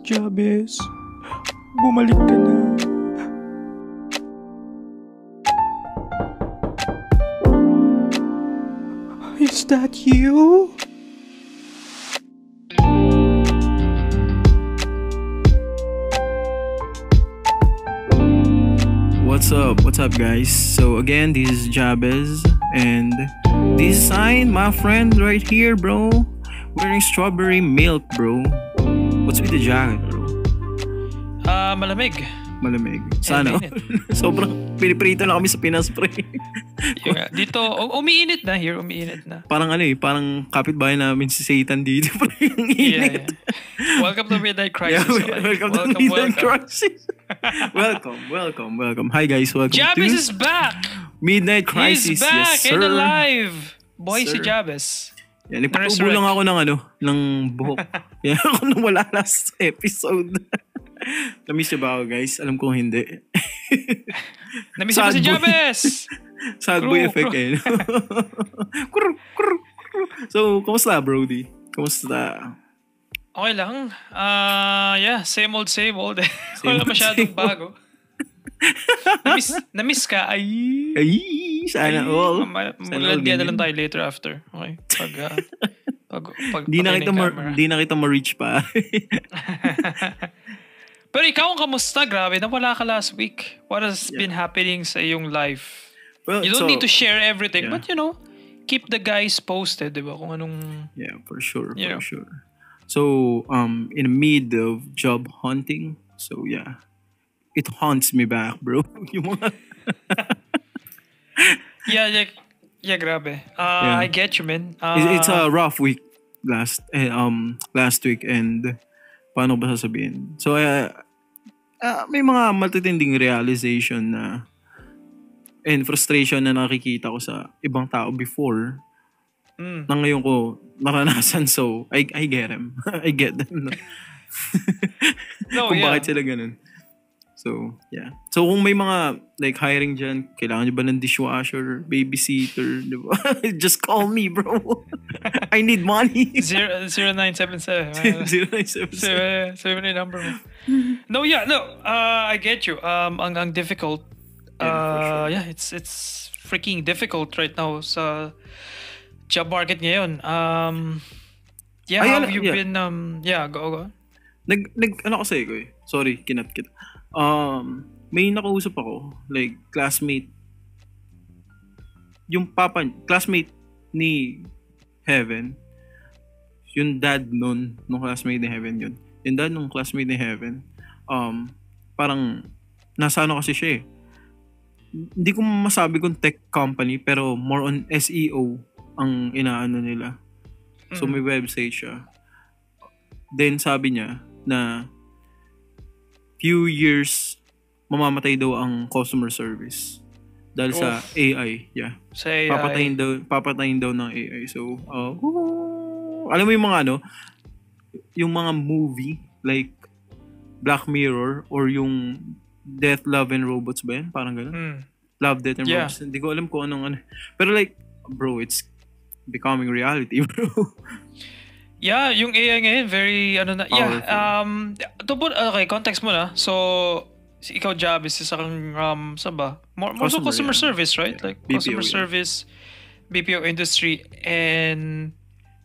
Jabez, bumalik ka na. Is that you? What's up guys? So again, this is Jabez and this is Sign, my friend right here, bro. Wearing strawberry milk, bro. What's with the jacket, bro? Malamig. Sana. Sobrang piniprito na kami sa Pinas, pre. Dito, umiinit na here, Parang parang kapitbahay namin si Satan dito, pre. Ang init. Yeah. Welcome to Midnight Crisis. Welcome to Midnight Crisis. welcome. Hi guys, welcome Jabez to is back! Midnight Crisis. He's back, yes, sir. and alive! Boy, Sir. si Jabez. Yan, nagpatubo lang ako ng buhok. Yan ako nung wala last episode. Namiss niyo ba ako, guys? Alam ko hindi. Namiss ba si Jabez? Sad boy effect eh. So, kumusta, Brody? Kumusta? Okay lang. Yeah, same old. Wala masyadong bago. Namiss ka? Ay, sana all. Maglalagyan na lang tayo later after. Okay? Pag di na kita ma-reach pa. Pero ikaw ang kamusta? Grabe, nawala ka last week. What has been happening sa iyong life? Well, you don't need to share everything, yeah. but keep the guys posted, di ba? Kung anong... Yeah, for sure. So, in the mid of job hunting, so yeah, it haunts me back, bro. Yung mga... yeah, grabe. I get you, man. It's a rough week last week, and paano ba sasabihin? So, may mga matitinding realization na and frustration na nakikita ko sa ibang tao before na ngayon ko naranasan. So, I get them. I get them. Kung bakit sila ganun. So, yeah. So, kung may mga like hiring dyan, kailangan nyo ba ng dishwasher, babysitter, di ba? Just call me, bro. I need money. 0977. 0977. Sabi mo number mo. I get you. Ang difficult. Sure. Yeah, it's freaking difficult right now sa job market ngayon. How have you been? Go. Ano kasi ko eh. Sorry, kinat kita. May nakausap ako, like classmate. Yung classmate ni Heaven. Yung dad nung classmate ni Heaven yun. Yung dad nung classmate ni Heaven, parang nasa ano kasi siya eh. Hindi ko masabi kung tech company, pero more on SEO ang inaano nila. So may website siya. Then sabi niya na few years mamamatay daw ang customer service dahil sa AI. Yeah. Sa AI. Papatayin daw ng AI. So, alam mo yung mga yung mga movie like Black Mirror or yung Death, Love, and Robots ba yan? Parang gano'n. Love, Death, and Robots. Hindi ko alam kung anong Pero like, bro, it's becoming reality, bro. Yeah, yung AI ngayon, very, context mo na. So, ikaw, Jabez, isa kang, saan ba? More customer service, right? Yeah. Like, BPO, customer service, BPO industry, and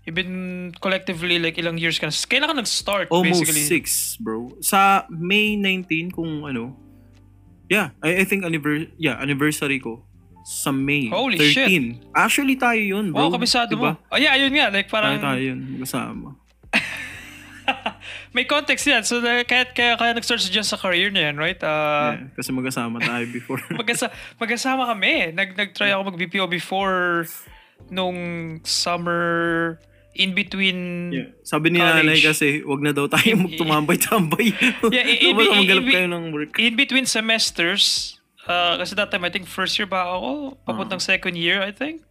you've been collectively, like, ilang years ka na. Kailan ka nag-start, Almost basically? 6, bro. Sa May 19, kung I think anniversary ko. Sa May Holy 13. shit. Actually, tayo yun, bro. Wow, kabisado diba? mo. Ayun nga. Like, parang... Tayo yun. Magkasama. May context yan. So, kaya nag-start dyan sa career na yan, right? Kasi magkasama tayo before. Magkasama kami. Nag-try ako mag-BPO before nung summer in between Sabi ni nanay kasi wag na daw tayo magtumambay-tambay. Maghanap kayo ng work. In between semesters, kasi that time I think first year ba ako, papuntang second year I think.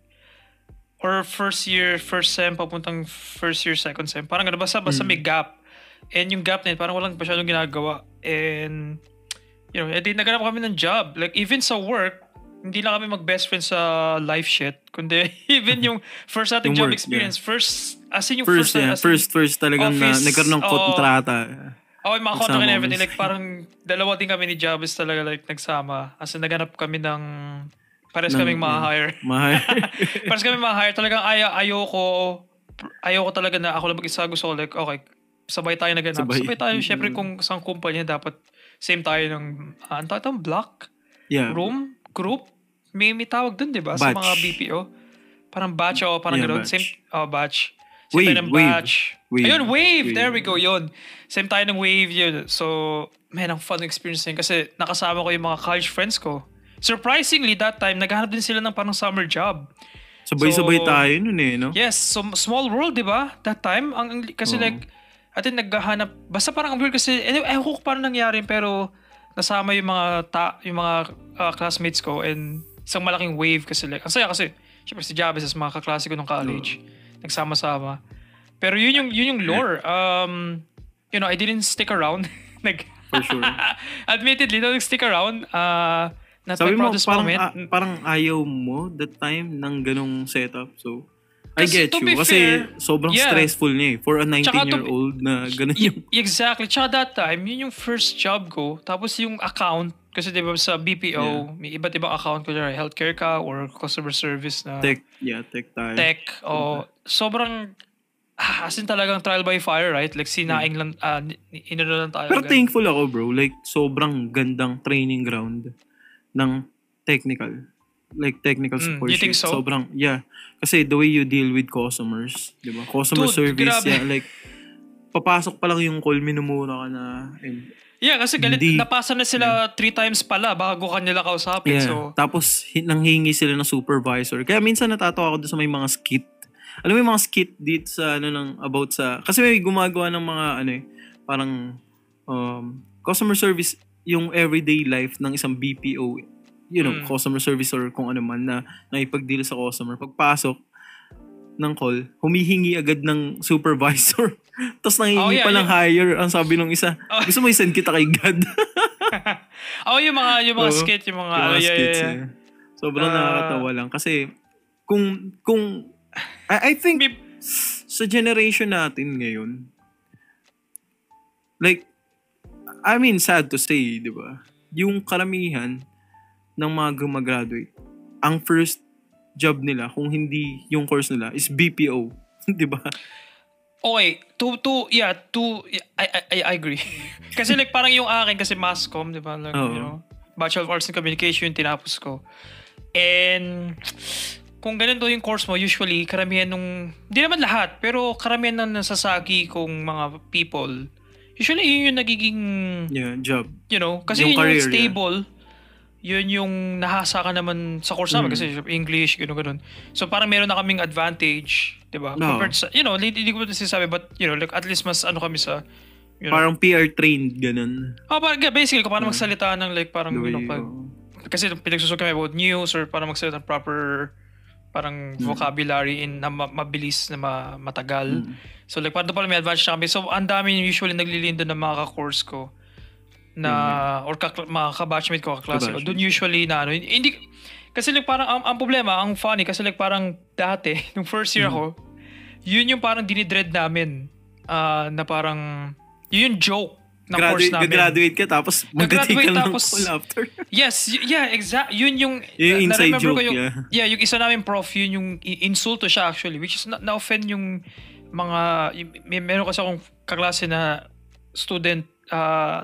Or first year, first sem, papuntang first year, second sem. Parang gano'n, basta may gap. And yung gap na yun, parang walang masyadong ginagawa. And, edi naghanap kami ng job. Like, even sa work, hindi lang kami mag-best friends sa life shit, kundi even yung first nating Yung job work, experience, first, as in yung First, first, yeah. as in First talagang office, nagkaroon ng kontrata. yung mga contract Nagsama and kami. everything, like parang dalawa din kami ni Jabez talaga like nagsama. As in naganap kami ng, pares kaming ma-hire. Pares kami ma-hire. Talagang ayoko talaga na ako lang mag-isa. Gusto ko like, okay, sabay tayo naganap. Sabay tayo, syempre kung isang kumpanya dapat same tayo ng, ang tawag itong block? Yeah. Room? Group? May tawag dun, di ba? Sa mga BPO. Parang batch o parang gano'n. Same, batch. Same tayo ng batch. Ayun, wave. There we go, yun. Same tayo ng wave yun. So, man, ang fun experience yun. Kasi nakasama ko yung mga college friends ko. Surprisingly, that time, naghahanap din sila ng parang summer job. Sabay-sabay tayo nun no? Yes, so small world, di ba? That time, kasi like, atin naghahanap, basta parang ang weird kasi, ewan ko paano nangyari, pero nasama yung mga classmates ko and isang malaking wave kasi like, ang saya kasi, syempre si Jabez as mga kaklase ko nung college, nagsama-sama. Pero yun yung lore. I didn't stick around. For sure. Admittedly, don't stick around. Not sabi my mo, proudest moment. parang ayaw mo that time ng ganong setup. So, I get you. Kasi fair, sobrang stressful niya for a 19-year-old na ganun yung... Exactly. Tsaka that time, yun yung first job ko. Tapos yung account, kasi diba sa BPO, may iba't ibang account ko dyan, healthcare ka or customer service na... Tech tayo. Tech. Sobrang... as in talagang trial by fire, right? Like sinaing lang, inano lang tayo. Pero thankful ako, bro. Like, sobrang gandang training ground ng technical support. You think so? Sobrang, yeah. Kasi the way you deal with customers, di ba? Customer service, grabe. like, papasok pa lang yung call, minumura ka na. And, yeah, kasi galit, napasa na sila 3 times pala bago kanila kausapin. Yeah. So, tapos, nanghingi sila ng supervisor. Kaya minsan natatawa ako doon sa may mga skit. Alam mo yung mga skit dito sa, about sa, kasi may gumagawa ng mga, parang, customer service, yung everyday life ng isang BPO, customer service or kung ano man na ipag-deal sa customer. Pagpasok ng call, humihingi agad ng supervisor. Tapos nangihingi pa ng hire. Ang sabi nung isa, gusto mo i-send kita kay God? yung mga skit, yung mga skits. Yeah. Sobrang nakakatawa lang. Kasi, kung I think, sa generation natin ngayon, like, I mean, sad to say, di ba? Yung karamihan ng mga gumagraduate, ang first job nila, kung hindi yung course nila, is BPO. Di ba? Okay, I agree. Kasi like parang yung akin, kasi mass comm, di ba? Like, Bachelor of Arts in Communication, tinapos ko. And kung ganito yung course mo, usually, karamihan hindi naman lahat, pero karamihan ng nasasagi kong mga people, usually yun yung nagiging job. Kasi yung career, yung stable. Yun yung nahasa ka naman sa course namin kasi English, gano'n. So parang meron na kaming advantage, 'di ba? Compared sa, hindi ko pa sinasabi, but like at least mas kami sa parang PR trained ganun. Basically kung paano magsalita ng like parang kasi pinagsusuka kami about news or paano magsalita ng proper parang vocabulary na mabilis na matagal. So like parang pala may advantage na kami. So ang dami usually naglilindo ng mga ka-course ko na or mga ka-batchmate ko, kaklase ko. Doon usually na hindi kasi like parang ang problema, ang funny kasi like parang dati nung first year ako, yun yung parang dinidread namin na parang yun yung joke ng course namin. Graduate ka tapos magte-take ka ng call after. Yes, exact. Yun yung inside joke, yung isa namin prof, yun yung insulto siya actually, which is na-offend yung mga meron kasi akong kaklase na student,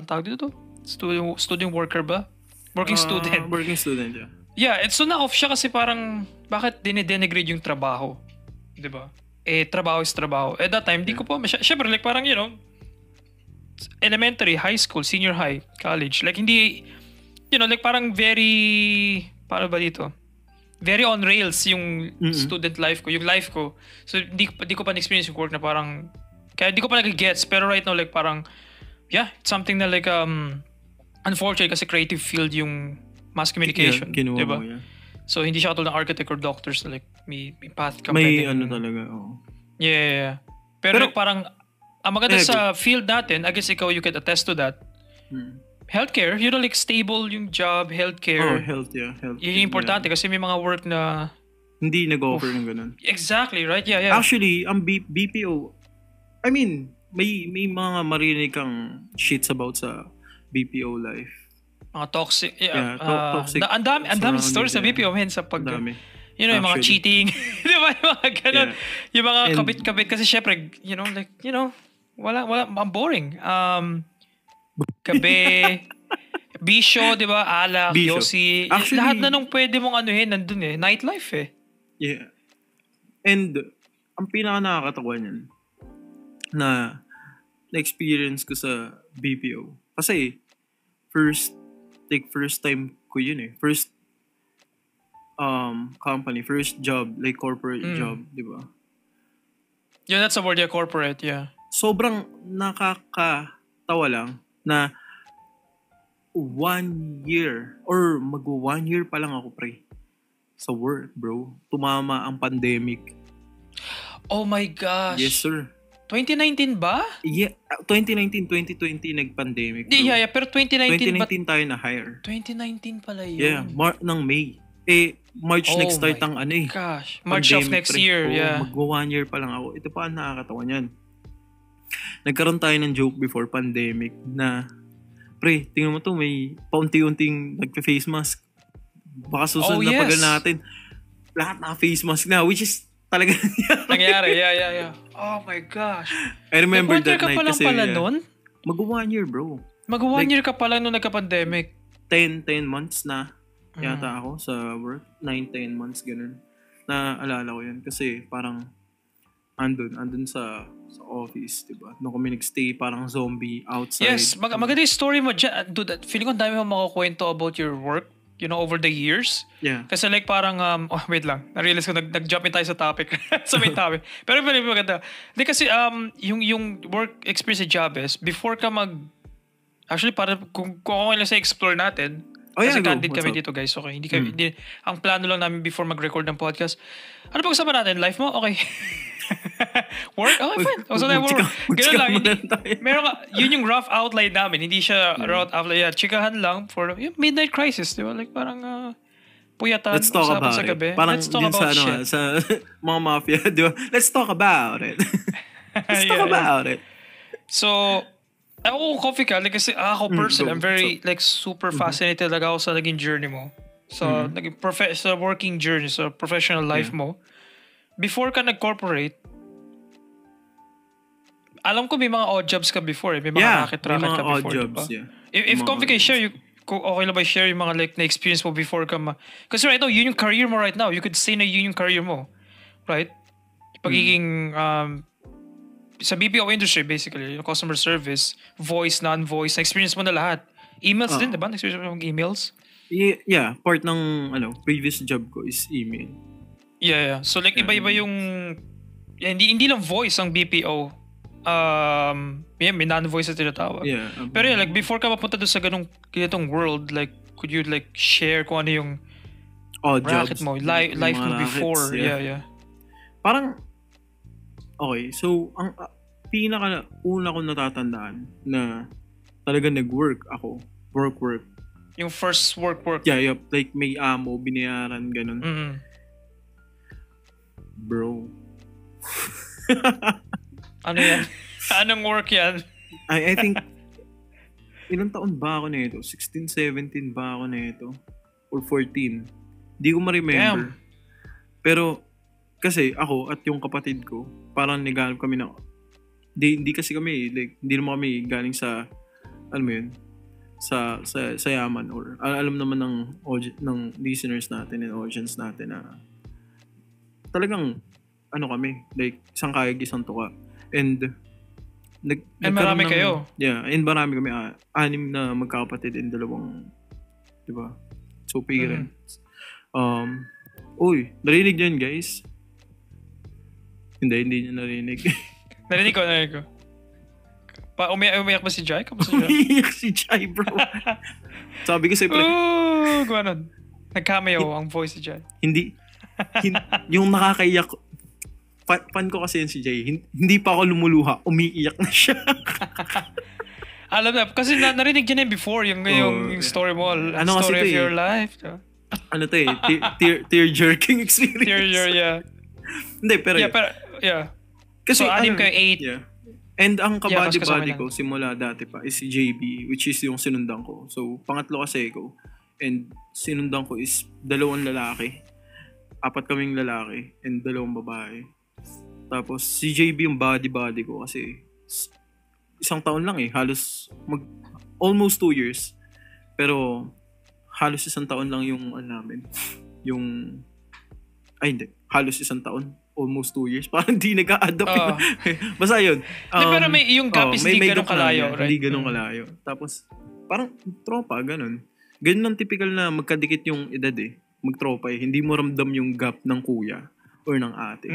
tawag dito to? Student worker ba? Working student. Working student, yeah. Yeah, so na-off siya kasi parang bakit dinidenigrade yung trabaho? Diba? Trabaho is trabaho. That time, di ko po, syempre like parang, elementary, high school, senior high, college. Like hindi, like parang very, paano ba dito? Very on rails yung student life ko, yung life ko. So di ko pa na-experience yung work na parang, kaya di ko pa nag-gets. Pero right now, like parang, it's something na like, unfortunately kasi creative field yung mass communication. Diba? So hindi siya katulad ng architect or doctors na like may path ka. May talaga, Yeah. Pero like parang, ang maganda sa field natin, I guess ikaw, you can attest to that. healthcare, like stable yung job, healthcare. Health, yeah. Health. Yun yung importante kasi may mga work na hindi nag-offer ng ganun. exactly, right? Yeah. Actually, ang BPO, I mean, may mga marinig kang shits about sa BPO life. Mga toxic. Toxic. Ang dami stories sa BPO, men, sa pag... Dami. yung mga cheating. Di ba? Yung mga ganun. Yeah. Yung mga kabit-kabit. Kasi syempre, wala, ang boring. Gabi, bisyo, di ba? Alak, Bisyo. yosi. Actually, lahat na nung pwede mong anuhin, nandun eh. Nightlife eh. Yeah. And, ang pinaka nakakatawa niyan, na na-experience ko sa BPO. Kasi, first time ko yun eh. First company, first job, like corporate job, di ba? Yeah, that's a word, yeah, corporate, yeah. Sobrang nakakatawa lang na 1 year or mag-1 year pa lang ako, pre, sa work, bro. Tumama ang pandemic. Oh my gosh. Yes, sir. 2019 ba? Yeah, 2019, 2020 nag-pandemic, bro. Yeah, pero 2019 tayo na-hire. 2019 pala yun. Yeah, ng May. March next start ang gosh. March of next year, yeah. Mag-1 year pa lang ako. Ito pa ang nakakatawa niyan. Nagkaroon tayo ng joke before pandemic na, pre, tingnan mo to, may paunti-unting nagpa-face mask. Baka susunod na pagal natin. Lahat naka-face mask na, which is talaga nangyari. Yeah. Oh my gosh. I remember that night kasi. Pala nun? Mag-1 year, bro. Mag-1 year ka pala nung nagka-pandemic. 10 months na yata ako sa work. 9-10 months, ganun. Naalala ko yun. Kasi parang andun sa office, diba? Nung kami nagstay, parang zombie outside. Yes, maganda yung story mo dyan. Dude, feeling ko dami mo makakwento about your work, over the years. Yeah. Kasi like parang, wait lang. Na-realize ko, nag-jump in tayo sa topic. sa main topic. Pero maganda. Hindi kasi, yung work experience sa job is, before ka actually, para kung okay lang sa explore natin, kasi candid kami dito, guys. Okay, hindi, ang plano lang namin before mag-record ng podcast. Ano pag-usapan natin? Life mo? Okay. Work? Okay, fine. So, ganun lang. Meron yun yung rough outline namin. Hindi siya rough outline. Yeah, chikahan lang for midnight crisis. Di ba? Like parang puyatan. Let's talk about sa gabi. it. Parang Let's talk about shit. Sa mga mafia. Di ba? Let's talk about it. Let's talk about it. So, ako coffee ka, like, kasi ako personally, I'm very like super fascinated talaga ako sa naging journey mo. So, naging sa working journey, sa professional life mo. Before ka nag-corporate, alam ko may mga odd jobs ka before eh. May mga racket ka before. Odd jobs, diba? If coffee can share, okay lang ba share yung mga like na-experience mo before ka kasi right now, yun yung career mo right now. You could say na yun yung career mo. Right? Pagiging sa BPO industry, basically, yung customer service, voice, non-voice, na-experience mo na lahat. Emails din, diba? Na-experience mo yung emails? Yeah, part ng previous job ko is email. Yeah. So like iba-iba yung hindi lang voice ang BPO. May non-voice na tinatawag. Yeah. Pero like before ka mapunta doon sa ganitong world, like could you like share kung ano yung racket mo, life mo before? Yeah. Parang okay, so ang pinaka-una ko natatandaan na talaga nag-work ako. Work. Yung first work. Yeah. Like may amo, binayaran, ganun. Mm-hmm. Bro. Ano yan? Anong work yan? I think, ilang taon ba ako nito? 16, 17 ba ako nito? Or 14? Di ko ma-remember. Damn. Pero, kasi ako at yung kapatid ko, parang naghanap kami na, hindi kasi kami, like, hindi naman kami galing sa, alam mo yun, sa yaman, or alam naman ng listeners natin and audience natin na talagang kami, like isang kayag, isang tuka. And marami kayo. Yeah, and marami kami, 6 na magkakapatid and 2, di ba? So parents. Uy, narinig niyo guys? Hindi niyo narinig. Narinig ko. Umiyak ba si Jai? Kamusta siya? Umiyak si Jai, bro. Sabi ko siyempre. Gwanon. Nag-cameo ang voice si Jai. Hindi. Yung nakakaiyak. Fan ko kasi yan si Jai. Hindi pa ako lumuluha. Umiiyak na siya. Alam na, kasi narinig yun na before, yung story mo, Ano kasi story to of your eh? life. Ano to eh? Tear-jerking experience. Yeah. Hindi, pero Yeah, pero, yeah. kasi So, anim kayo, 8. Yeah. And ang Yeah, kasi kasama kabady-body lang. ko simula dati pa is si JB, which is yung sinundan ko. So, pangatlo kasi ko. And sinundan ko is 2 lalaki. 4 kaming lalaki and 2 babae. Tapos si JB yung body ko kasi isang taon lang eh. Halos almost 2 years. Pero halos isang taon lang yung namin. Hindi. Halos isang taon. Almost 2 years. Parang di nag-a-add up yun. Basta yun. Pero yung gap is hindi ganun gap kalayo, lang, right? Hindi ganun kalayo. Tapos, parang tropa, ganun. Ganun ang typical na magkadikit yung edad eh. Magtropa eh. Hindi mo ramdam yung gap ng kuya or ng ate.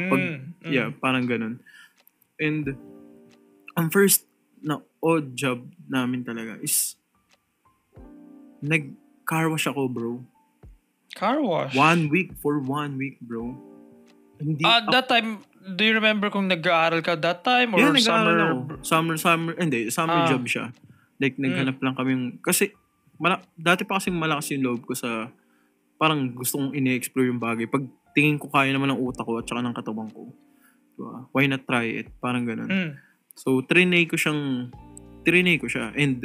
Yeah, parang ganun. And, ang first na odd job namin talaga is nag-car wash ako, bro. Car wash? 1 week, bro. Hindi, that time, do you remember kung nag-aaral ka that time? Or yeah, summer? Summer job siya. Like, naghanap lang kami kasi, dati pa kasing malakas yung loob ko sa, parang gusto kong ini-explore yung bagay. Pag tingin ko kaya naman ng utak ko at saka ng katawan ko. Diba? Why not try it? Parang ganun. So, trinay ko siya. And,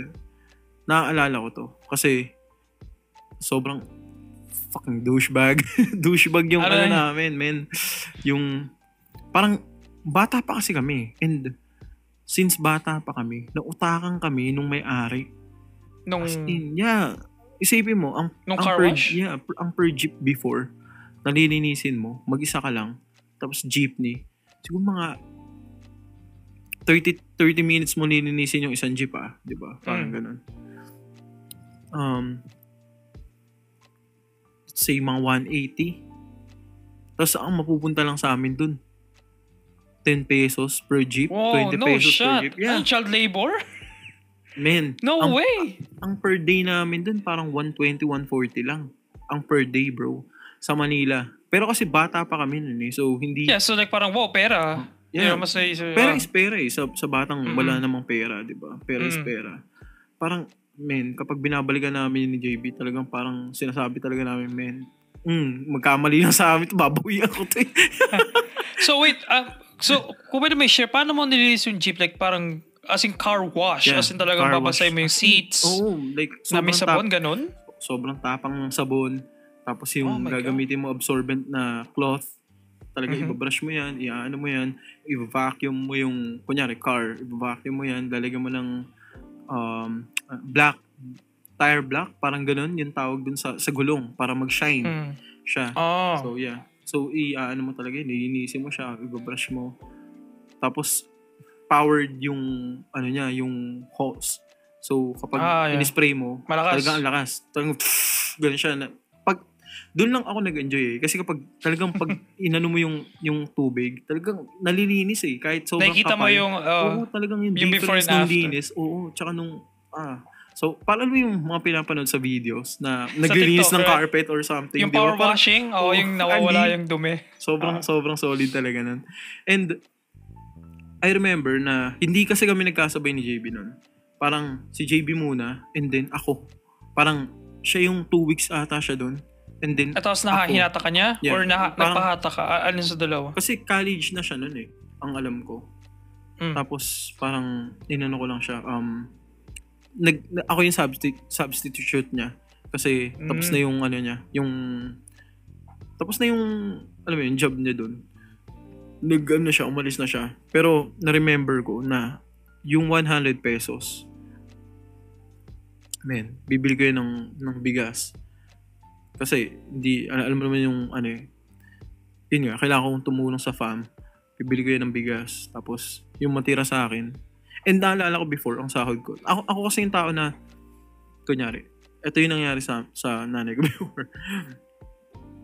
naaalala ko to. Kasi, sobrang, fucking douchebag. Douchebag yung namin, men. Yung, parang, bata pa kasi kami. And, since bata pa kami, nautakan kami nung may-ari. As in, yeah. Isipin mo, ang car wash? Yeah, ang per jeep before, nalilinisin mo, mag-isa ka lang, tapos jeepney. Siguro mga 30 minutes mo nilinisin yung isang jeep, di ba? Parang ganun. Say mga 180. Tapos ang mapupunta lang sa amin dun, 10 pesos per jeep, 20 pesos per jeep. Yeah. Child labor? Man. Way! Ang per day namin dun, parang 120, 140 lang. Ang per day, bro. Sa Manila. Pero kasi bata pa kami nun eh. So, hindi... Yeah, so like parang, pera. Yeah. Pera is pera eh. Sa batang wala namang pera, di ba? Pera is pera. Parang, kapag binabalikan namin ni JB, talagang parang sinasabi talaga namin, magkamali lang sa amin, babawi ako to eh. So wait, kung pwede may share, paano mo nililis yung jeep? Like parang, as in car wash, as in talagang babasay mo yung seats. Like na may sabon, ganun? Sobrang tapang ng sabon. Tapos yung gagamitin mo absorbent na cloth, talaga ibabrush mo yan, iaano mo yan, i-vacuum mo yung, kunyari car, i-vacuum mo yan, lalagyan mo ng tire black, parang ganun, yung tawag dun sa gulong, para mag-shine siya. So yeah. So iaano mo talaga, nilinisin mo siya, i-brush mo. Tapos powered yung yung hose. So kapag in-spray mo, talagang ang lakas. Talagang ganun siya na doon lang ako nag-enjoy eh. Kasi kapag talagang pag inano mo yung tubig, talagang nalilinis eh. Kahit sobrang nakikita kapal. Nakikita mo yung talagang yung before and difference ng after. linis. Tsaka nung, So, parang mo yung mga pinapanood sa videos na naglilinis ng carpet or something. Yung power washing, yung nawawala yung dumi. Sobrang solid talaga nun. And, I remember na hindi kasi kami nagkasabay ni JB nun. Parang si JB muna, and then ako. Parang siya yung 2 weeks ata siya dun. And then, tapos hinata ka niya? Yeah, or nagpahata ka? Alin sa dalawa? Kasi college na siya nun eh. Ang alam ko. Tapos, parang, inano ko lang siya. Ako yung substitute niya. Kasi, tapos na yung niya. Tapos na yung, alam mo yung job niya dun. Umalis na siya. Pero, na-remember ko na, yung 100 pesos, bibili ko yun ng bigas. Kasi, hindi, alam mo naman yung, yun nga, kailangan kong tumulong sa fam. Bibili ko yun ng bigas. Tapos, yung matira sa akin. And naalala ko before, ang sahod ko. Ako kasi yung tao na, kunyari, ito yung nangyari sa nanay ko before.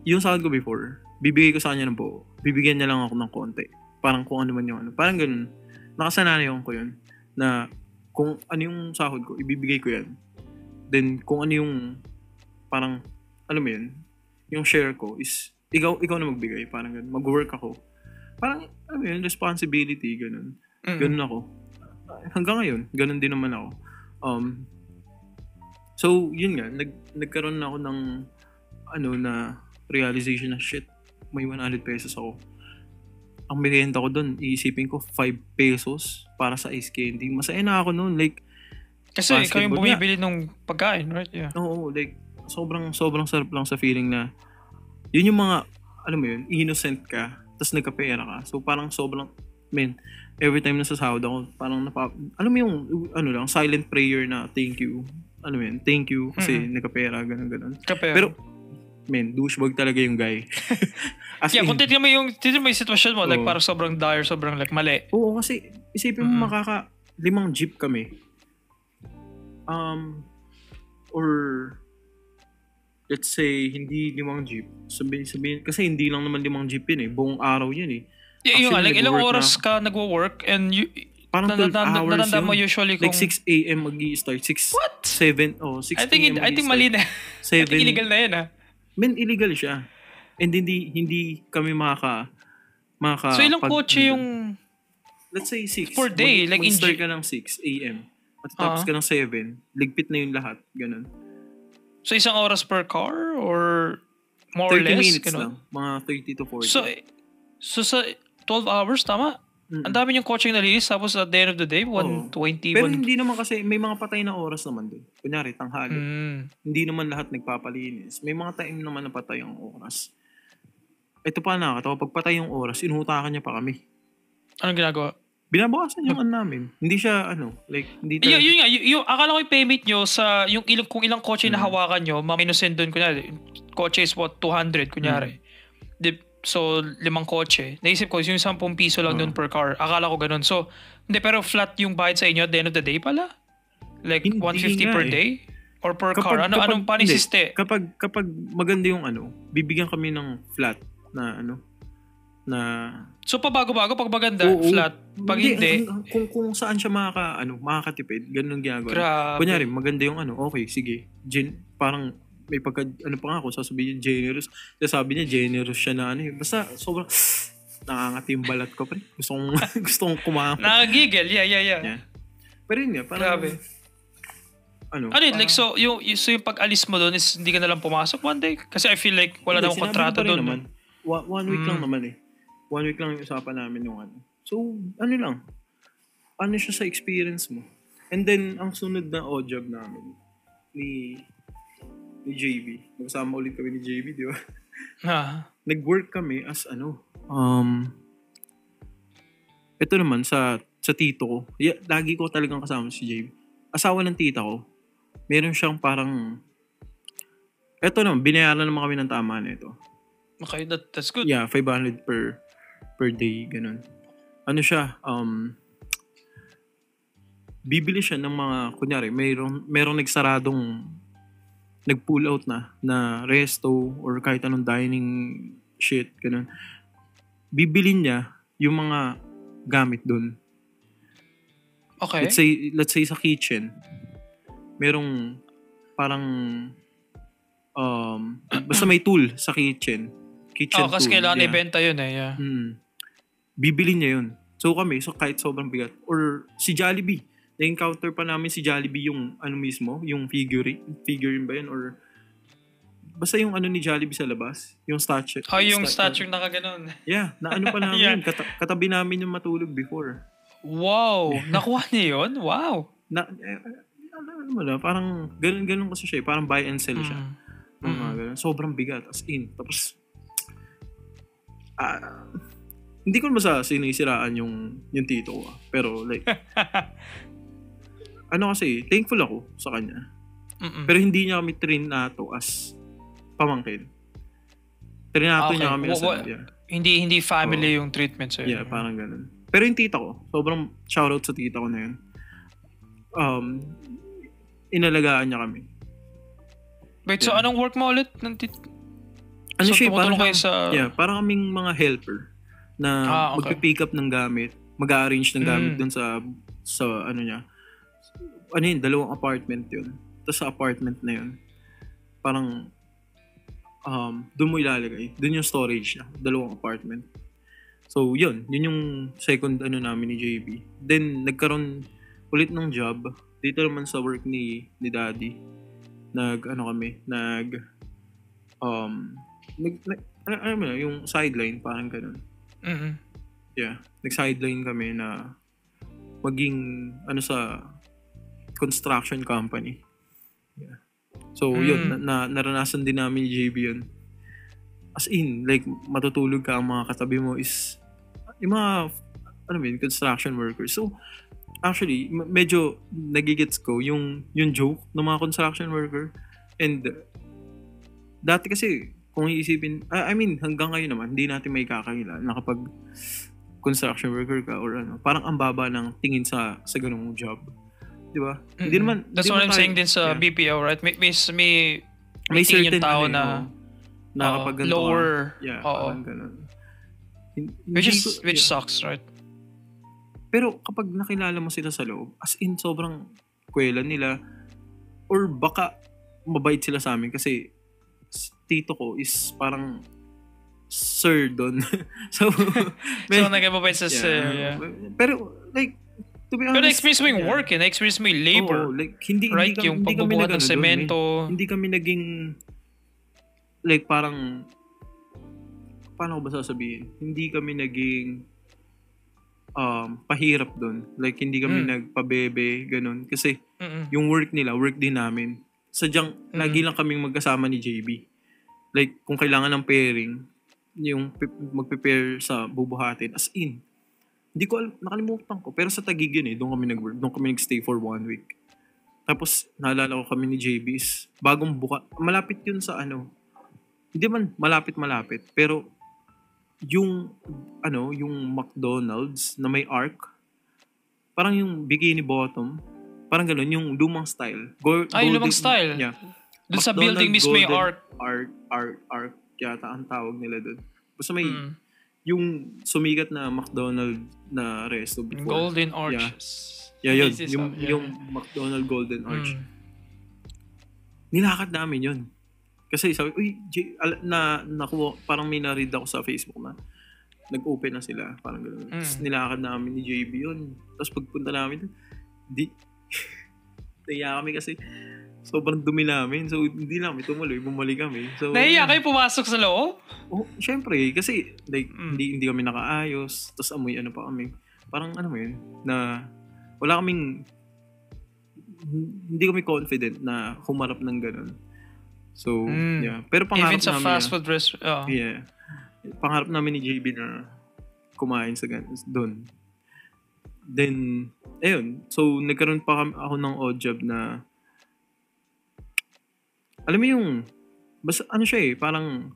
Yung sahod ko before, bibigay ko sa kanya ng buo. Bibigyan niya lang ako ng konti. Parang kung ano man yung Parang ganun. Nakasanayan ko yun. Na, kung ano yung sahod ko, ibibigay ko yan. Then, kung ano yung, parang, alam mo yun, yung share ko is, ikaw na magbigay, parang ganun, mag-work ako. Parang, alam mo yun, responsibility, ganun. Ganun ako. Hanggang ngayon, ganun din naman ako. Um, so, yun nga, nagkaroon na ako ng na realization na shit, may 100 pesos ako. Ang merienda ko doon, iisipin ko 5 pesos para sa ice candy. Masaya na ako noon, like Kasi ikaw yung bumibili ng pagkain, right? Yeah. Oo, like sobrang sarap lang sa feeling na yun yung mga, alam mo yun, innocent ka, tapos nagkapera ka. So parang sobrang, every time na sasahod ako, parang alam mo yung, lang, silent prayer na thank you. Alam mo yun, thank you kasi nagkapera, ganun. Kapera. Pero, douchebag talaga yung guy. Kung titignan mo yung sitwasyon mo, like parang sobrang dire, sobrang like mali. Oo, kasi isipin mo 5 jeep kami. Or let's say, hindi 5 jeep. Sabihin, kasi hindi lang naman 5 jeep yun eh. Buong araw yun eh. Yung like ilang oras ka nagwo-work and parang 12 hours yun. Mo usually kung... Like 6 a.m. mag-i-start. 6, What? 7, 6 p.m. I think mali na. 7. I think illegal na yun illegal siya. And hindi kami makaka So ilang kotse yung... Let's say 6. Per day. Like start ka ng 6 a.m. At tapos ka ng 7. Ligpit na yung lahat. Ganun. So isang oras per car? Or more or less? 30 minutes lang. Mga 30 to 40. So sa 12 hours, tama? Ang dami yung kotse yung nalilis. Tapos at the end of the day, 120. Pero hindi naman kasi, may mga patay na oras naman doon. Kunyari, tanghali. Hindi naman lahat nagpapalinis. May mga time naman na patay ang oras. Ito pa nakakatawa. Pag patay yung oras, inuhutakan niya pa kami. Anong ginagawa? Binabawasan yung namin. Hindi siya, hindi talaga. Yun nga, yung akala ko yung payment nyo sa, kung ilang kotse na hawakan nyo, maminusin doon, kunyari, kotse is what, 200, kunyari. So, 5 kotse. Naisip ko, yung 10 piso lang doon per car. Akala ko ganun. So, hindi, pero flat yung bayad sa inyo at the end of the day pala? Like, hindi 150 per day? Or per car? Anong panisiste? Kapag maganda yung bibigyan kami ng flat na na so pabago-bago pag maganda, flat. Pag hindi, kung saan siya makakatipid, ganun ginagawa. Grabe. Kunyari, maganda yung okay, sige. Parang may pa nga ako, sasabihin generous. Sabi niya, generous siya na Basta, sobrang, nakangati yung balat ko. Gusto kong kumain. Nakagigil, yeah. Pero yun nga, parang, grabe. Like, so yung pag-alis mo doon is hindi ka nalang pumasok one day? Kasi I feel like wala namang kontrata doon. Naman. 1 week lang naman eh. 1 week lang yung usapan namin yung So, lang. Siya sa experience mo. And then, ang sunod na odd job namin, ni JB. Magsama ulit kami ni JB, di ba? Nag-work kami as ito naman sa tito ko. Lagi ko talagang kasama si JB. Asawa ng tita ko. Meron siyang parang ito naman, binayaran naman kami ng tama na ito. Okay, that's good. Yeah, 500 per day, ganun. Siya, bibili siya ng mga, kunyari, merong nagsaradong nag-pull out na resto or kahit anong dining shit, ganun. Bibilin niya yung mga gamit dun. Okay. Let's say sa kitchen, merong parang basta may tool sa kitchen kasi tool. kailangan ibenta yun eh. Yeah. Bibili niya yun. So kami, kahit sobrang bigat. Or si Jollibee. Na-encounter pa namin si Jollibee yung mismo, yung figurine ba yun? Or basta yung ni Jollibee sa labas. Yung statue. Yung statue nakaganon. Yeah, na pa namin. Katabi namin yung matulog before. Wow! Nakuha niya yun? Wow! Parang ganun kasi siya. Parang buy and sell siya. Ganun. Sobrang bigat. As in. Tapos, hindi ko naman sinisiraan yung tito ko. Pero like, kasi, thankful ako sa kanya. Pero hindi niya kami trinato as pamangkin. Trinato niya kami as hindi family yung treatment sa'yo. Yeah, parang ganun. Pero yung tita ko, sobrang shoutout sa tita ko na yun. Inalagaan niya kami. Wait, so anong work mo ulit? Parang parang kaming mga helper na magpipick up ng gamit, mag-arrange ng gamit dun sa niya. 2 apartment yun. Tapos sa apartment na yun, parang dun mo ilalagay. Dun yung storage niya. 2 apartment. So, yun yung second namin ni JB. Then, nagkaroon ulit ng job dito naman sa work ni daddy, ano mo na, yung sideline, parang ganun. Mhm. Yeah, nag-sideline kami na maging, sa construction company. Yeah. So, yun, naranasan din namin ni JB yun. As in, like, matutulog ka, ang mga katabi mo is, yung mga, construction workers. So, actually, medyo nagigets ko yung joke ng mga construction worker. And, dati kasi, kung iisipin, hanggang ngayon naman, hindi natin may kakakila na kapag construction worker ka or parang ang baba ng tingin sa ganung job. Di ba? Hindi naman, that's what I'm saying din sa BPO, right? May certain yung tao na kapag lower. Parang ganun. Which sucks, right? Pero kapag nakilala mo sila sa loob, as in sobrang kwela nila, or baka mabait sila sa amin kasi tito ko is parang sir doon. So nagkababait sa sir. Yeah. Pero like, to be honest, pero experience mo yung work, experience mo yung labor. Like, hindi yung pagbubuhat ng semento. Hindi kami naging like parang, paano ko ba sasabihin? Hindi kami naging pahirap doon. Like, hindi kami nagpabebe, ganun. Kasi yung work nila, work din namin. Sadyang, lagi lang kaming magkasama ni JB. Like, kung kailangan ng pairing, yung mag-prepare sa bubuhatin, as in, hindi ko nakalimutan ko. Pero sa Taguig yun doon kami nag-work. Doon kami nag-stay for 1 week. Tapos, naalala ko kami ni JB is, bagong buka. Malapit yun sa hindi man malapit. Pero, yung McDonald's na may arc, parang yung bikini bottom, parang gano'n, yung lumang style. Yung lumang style? Yeah. Doon sa building mismo yung arc. Arc yata ang tawag nila doon. Basta may, yung sumigat na McDonald's na resto before. Golden Arches. Yeah, yun. Yung McDonald's Golden Arch. Nilakad namin yun. Kasi sabi, parang may na-read ako sa Facebook na nag-open na sila. Parang gano'n. Tapos nilakad namin ni JB yun. Tapos pagpunta namin, nahiya kami kasi sobrang dumi namin. So, hindi namin tumuloy. Bumalik kami. So, nahiya kayo pumasok sa loob? Oh, syempre. Kasi, like, hindi kami nakaayos. Tapos amoy pa kami. Parang mo yun, na wala kaming, hindi kami confident na humarap ng gano'n. So, yeah. Pero pangarap even sa namin, fast food restaurant. Yeah. Pangarap namin ni JB na kumain sa doon. Then, ayun. So, nagkaroon pa ako ng odd job na, alam mo yung, basta siya parang,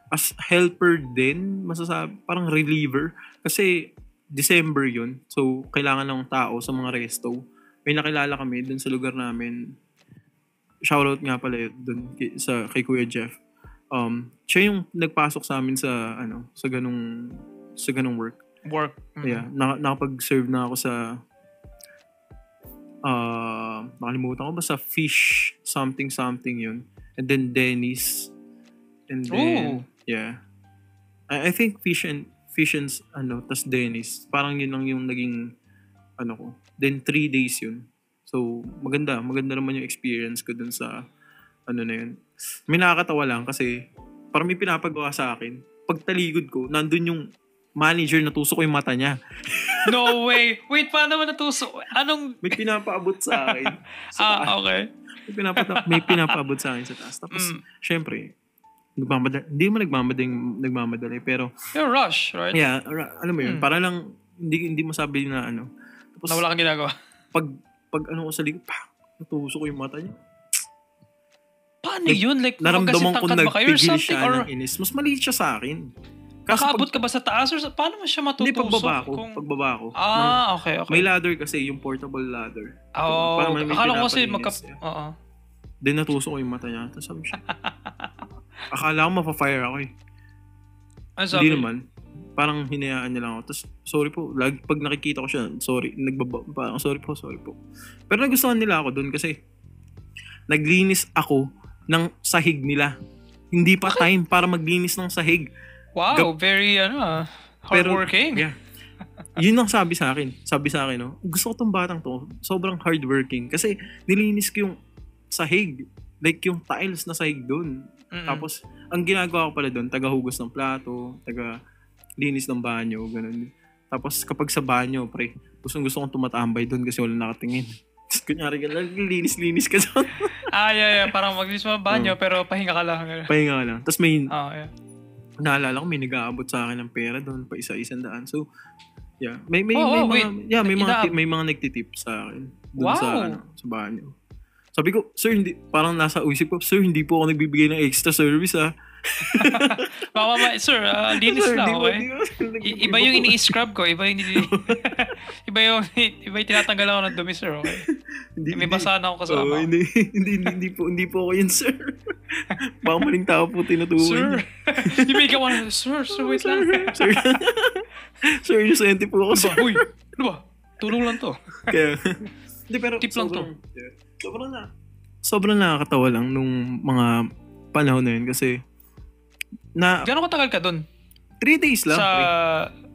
as helper din, masasabi, parang reliever. Kasi, December yun. So, kailangan ng tao sa mga resto. May nakilala kami dun sa lugar namin. Shoutout nga pala yun dun kay Kuya Jeff. Siya yung nagpasok sa amin sa ganung work. Yeah, nakapag-serve na ako sa nakalimutan ko basta fish something yun. And then Dennis. And then yeah. I think fish and tas Dennis. Parang yun lang yung naging ko. Then 3 days yun. So, maganda naman yung experience ko dun sa na yun. May nakakatawa lang kasi parang may pinapagawa sa akin. Pagtaligod ko, nandun yung manager, natusok ko yung mata niya. No way! Wait, paano mo natusok? Anong... May pinapaabot sa akin. Okay. May pinapaabot sa akin sa taas. Tapos, syempre, hindi mo nagmamadali, pero... Yung rush, right? Yeah, alam mo yun, para lang, hindi mo sabi na Tapos, na wala kang ginagawa. Pag ko sa likod, natusok ko yung mata niya. Paano yun? Like, naramdaman ko nagpigil siya or... ng inis. Mas maliit siya sa akin. Nakaabot ka ba sa taas or paano mo siya matutusok? Hindi, pagbaba ko. Okay. May ladder kasi, yung portable ladder. Akala ko kasi Then natusok ko yung mata niya. Tapos sabi siya, akala ko mapafire ako eh. Hindi naman. Parang hinayaan niya lang ako. Tapos, sorry po. Pag nakikita ko siya, sorry. Parang, sorry po. Pero nagustuhan nila ako doon kasi naglinis ako ng sahig nila. Hindi pa time para maglinis ng sahig. Wow, very hardworking. Yeah. Yun ang sabi sa akin. Sabi sa akin, no, gusto ko tong batang to. Sobrang hardworking. Kasi nilinis ko yung sahig. Like yung tiles na sahig doon. Tapos, ang ginagawa ko pala doon, taga-hugas ng plato, taga-linis ng banyo, ganun. Tapos, kapag sa banyo, pre, gusto kong tumatambay doon kasi wala nakatingin. Tapos, kunyari ka lang, linis ka doon. Yeah. Parang maglinis mo ng banyo, pero pahinga ka lang. Pahinga ka lang. Tapos, may, yeah. naalala ko, may nag-aabot sa akin ng pera doon, pa isa-isang daan. So, yeah. May mga nagtitip sa akin doon sa banyo. Sabi ko, sir, hindi, parang nasa isip ko, sir, hindi po ako nagbibigay ng extra service, ha. Sir, linis lang, okay? Iba yung ini-scrub ko, iba yung tinatanggal ako ng dumi, sir, okay? May basahan ako kasama. Hindi po ako yun, sir. Baka maling tao po tinutukoy. Sir, hindi may gawa na, sir, wait lang. Sir, inosente po ako, sir. Uy, ano ba? Tulong lang to. Kaya, hindi, pero tip lang to. Sobrang nakakatawa lang nung mga panahon na yun kasi gano'ng katagal ka dun? 3 days lang.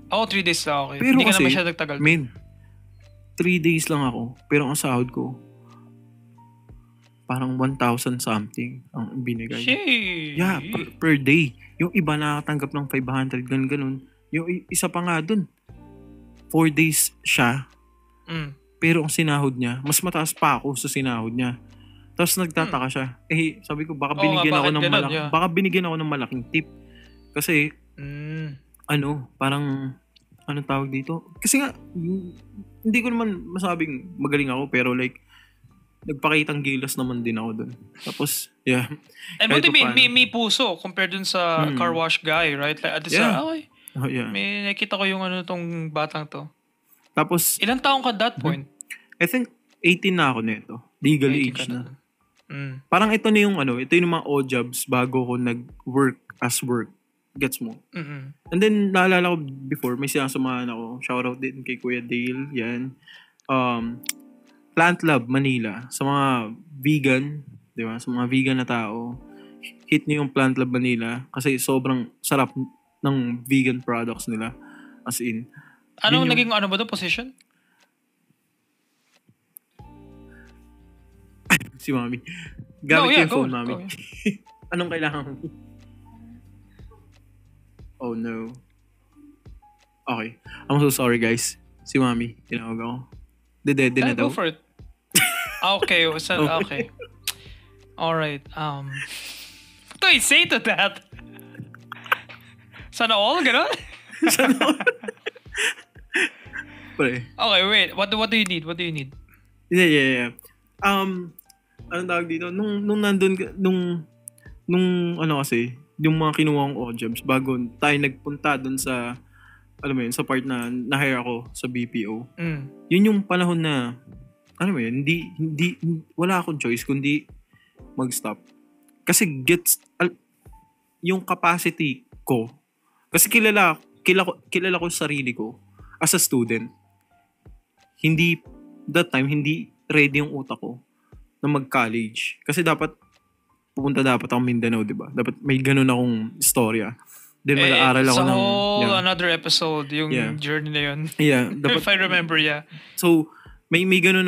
3 days lang, okay. Pero hindi ka kasi, na masyadong nagtagal. 3 days lang ako. Pero ang sahod ko, parang 1,000 something ang binigay. Shey! Yeah, per day. Yung iba nakakatanggap ng 500, ganun. Yung isa pa nga dun, 4 days siya. Pero ang sinahod niya, mas mataas pa ako sa sinahod niya. Tapos nagtataka siya. Sabi ko, baka binigyan ako ng malaking tip. Kasi, parang, anong tawag dito? Kasi nga, hindi ko naman masabing magaling ako, pero like, nagpakitang gilas naman din ako dun. Tapos, yeah. And buti may puso compared dun sa car wash guy, right? Like, at least, may nakita ko yung tong batang to. Tapos, ilang taong ka that point? I think 18 na ako nito. Legally age na. Parang ito na yung mga odd jobs bago ko nag-work as work. Gets mo? And then, naalala ko before, may sinasamahan ako. Shoutout din kay Kuya Dale. Yan. Plant Lab, Manila. Sa mga vegan, di ba? Sa mga vegan na tao, hit niyo yung Plant Lab Manila kasi sobrang sarap ng vegan products nila. As in. Anong naging ba doon position? Si Mami. Gamit yung phone, Mami. Anong kailangan mo? Oh no. Okay. I'm so sorry, guys. Si Mami, tinawag ako. Dede na daw. Go for it. Okay. Okay. Alright. What do I say to that? Sana all? Ganon? Sana all? Pre. Okay, wait. What do you need? Yeah. Anong tawag dito? Nung nandun, kasi, yung mga kinuha kong odd jobs, bago tayo nagpunta dun sa, sa part na na-hire ako sa BPO. Yun yung panahon na, hindi, wala akong choice kundi mag-stop. Kasi yung capacity ko, kasi kilala ko sa sarili ko as a student. That time, hindi ready yung utak ko na mag-college. Kasi pupunta dapat ako Mindanao, di ba? Dapat may ganun akong istorya. Then mag-aaral ako ng... another episode, yung journey na yun. Yeah. Dapat, if I remember, yeah. So, may ganun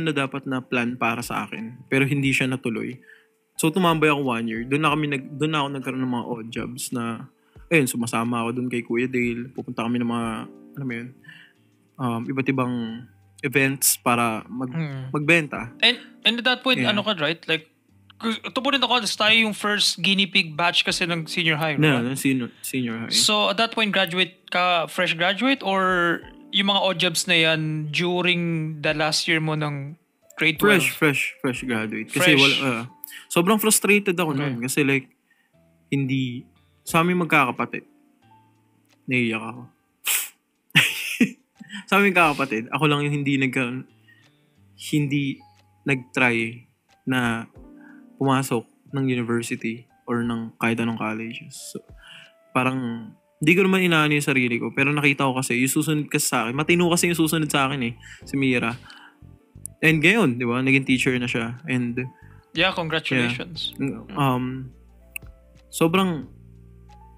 na dapat na plan para sa akin. Pero hindi siya natuloy. So, tumambay ako 1 year. Doon na ako nagkaroon ng mga odd jobs na, sumasama ako doon kay Kuya Dale. Pupunta kami ng mga, iba't ibang events para magbenta. And at that point, right? Like, ito po rin ako, tayo yung first guinea pig batch kasi ng senior high, right? No, senior high. So, at that point, fresh graduate, or yung mga odd jobs na yan during the last year mo ng grade 12? Fresh graduate. Kasi sobrang frustrated ako noon. Kasi like, hindi, sa aming magkakapatid, naiiyak ako. Sa aming kakapatid, ako lang yung hindi nag-try na pumasok ng university or ng kahit anong colleges. So, parang, hindi ko naman inaano yung sarili ko. Pero nakita ko kasi, yung susunod kasi sa akin, matino kasi yung susunod sa akin si Mira. And ngayon, di ba, naging teacher na siya. And, yeah, congratulations. Yeah, sobrang,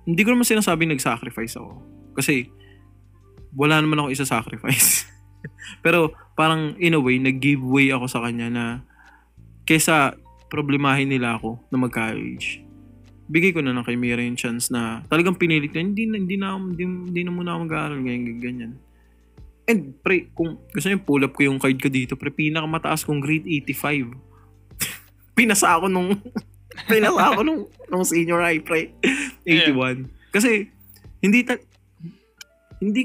hindi ko naman sinasabing nag-sacrifice ako. Kasi, wala naman ako isa-sacrifice. Pero parang in a way, nag-give way ako sa kanya na kesa problemahin nila ako na mag-college, bigay ko na lang kay Mira yung chance na talagang pinilit na hindi na muna ako mag-aaral ganyan. And pre, kung gusto niyo pull up ko yung card ko dito, pre, pinakamataas kong grade 85. Pinasa ako nung senior high, pre. 81. Kasi hindi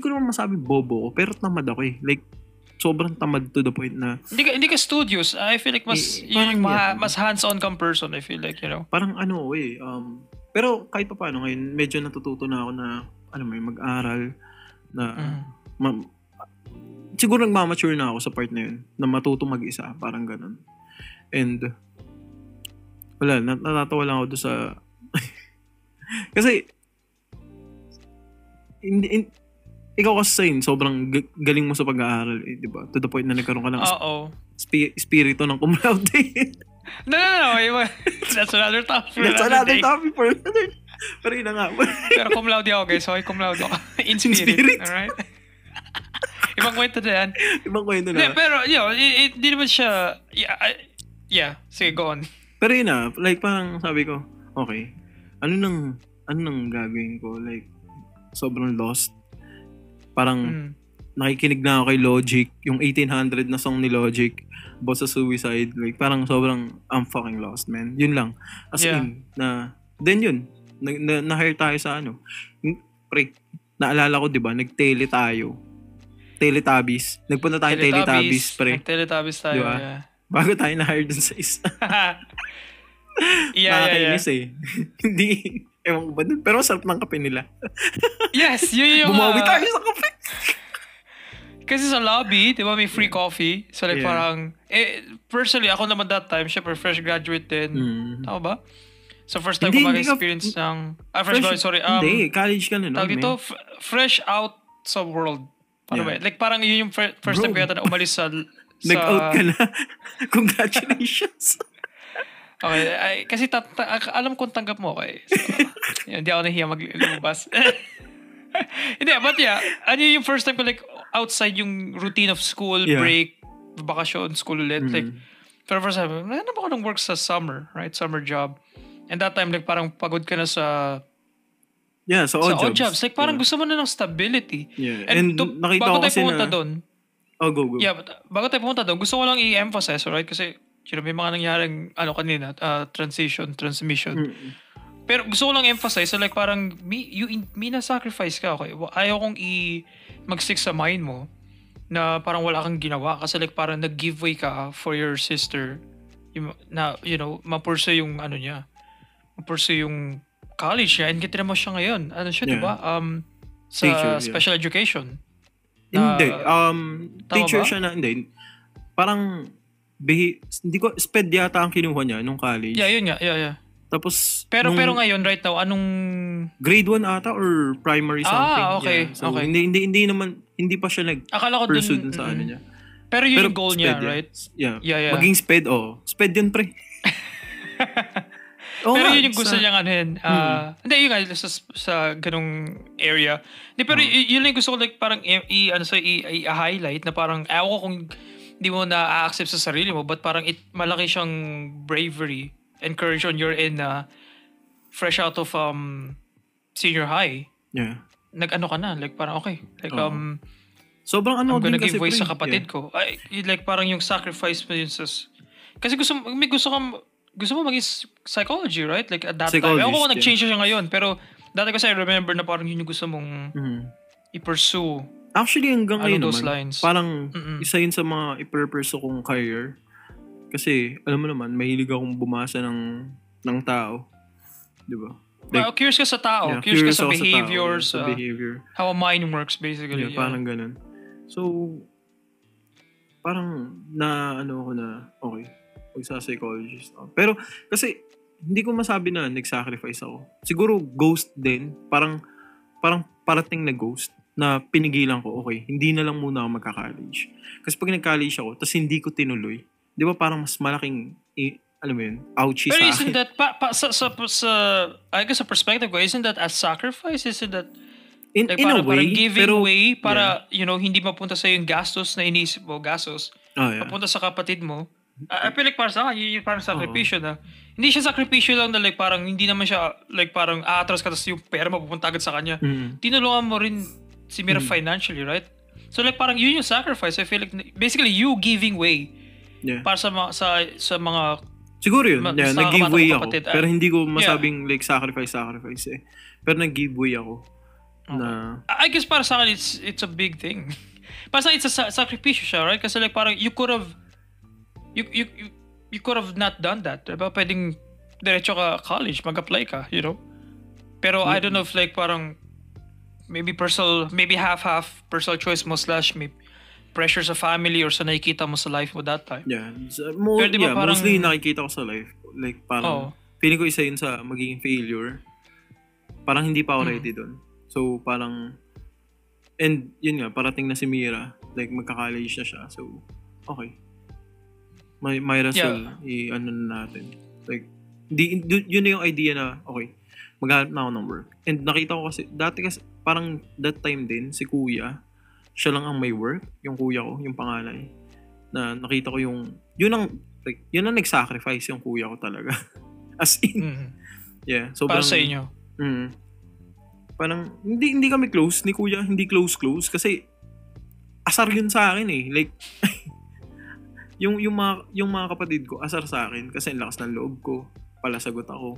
ko naman masabi bobo ko, pero tamad ako eh. Like, sobrang tamad to the point na Hindi ka studios. I feel like mas mas hands-on kang person, I feel like, you know. Parang pero kahit pa paano ngayon, medyo natututo na ako na mag-aral na siguro nagmamature na ako sa part na yun, na matuto mag-isa, parang ganun. And wala, natatawa lang ako doon sa kasi ikaw kasi sobrang galing mo sa pag-aaral, di ba? To the point na nagkaroon ka ng espiritu ng cum laude. No. That's another topic. For another. Pero yun na nga. Pero cum laude ako, guys. Okay, cum laude ako. In spirit. Alright? Ibang kwento na yan. Pero, di naman siya... Yeah. Sige, go on. Pero yun na, like parang sabi ko, okay, ano nang gagawin ko? Like, sobrang lost. Parang nakikinig na ako kay Logic, yung 1800 na song ni Logic about sa suicide. Like, parang sobrang I'm fucking lost, man. Yun lang. As in, then yun, na-hire tayo sa pre, naalala ko, di ba, nag-tele tayo. Teletubbies. Nagpunta tayo Teletubbies, pre. Teletubbies tayo, diba? yeah. Bago tayo na-hire dun sa isa. Nakakainis eh. Hindi, ewan ko ba dun? Pero sarap ng kape nila. Yes, yun yung... Bumawi tayo sa kape. Kasi sa lobby, di ba, may free coffee. So like parang... personally, ako naman that time, syempre fresh graduate din. Tama ba? So first time ko mag-experience ng... fresh graduate, sorry. Hindi, college ka na. Tawag dito, fresh out sa world. Paano ba? Like parang yun yung first time ko yata na umalis sa... Nag-out ka na. Congratulations. Okay, kasi alam kong tanggap mo, okay? So, hindi ako nahiya maglulubas. Hindi, but yeah, ano yung first time ko like outside yung routine of school, break, bakasyon, school ulit. Like, pero first time, nahanap ako ng work sa summer, right? Summer job. And that time, like parang pagod ka na sa odd jobs. Like parang gusto mo na ng stability. Yeah. And nakita ko kasi na... doon. Oh, go. Yeah, but bago tayo pumunta doon, gusto ko lang i-emphasize, right? Kasi may mga nangyaring kanina, transmission. Pero gusto ko lang emphasize, so like parang may na-sacrifice ka, okay? Ayaw kong mag-stick sa mind mo na parang wala kang ginawa kasi like parang nag-give way ka for your sister na, ma-pursue yung niya. Ma-pursue yung college niya and kita mo siya ngayon. Ano siya, diba? Sa teacher, special education. Hindi. Teacher siya na, hindi. Parang, hindi ko, SPED yata ang kinuha niya nung college. Yeah, yun nga. Yeah. Tapos, pero ngayon, right now, anong... Grade 1 ata or primary something. Okay. Yeah. So, okay. Hindi pa siya nag-pursue dun sa ano niya. Pero yun yung goal niya, right? Yeah. Maging SPED, SPED yun, pre. Pero yun yung gusto niyang hindi, yun nga, sa ganung area. Hindi, pero yun lang yung gusto ko, like, parang i-highlight na parang, ayaw ko kung hindi mo na-accept sa sarili mo, but parang malaki siyang bravery and courage on your end na fresh out of senior high. Yeah. Nag-ano ka na, like parang okay. Like, sobrang I'm gonna give voice sa kapatid ko. Ay, like parang yung sacrifice mo yun sa... Kasi gusto mo maging psychology, right? Like at that time. Ako kung nag-change siya ngayon. Pero dati kasi I remember na parang yun yung gusto mong i-pursue. Actually, hanggang ngayon naman, lines. parang isa yun sa mga i-purpose kong career. Kasi, alam mo naman, mahilig akong bumasa ng tao. Di ba? Like, curious ka sa tao. Curious ka sa behavior. Sa behavior. How a mind works, basically. Yeah, parang ganun. So, parang ako na, okay, magsa-psychologist ako. Pero, kasi, hindi ko masabi na nag-sacrifice ako. Siguro, ghost din. Parang parating na ghost na pinigilan ko, okay, hindi na lang muna ako magka-college. Kasi pag nag-college ako, tapos hindi ko tinuloy, di ba parang mas malaking, alam mo yun, ouchie pero sa akin. Pero isn't that, I guess sa perspective ko, isn't that a sacrifice? Isn't that In Like a parang way, giving pero way para, hindi mapunta sa yung gastos na iniisip mo, yeah. papunta sa kapatid mo. I feel like para sa akin, yun yung parang Oo. sakripisyo na. Hindi siya sakripisyo lang na like parang hindi naman siya like parang aatras ka tapos yung pera mapupunta agad sa kanya. Tinulungan mo rin si Mira financially, right? So like parang yun yung sacrifice. I feel like basically you giving way para sa mga Siguro yun. Yeah, nag-give way ako. kapatid. Pero hindi ko masabing like sacrifice eh. Pero nag-give way ako. Okay. Na I guess para sa akin it's a big thing. Para sa akin it's a sakripisyo siya, right? Kasi like parang you could have not done that. Diba? Pwedeng diretso ka college, mag-apply ka, Pero I don't know if like parang maybe half personal choice mo / may pressure sa family or sa nakikita mo sa life mo that time. yeah. Pero diba parang, Mostly nakikita ko sa life. Like parang feeling ko isa yun sa magiging failure. Parang hindi pa ako ready doon. So parang and yun nga, parating na si Mira. Like magka-college na siya. So okay. May rason i-ano na natin. Like yun na yung idea na okay, maghanap na ako ng work. And nakita ko kasi dati kasi parang that time din si kuya, siya lang ang may work, yung kuya ko, yung panganay. Na nakita ko yun ang nag-sacrifice yung kuya ko talaga. As in. Yeah. So para sa inyo. Parang hindi kami close ni kuya, hindi close kasi asar yun sa akin eh. Like yung mga kapatid ko asar sa akin kasi ang lakas ng loob ko, palasagot ako.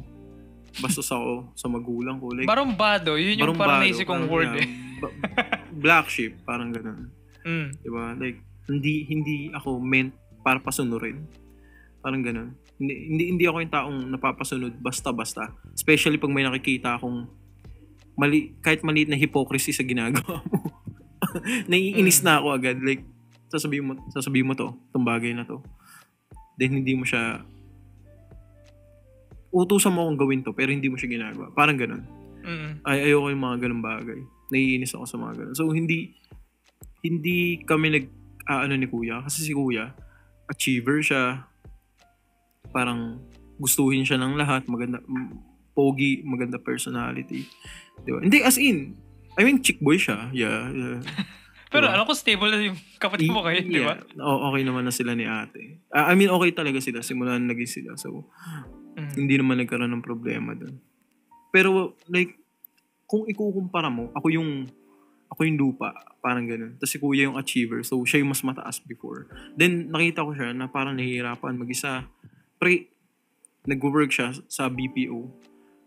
Bastos ako sa magulang ko. Like, barumbado, yun yung parang naisip kong word eh. Black sheep, parang ganun. Diba? Like, hindi ako meant para pasunurin. Parang ganun. Hindi ako yung taong napapasunod basta-basta. Especially pag may nakikita akong kahit maliit na hypocrisy sa ginagawa mo. Naiinis na ako agad. Like, sasabihin mo itong bagay na to. Then hindi mo siya utusan mo akong gawin to pero hindi mo siya ginagawa. Parang ganun. Ayoko yung mga ganun bagay. Naiinis ako sa mga ganun. So hindi kami ni kuya kasi si kuya achiever siya. Parang gustuhin siya ng lahat, maganda pogi, maganda personality. Diba? Hindi as in I mean chick boy siya. Yeah. Pero diba? alam ko stable na yung kapatid mo kayo, di ba? Okay naman na sila ni ate. I mean okay talaga sila simula na naging sila. So hindi naman nagkaroon ng problema doon. Pero like kung ikukumpara mo, ako yung lupa, parang ganun. Tapos si kuya yung achiever, so siya yung mas mataas before. Then nakita ko siya na parang nahihirapan mag-isa. Nag-work siya sa BPO.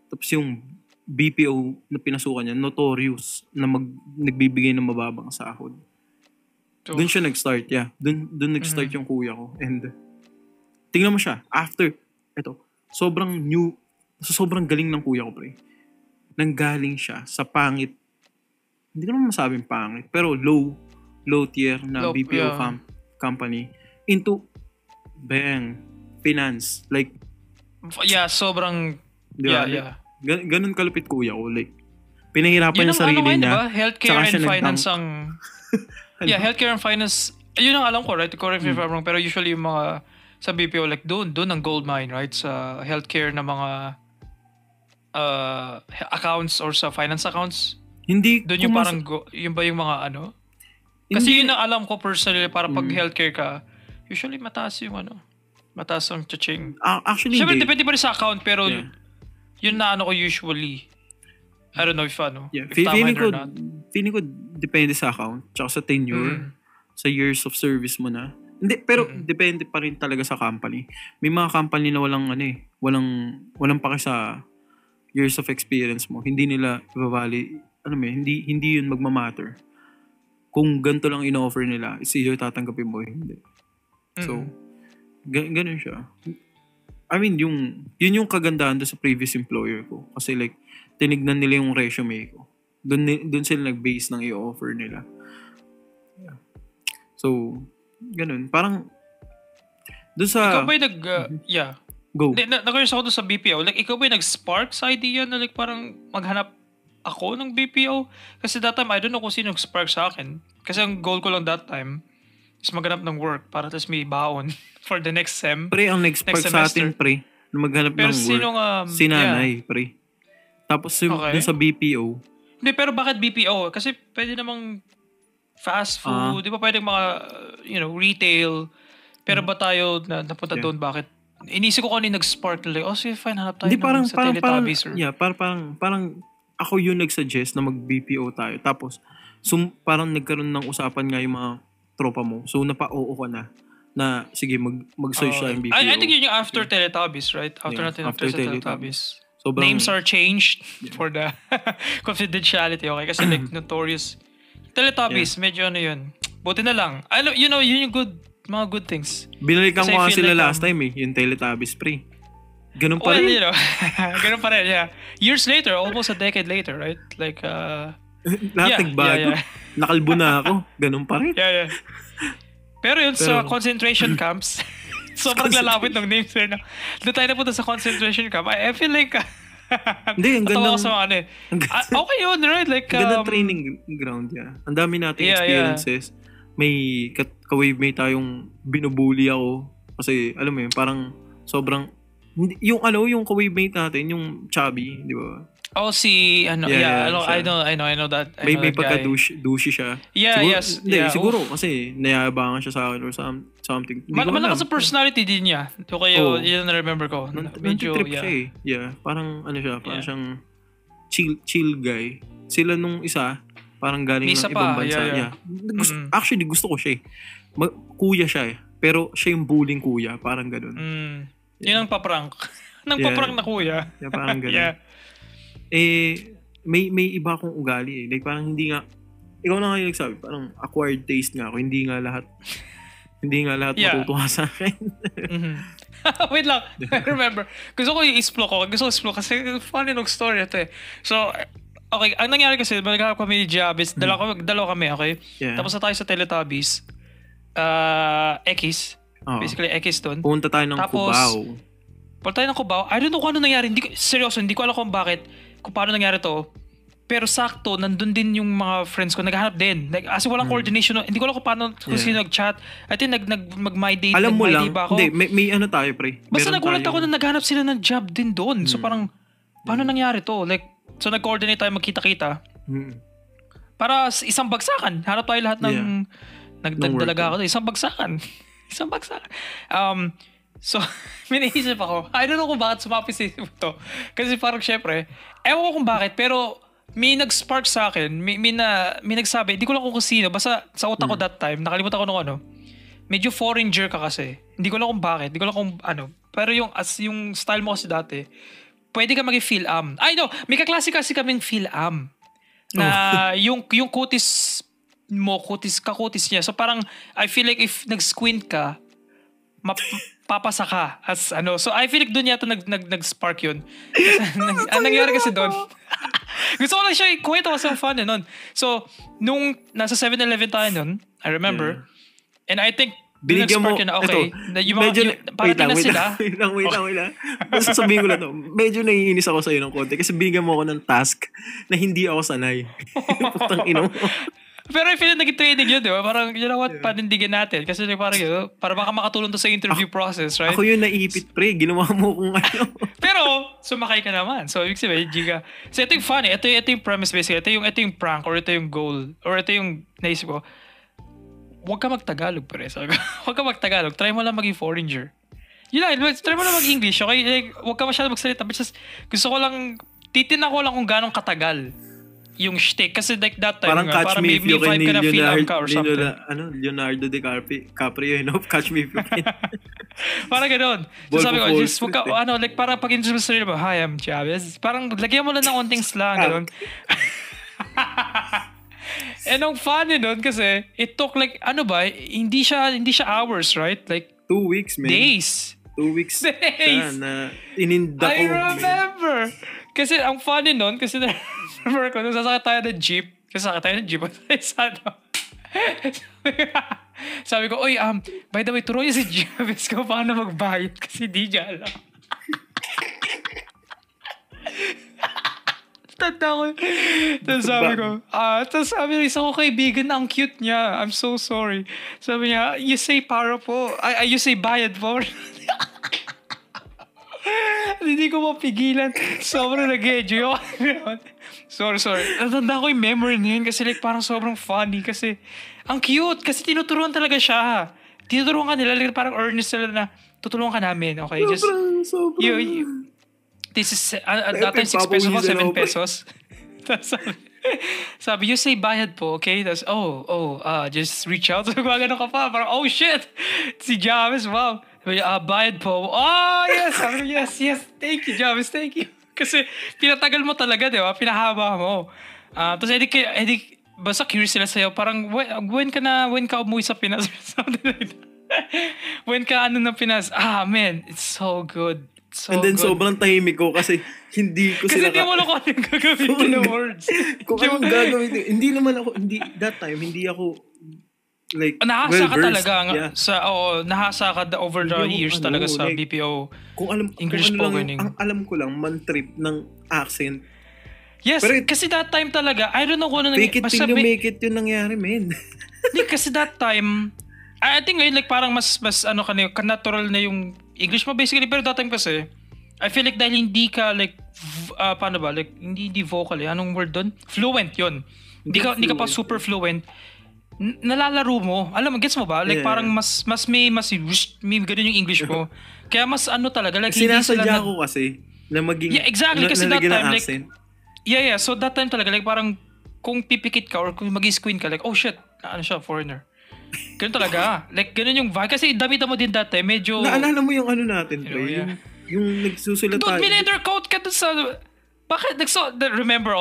Tapos yung BPO na pinasukan niya, notorious na nagbibigay ng mababang sahod. Doon siya nag-start, yeah. Doon nag-start yung kuya ko. And tingnan mo siya, after, sobrang galing ng kuya ko, pre. Nanggaling siya sa pangit, hindi ko naman masabing pangit, pero low tier na BPO company into finance. Like, sobrang, diba? Ganun kalupit kuya ko. Like, pinahirapan yung sarili niya. Diba? Healthcare and finance ang, healthcare and finance, yun ang alam ko, right? Correct me if I'm wrong, pero usually yung mga sa BPO, like doon ang gold mine, right? Sa healthcare na mga accounts or sa finance accounts. Hindi. Doon yung parang, yun ba yung mga ano? Kasi yun ang alam ko personally, para pag healthcare ka, usually mataas yung mataas ang cha-ching. Actually, siyempre, depende pa rin sa account, pero yun na ko usually. I don't know if if tama or not. Feeling ko, depende sa account, tsaka sa tenure, sa years of service mo na. Hindi, pero depende pa rin talaga sa company. May mga company na walang paki sa years of experience mo. Hindi nila ibabali, hindi yun magmamatter. Kung ganito lang in-offer nila, it's either tatanggapin mo, hindi. So, ganun siya. I mean, yun yung kagandahan doon sa previous employer ko. Kasi like, tinignan nila yung resume ko. Doon sila nag-base ng i-offer nila. Yeah. So, ganun. Parang, doon sa... Ikaw ba yung Go. Nag-curious ako doon sa BPO. Like, ikaw ba yung nag-spark sa idea na like parang maghanap ako ng BPO? Kasi that time, I don't know kung sino nag-spark sa akin. Kasi ang goal ko lang that time is maghanap ng work para tapos may baon for the next sem. Pre, ang nag-spark sa atin, pre, na maghanap ng work. Pero si nanay, pre. Tapos dun sa BPO, Hindi, pero bakit BPO? Kasi pwede namang fast food, di ba pwedeng mga, retail. Pero ba tayo napunta doon, bakit? Inisip ko kung ano yung nag-spark na sige, fine, hanap tayo Hindi, parang, sa Teletubbies. parang ako yung nag-suggest na mag-BPO tayo. Tapos, parang nagkaroon ng usapan nga yung mga tropa mo. So, napa-oo ka na sige, mag-search tayo yung BPO. I think yun yung after Teletubbies, right? After Teletubbies. Names are changed for the confidentiality, okay? Kasi like notorious. Teletubbies, medyo ano yun. Buti na lang. Yun yung mga good things. Binalikan ko nga sila last time yung Teletubbies pre. Ganun pa rin. Ganun pa rin, yeah. Years later, almost a decade later, right? Like, lahat nagbago. Nakalbo na ako. Ganun pa rin. Yeah. Pero yun, sa concentration camps, sobrang lalapit ng names. Doon tayo napunta sa concentration camp. I feel like, hindi, ang ganda. Okay yun, right? Like, ganda training ground, yeah. Ang dami nating experiences. May ka-wavemate tayong binubuli ako. Kasi, alam mo yun, parang sobrang, yung ka-wavemate natin, yung chubby, di ba? Si, I know that. May pagka-douchey siya. Siguro kasi nayabangan siya sa akin or something. Malakas sa personality din niya. Okay, yun na-remember ko. Medyo, trip siya eh. Yeah, parang parang siyang chill guy. Sila nung isa, parang galing ng ibang bansa. Actually, gusto ko siya eh. Kuya siya eh. Pero siya yung bullying kuya. Parang ganun. Yun ang paprank. Nang na kuya. Yeah, parang ganun. May iba akong ugali eh. Like parang hindi nga, ikaw na nga yung nagsabi, parang acquired taste nga ako. Hindi nga lahat matutuwa sa akin. Wait lang. I remember. Gusto ko i-explore ko. Kasi funny nung story ito eh. So, okay, ang nangyari kasi, nagkakap kami ni Jabez, dalawa kami, okay? Yeah. Tapos na tayo sa Teletubbies. Ekis. Basically, Ekis doon. Punta tayo ng Cubao. Punta tayo ng Cubao. I don't know kung ano nangyari. Seryoso, hindi ko alam kung paano nangyari to. Pero sakto, nandun din yung mga friends ko, naghahanap din. Like, as walang coordination, hindi ko alam kung sino nag-chat. I think mag-my day. Alam mo lang, hindi, may ano tayo, pre. Basta nagulat ako na naghahanap sila ng job din doon. So parang, paano nangyari to? Like, so nag-coordinate tayo, magkita-kita. Para isang bagsakan. Hanap tayo lahat ng nagdalaga ako. Isang bagsakan. So, miniisip ako. I don't know kung bakit sumapis ito. Kasi parang syempre, ewan ko kung bakit, pero may nag-spark sa akin. May nagsabi, hindi ko lang kung sino. Basta sa utak ko that time, nakalimutan ko nung medyo foreigner ka kasi. Hindi ko lang kung bakit. Hindi ko lang kung ano. Pero yung style mo kasi dati, pwede ka maging Phil-Am. I know, may kaklase kasi kaming Phil-Am. Na yung kutis mo, kakutis niya. So parang, I feel like if nag-squint ka, papasa ka as ano. So I feel like doon yata nag-spark yun. Ang nangyari kasi doon. Gusto ko lang siya ikwento kasi ang fun nun. So, nung nasa 7-Eleven tayo nun, I remember, and I think binigyan mo, na, okay, wait lang. Basta sabihin ko lang to, medyo naiinis ako sa'yo ng konti kasi binigyan mo ako ng task na hindi ako sanay. Putang ino mo. Pero I feel naging training yun, di ba? Parang, you know what, panindigan natin. Kasi parang yun, para baka makatulong to sa interview process, right? Ako yun naipit, pre. Ginawa mo kung ano. Pero, sumakay ka naman. So, ibig sabihin, Giga. So, ito yung funny. Ito yung premise basically. Ito yung prank or ito yung goal. Or ito yung naisip ko. Huwag ka mag-Tagalog, pre. So, huwag ka mag-Tagalog. Try mo lang maging foreigner. Yun lang. Try mo lang mag-English, okay? Like, huwag ka masyado magsalita. Gusto ko lang, titinan ko lang kung gano'ng katagal yung shtick. Kasi like that time, parang Catch Me If You Can ni Leonardo DiCaprio, you know? Catch Me If You Can. Parang gano'n. So sabi ko, just wag ka, like parang pag-introduce mo ba, hi, I'm Chavez. Parang lagyan mo lang ng onting slang, gano'n. And ang funny nun kasi, it took like, hindi siya hours, right? Like, 2 weeks, man. Days. 2 weeks. Days. Na ininda ko. I remember. Kasi ang funny nun, kasi remember ko, nung sasakit tayo ng jeep, sabi ko, oy, by the way, turo niya si Javis ko paano magbayad kasi di niya alam. Tanda ko. Tapos sabi ko, isa ko kaibigan na ang cute niya. I'm so sorry. Sabi niya, you say para po. You say bayad po. Hindi ko mapigilan. Sobrang nag-enjoy ako. Sorry. Natanda ko yung memory na yun kasi like parang sobrang funny kasi ang cute kasi tinuturuan talaga siya. Tinuturuan ka nila, like, parang earnest sila na tutulungan ka namin. Okay, just Sobrang. this is that time 6 pesos o 7 pesos. Tapos sabi, you say bayad po, okay? Tapos, just reach out. So, gano'n ka pa. Parang, oh shit! Si Javis, wow. Sabi, bayad po. Oh, yes! Sabi, yes. Thank you, Javis. Thank you. Kasi, pinatagal mo talaga, di ba? Pinahaba mo. Tapos, basta curious sila sa'yo. Parang, when ka umuwi sa Pinas? Something like that. When ka ng Pinas? Man, it's so good. So and then good. Sobrang tahimik ko kasi hindi ko kasi sila... Kasi di mo alam kung ano yung gagamitin ng words. Kung anong gagamitin. That time, hindi ako like nahasa ka well-versed. talaga Yeah. nahasa ka over the years talaga sa like, BPO. Kung English spoken. Ang alam ko lang, man-trip ng accent. Yes, pero kasi that time talaga, I don't know kung ano nangyari. Fake it till you make it yung nangyari, man. Hindi, kasi that time, I think ngayon like parang mas natural na yung English mo basically, pero that time kasi I feel like dahil hindi ka like paano ba, like hindi vocal anong word doon? Fluent yun. Hindi ka pa super fluent. Nalalaro mo. Alam mo, gets mo ba? Like parang mas may ganun yung English mo. Kaya mas talaga like sinasadya ko kasi na maging exactly kasi that time like accent. So that time talaga like parang kung pipikit ka or kung mag-squint ka like oh shit, siya foreigner. Ganun talaga. Like, ganun yung vibe. Kasi damit mo din dati, medyo... Naalala mo yung natin, pre? Yung nagsusulat tayo. Dude, minether coat ka dun sa... Bakit? Na-remember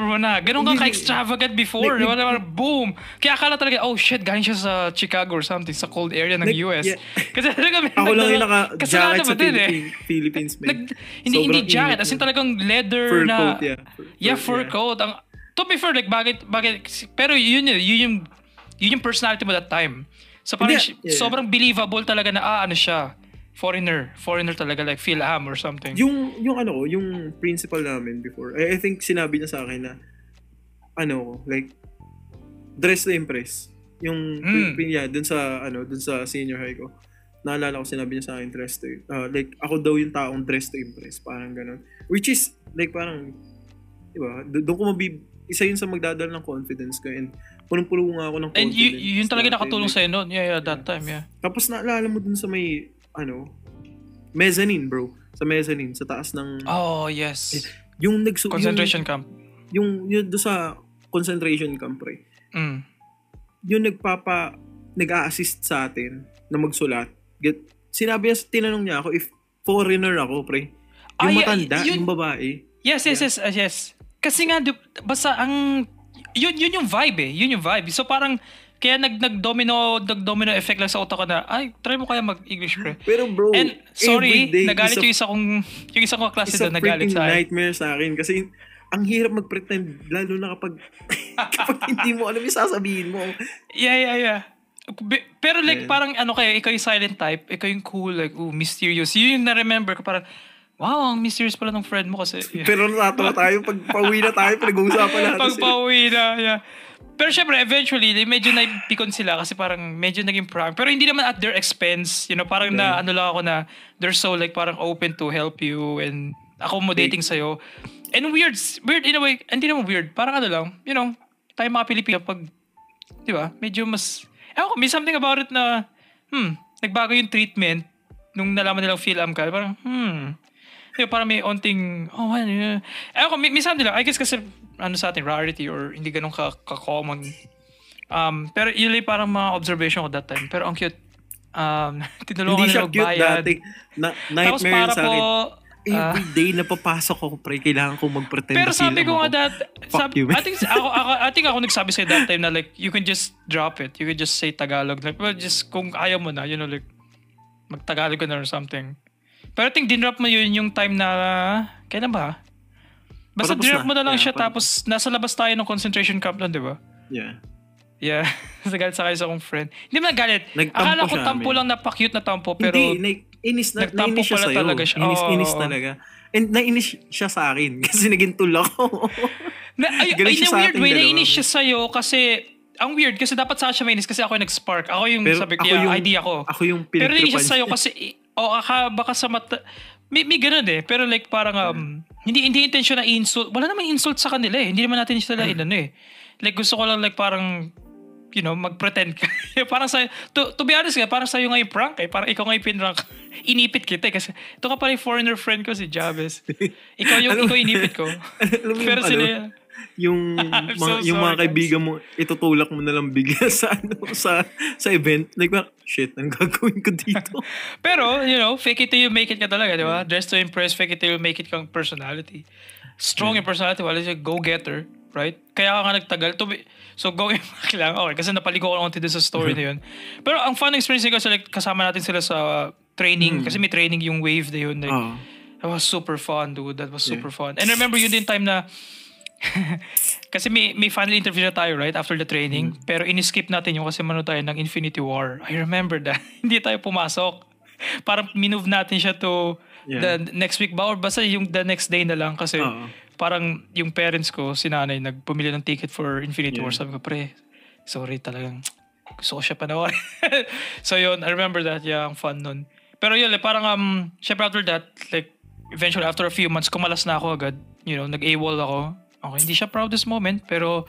mo na. Ganun ka ka-extravagant before. Boom! Kaya akala talaga, oh shit, galing siya sa Chicago or something, sa cold area ng US. Yeah. Kasi talaga... Ako lang yung naka-jacket sa Philippines, man. Hindi jacket. As in talagang leather fur na... Coat, fur coat. To be fair, like, bakit... Pero yun yung personality mo that time. So parang sobrang believable talaga na siya. Foreigner talaga like Phil Am or something. Yung principal namin before, I think sinabi niya sa akin na like dress to impress. Yung dun sa senior high ko. Naalala ko sinabi niya sa akin dress to like ako daw yung taong dress to impress, parang ganun. Which is like parang diba, doon ko isa yun sa magdadala ng confidence ko and punong-puno nga ako ng confidence. And yun talaga nakatulong sa'yo noon. Yeah, that time, yeah. Tapos naalala mo dun sa may, mezzanine, bro. Sa mezzanine, sa taas ng... Oh, yes. Yung concentration camp. Yung doon sa concentration camp, pre. Yung nag-a-assist sa atin na magsulat. Tinanong niya ako if foreigner ako, pre. Yung matanda, yung babae. Yes. Kasi nga, basta yun yung vibe Yun yung vibe. So parang, kaya nag-domino effect lang sa utak ko na, try mo kaya mag-English, pre. Pero bro, and sorry, nagalit yung isa kong klase doon, nagalit sa akin. It's a nightmare sa akin kasi ang hirap mag-pretend, lalo na kapag hindi mo alam yung sasabihin mo. Yeah. Pero like parang ikaw yung silent type, ikaw yung cool, like, mysterious. Yun yung na-remember ko, parang, wow, ang mysterious pala ng friend mo kasi. Yeah. Pero natatawa tayo pag pauwi na tayo, pinag-uusapan natin. Pag pauwi na, yeah. Pero syempre, eventually, medyo naipikon sila kasi parang medyo naging prank. Pero hindi naman at their expense. Parang na lang ako na they're so like parang open to help you and accommodating sa'yo. And weird in a way, hindi naman weird. Parang lang, tayo mga Pilipino pag, di ba, medyo mas, may something about it na, nagbago yung treatment nung nalaman nilang Phil Am ka. Parang, parang may onting, minsan nila, I guess kasi, sa atin, rarity or hindi ganun ka-common. Pero yun lang parang mga observation ko that time. Pero ang cute. Tinulungan nila magbayad. Hindi siya cute dati. Nightmare sa akin. Every day napapasok ako, pre. Kailangan kong mag-pretend. Pero sabi ko nga I think ako nagsabi sa'yo that time na like, you can just drop it. You can just say Tagalog. Like, well, just kung ayaw mo na, like, mag-Tagalog ka na or something. Pero I think dinrop mo yun yung time na, kailan ba? Basta dinrop mo na lang siya tapos nasa labas tayo ng concentration camp nun, di ba? Yeah. Nagalit sa kayo sa akong friend. Hindi mo nagalit. Akala ko tampo lang, napaka-cute na tampo. Pero hindi, nainis siya sa'yo. Inis talaga. And nainis siya sa akin kasi naging tul ako. In a weird way, nainis siya sa'yo kasi ang weird kasi dapat sa siya mainis kasi ako yung nag-spark. Ako yung sabi ko, idea ko. Ako yung pero pinagtripan siya sa'yo kasi baka sa mata, May ganun eh. Pero like parang hindi intention na insult. Wala naman insult sa kanila eh. Hindi naman natin sila Like gusto ko lang like parang mag-pretend ka. Parang sa to be honest parang sa'yo nga yung prank eh. Parang ikaw nga yung pinrank. Inipit kita eh. Kasi ito ka pala yung foreigner friend ko si Jabez. Ikaw inipit ko. Pero sila yung mga kaibigan mo, itutulak mo na lang bigla sa event. Like, shit, ang gagawin ko dito. Pero, fake it till you make it ka talaga, di ba? Dress to impress, fake it till you make it kang personality. Strong yung personality, wala siya go-getter, right? Kaya ka nga nagtagal. So, going back lang. Okay, kasi napaliko ko lang konti sa story na yun. Pero ang fun experience ko, like, kasama natin sila sa training. Kasi may training yung wave na yun. Like, that was super fun, dude. That was super fun. And remember yun din time na kasi may final interview na tayo right after the training pero in-skip natin yung kasi mano tayo ng Infinity War. I remember that. Hindi tayo pumasok. Parang minove natin siya to the next week ba or basta yung the next day na lang kasi parang yung parents ko si nanay nagpumili ng ticket for Infinity War. Sabi ko pre sorry talagang gusto ko siya panoorin. So yun I remember that ang fun nun. Pero yun like, parang syempre after that like eventually after a few months kumalas na ako agad nag-AWOL ako. Okay, hindi siya proudest moment pero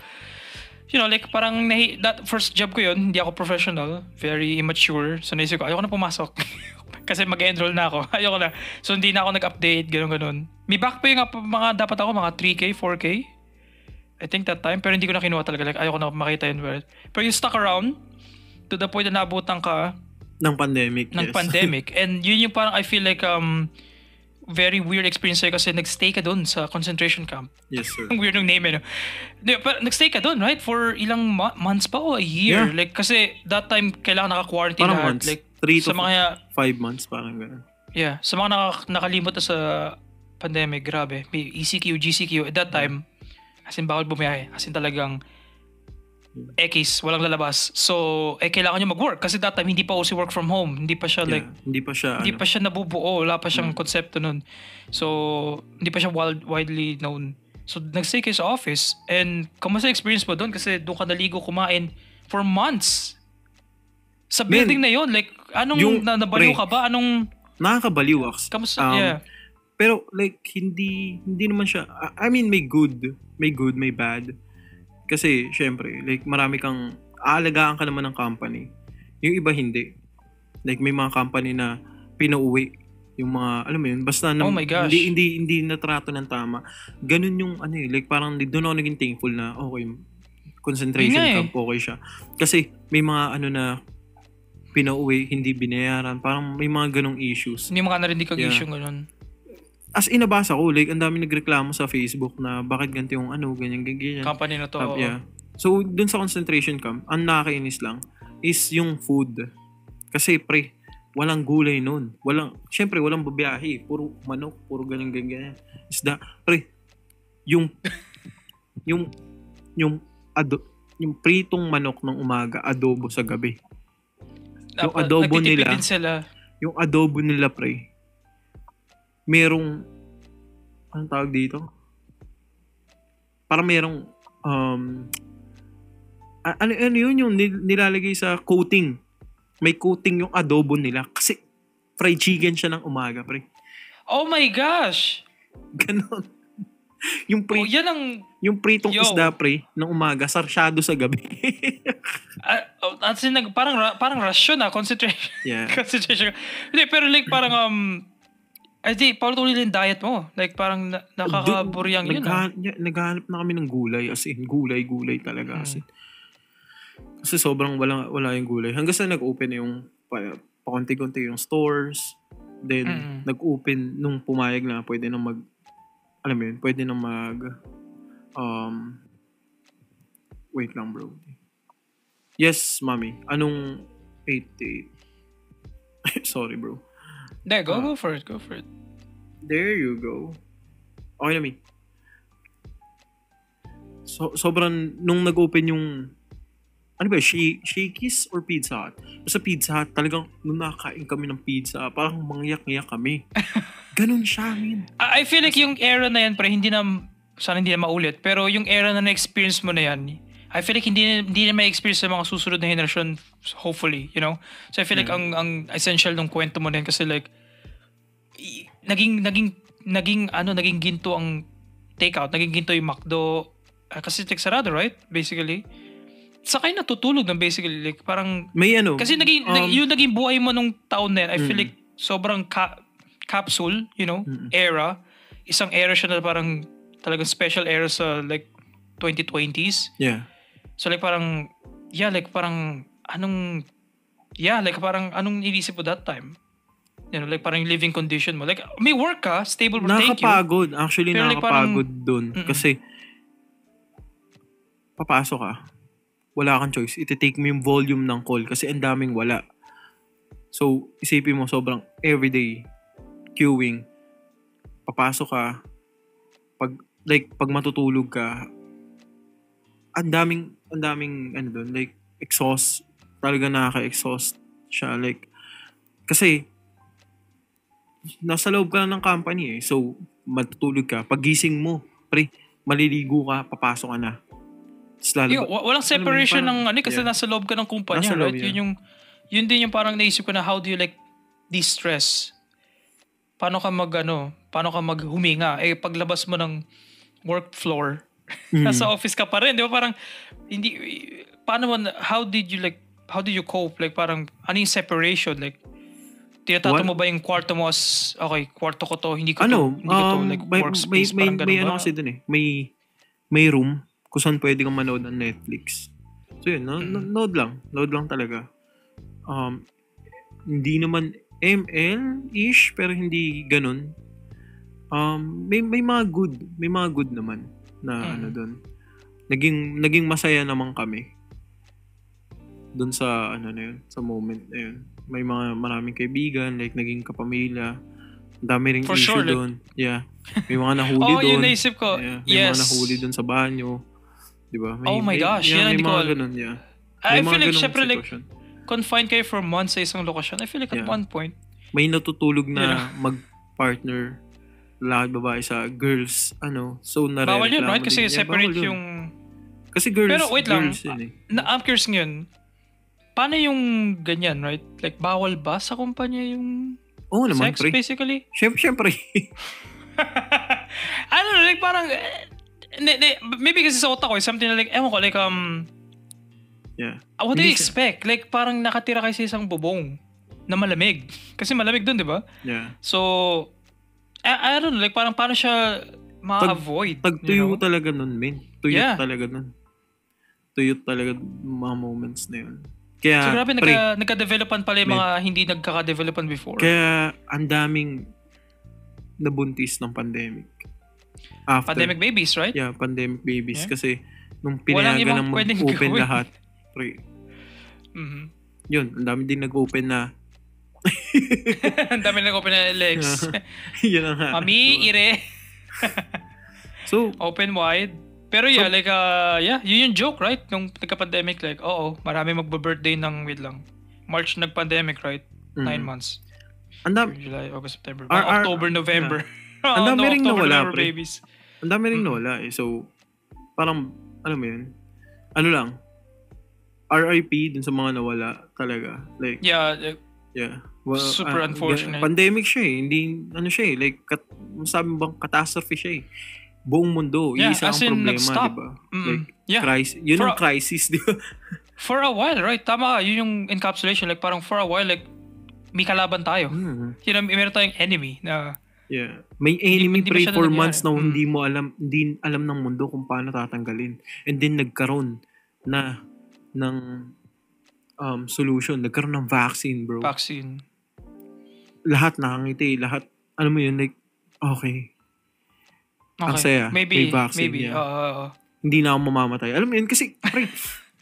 like parang that first job ko yun, hindi ako professional, very immature. So naisip ko, ayoko na pumasok. Kasi mag-enroll na ako. Ayoko na. So hindi na ako nag-update, ganun. May back pay nga mga dapat ako, mga 3K, 4K. I think that time, pero hindi ko na kinuha talaga. Like ayoko na makita yun. Pero you stuck around to the point na nabutan ka ng pandemic. Pandemic. And yun yung parang I feel like very weird experience kasi nagstay ka doon sa concentration camp. Yes, sir. Ang weird ng name Pero nagstay ka doon, right? For ilang months pa o a year? Yeah. Like, kasi that time, kailangan naka-quarantine parang lahat. months. Like, 3 to 5 months, parang gano'n. Yeah. Sa mga nakalimot na sa pandemic, grabe. May ECQ, GCQ. At that time, as in bawal bumiyahe. As in talagang X, walang lalabas. So, kailangan nyo mag-work. Kasi that time, hindi pa uso work from home. Hindi pa siya hindi pa siya nabubuo. Wala pa siyang konsepto nun. So, hindi pa siya widely known. So, nag-stay kayo sa office. And, kamusta experience mo doon? Kasi doon ka naligo kumain for months. Sa building na yon like, anong nabaliw ka ba? Anong... Nakakabaliw. Kamusta? Pero, like, hindi naman siya... I mean, may good, may bad. Kasi, syempre, like, marami kang, aalagaan ka naman ng company. Yung iba, hindi. Like, may mga company na pinauwi. Yung mga, alam mo yun, basta oh my gosh. Hindi natrato ng tama. Ganun yung, like, parang doon ako naging thankful na, okay, concentration camp, okay siya. Kasi, may mga, na, pinauwi, hindi binayaran. Parang may mga ganong issues. Hindi mga narinig kang issue ganun. As inabasa ko, like, ang dami nagreklamo sa Facebook na bakit ganito yung ganyan. Company na to. Yeah. So, dun sa concentration camp, ang nakakainis lang is yung food. Kasi, pre, walang gulay nun. Syempre, walang babiyahe. Puro manok, puro ganyan. Isda. Pre, yung pritong manok ng umaga, adobo sa gabi. Yung adobo nila, yung adobo nila, pre, merong anong tawag dito? Parang merong ano yun yung nilalagay sa coating. May coating yung adobo nila kasi fried chicken siya ng umaga, pre. Oh my gosh. Ganon. Yung pritong isda, pre, ng umaga, sarsyado sa gabi. Parang rasyon concentration. Yeah. Concentration. Hindi, pero like parang paulit-ulit yung diet mo. Like, parang nakakaburyang yun. Naghahanap na kami ng gulay. As in, gulay talaga. As in. Kasi sobrang wala yung gulay. Hanggang sa nag-open yung pakunti-kunti yung stores. Then, nag-open nung pumayag na pwede nang wait lang, bro. Yes, mami. Anong 88? Sorry, bro. Go for it. There you go. Okay na, mi. Sobrang, nung nag-open yung, Shakey's or Pizza Hut? Sa Pizza Hut, talagang, nung nakain kami ng pizza, parang mangyak-ngyak kami. Ganun siya, min. I feel like yung era na yan, pero sana hindi na maulit, pero yung era na na-experience mo na yan, I feel like hindi na ma-experience sa mga susunod na generation, hopefully, So I feel like ang essential ng kwento mo na yan kasi like naging ginto ang takeout, naging ginto yung McDo kasi sarado, right? Basically. Saka yung natutulog na basically like parang May kasi yung naging buhay mo nung taon na yan, I feel like sobrang capsule, era. Isang era siya na parang talagang special era sa like 2020s. Yeah. So like parang anong inisip mo that time? Like parang yung living condition mo. Like may work ka, stable, thank you. Nakakapagod. Actually, Pero like nakakapagod dun. Kasi papasok ka. Wala kang choice. Iti-take mo yung volume ng call kasi ang daming wala. So, isipin mo sobrang everyday queuing. Papasok ka. Pag matutulog ka, ang daming doon, like exhaust. Talaga nakaka-exhaust siya. Like, kasi nasa loob ka ng company eh. So, matutulog ka. Pagising mo, maliligo ka, papasok ka na. Walang separation ng kasi nasa loob ka ng kumpanya, right? Yeah. Yun din yung parang naisip ko na how do you like de-stress? Paano ka maghuminga? Paglabas mo ng work floor, nasa office ka pa rin, di ba? Parang how did you cope? Like parang ano yung separation? Like tinatato mo ba yung kwarto mo as okay, kwarto ko to, hindi ko to like workspace, parang ganun ba? May kasi dun eh. May room kung saan pwede kang manood ng Netflix. So yun, load lang talaga. Hindi naman ML-ish, pero hindi ganun. May mga good naman na doon. Naging masaya naman kami doon sa na yun, sa moment na yun. May maraming kaibigan, like naging kapamilya. Ang dami ring issue doon. Yeah. May mga nahuli doon. Yun naisip ko. Yeah. May mga nahuli doon sa banyo. Diba? Oh my gosh. May mga ganun, yeah. I feel like syempre like confined kayo for months sa isang lokasyon. I feel like at one point may natutulog na mag-partner lalaki babae sa girls so nare-reklamo. Bawal yun, right? Kasi separate yung kasi girls. Pero wait lang. Yun, I'm curious ngayon. Paano yung ganyan, right? Like bawal ba sa kumpanya yung naman, sex basically? Syempre. I don't know, like parang maybe kasi sa utak ko something like yeah. What do you expect? Like parang nakatira kayo sa isang bubong na malamig. Kasi malamig doon, di ba? Yeah. So I don't know, like parang paano siya ma-avoid? Tuyo talaga nun, men. Tuyot talaga nun. Tuyot talaga mga moments na yun. Kaya, so grabe, nagka-developan pala yung mga hindi nagkaka-developan before. Kaya ang daming nabuntis ng pandemic. Pandemic babies, right? Yeah, pandemic babies. Yeah. Kasi nung pinayagan ng mag-open lahat, yun, ang dami din nag-open na ang dami nag-open na legs. Yun ang nga. Mami, ire. So, open wide. Pero yun yung joke, right? Nung nagka-pandemic, like, marami magba-birthday ng, March nag-pandemic, right? 9 months. July, August, September. October, November. Yeah. Ang dami ring nawala, pre. Babies. Ang dami ring nawala eh. So, parang, mo yun? RIP dun sa mga nawala talaga. Like, yeah. Well, super unfortunate. Pandemic siya eh. Hindi, like, sabi bang catastrophe siya eh. Buong mundo. Isa ang problema, diba? Like, crisis. Yun ang crisis, diba? For a while, right? Tama ka. Yun yung encapsulation. Like, parang for a while, like, may kalaban tayo. Meron tayong enemy na... Yeah. May enemy for months na hindi alam ng mundo kung paano tatanggalin. And then, nagkaroon ng solution. Nagkaroon ng vaccine, bro. Vaccine. Lahat nakangiti. Lahat, alam mo yun, like, okay. Ang saya. Maybe, may vaccine. Maybe. Hindi na ako mamamatay. Alam mo yun, kasi,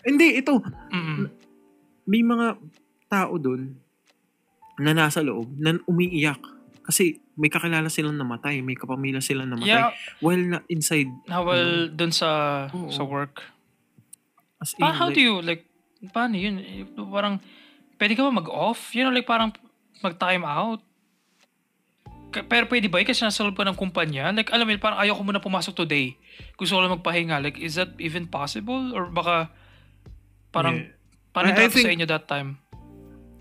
hindi, ito. May mga tao doon na nasa loob na umiiyak. Kasi may kakilala silang namatay. May kapamilya silang namatay. Yeah. While na inside. Doon sa work. As in, how do you, like, paano yun? Parang, pwede ka ba mag-off? Like, parang mag-time out? Pero pwede ba? Kasi nasa loob ka ng kumpanya? Like, alam mo, parang ayaw ko muna pumasok today. Gusto ko lang magpahinga. Like, is that even possible? Or baka, parang, paano ito sa inyo that time?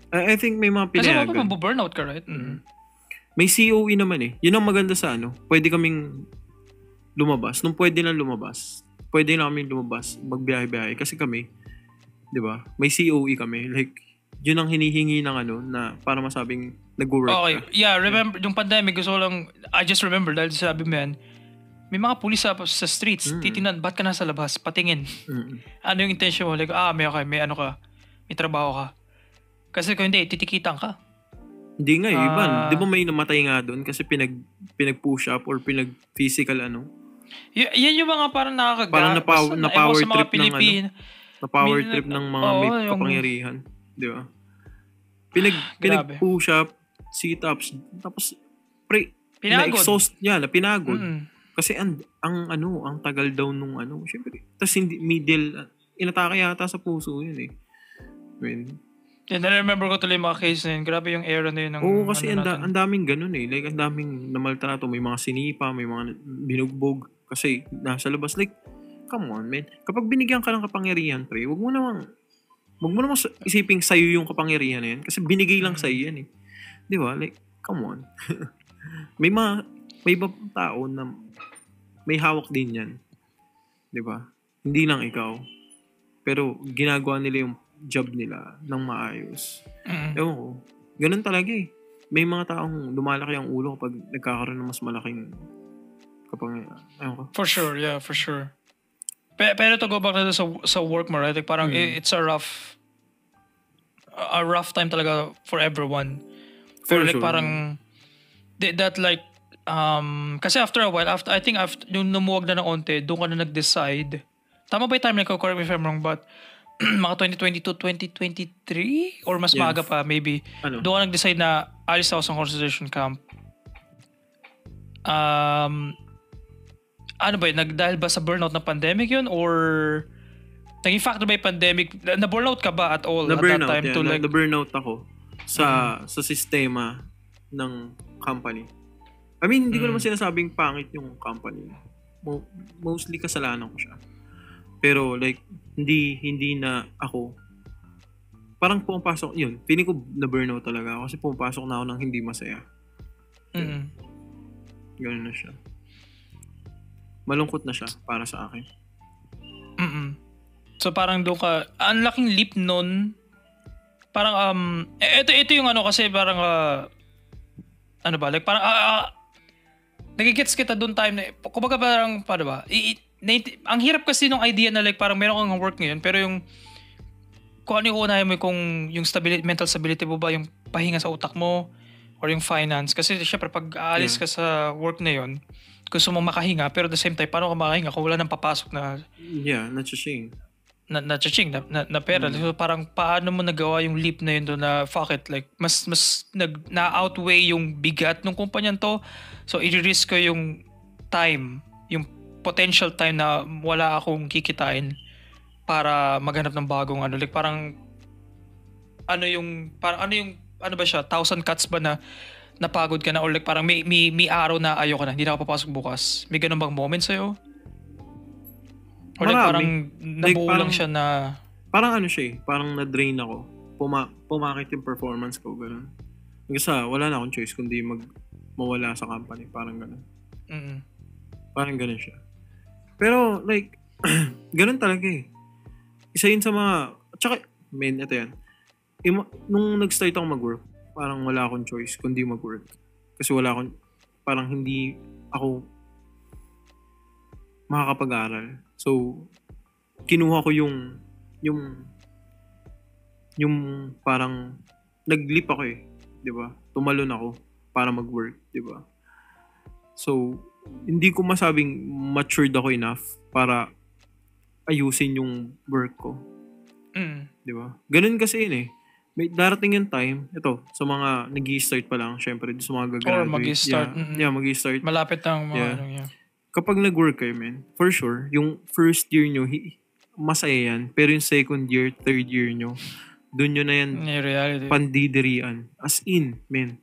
I think may mga pinayagan. Kasi mabuburnout ka, right? may COE naman eh. Yun ang maganda sa ano. Pwede kaming lumabas. Nung pwede na lumabas, pwede na kaming lumabas, magbiyahe-biyahe. Kasi kami, di ba, may COE kami. Like, yun ang hinihingi ng ano, na para masabing nag-work Okay. ka. Yeah, remember, yung pandemic, gusto ko lang, I just remember, dahil sabi mo yan, may mga pulis sa streets, titingnan, ba't ka nasa labas? Patingin. Ano yung intention mo? Like, may ano ka, may trabaho ka. Kasi kung hindi, titikitan ka. Hindi nga eh, iba. Di ba may namatay nga doon kasi pinag-push up or pinag-physical ano? Yan yung mga parang nakakaga. Parang na-power sa mga trip ng ano? Na-power trip ng mga may kapangyarihan. Di ba? Pinag-push up, sit-ups, tapos na-exhaust niya, pinagod. Kasi ang tagal daw nung ano, syempre. Tapos hindi, middle, inatake yata sa puso yun eh. I mean, na-remember ko tuloy yung mga case na yun. Grabe yung era na yun. Oo, kasi ang daming ganun eh. Like, ang daming namaltrato. May mga sinipa, may mga binugbog. Kasi nasa labas. Like, come on, man. Kapag binigyan ka ng kapangyarihan, pre, wag mo namang isiping sa'yo yung kapangyarihan na yan. Kasi binigay lang sa'yo yan eh. Di ba? Like, come on. may iba tao na may hawak din yan. Di ba? Hindi lang ikaw. Pero ginagawa nila yung job nila ng maayos. Ewan ko. Ganun talaga eh. May mga taong lumalaki ang ulo kapag nagkakaroon ng mas malaking ewan ko. For sure, yeah, for sure. Pero to go back na sa work mo, right? Like, parang it's a rough time talaga for everyone. Pero like sure. Parang that like kasi after a while, I think yung numuwag na ng onte, doon ka na nag-decide. Tama ba yung timeline ko? Correct me if I'm wrong, but mga 2022, 2023 or mas maaga pa maybe. Ano? Doon ka nag-decide na alis ako sa concentration camp. Ano ba yun? Dahil ba sa burnout ng pandemic yun? Or naging factor ba yung pandemic? Na-burnout ka ba at all at that time? Yeah. Na-burnout ako sa sistema ng company. I mean, hindi ko naman sinasabing pangit yung company. Mostly kasalanan ko siya. Pero like, hindi na ako. Parang pumapasok, yun, feeling ko na-burnout talaga ako kasi pumapasok na ako ng hindi masaya. Ganun na siya. Malungkot na siya para sa akin. So parang doon ka, ang laking leap nun, parang, ito yung ano kasi parang, ano ba, like parang, nagigets kita doon time na, kumbaga parang, paano ba, ang hirap kasi nung idea na like parang meron kang work ngayon pero yung kung ano yung unahin mo kung yung mental stability mo ba yung pahinga sa utak mo or yung finance kasi syempre pag aalis ka sa work na yun gusto mo makahinga pero at the same time paano ka makahinga kung wala nang papasok na na-chaching na pera. So parang paano mo nagawa yung leap na yun doon na fuck it like mas na-outweigh yung bigat ng kumpanyan to so i-risk ko yung time yung potential time na wala akong kikitain para maghanap ng bagong ano like parang ano ba siya 1,000 cuts ba na napagod ka na or like parang may araw na ayaw ka na hindi na ako papasok bukas may ganun bang moment sa'yo or like parang nabuo lang siya na parang ano siya eh parang na-drain ako pumakit yung performance ko ganun kasi wala na akong choice kundi mawala sa company parang ganun parang ganun siya. Pero, like, ganun talaga eh. Isa yun sa mga, tsaka, ito yan. Nung nag-start ako mag-work, parang wala akong choice kundi mag-work. Kasi parang hindi ako makakapag-aral. So, kinuha ko yung parang, nag-leap ako eh. Diba? Tumalon ako para mag-work. Diba? So, hindi ko masabing matured ako enough para ayusin yung work ko. Di ba? Ganun kasi yun eh. May darating yung time, ito, sa mga nag-i-start pa lang, syempre, sa mga gagraduate. Or mag-i-start. Yeah, mag-i-start. Malapit ang mga Kapag nag-work kayo, man, for sure, yung first year nyo, masaya yan. Pero yung second year, third year nyo, dun nyo na yan pandidirian. As in, man.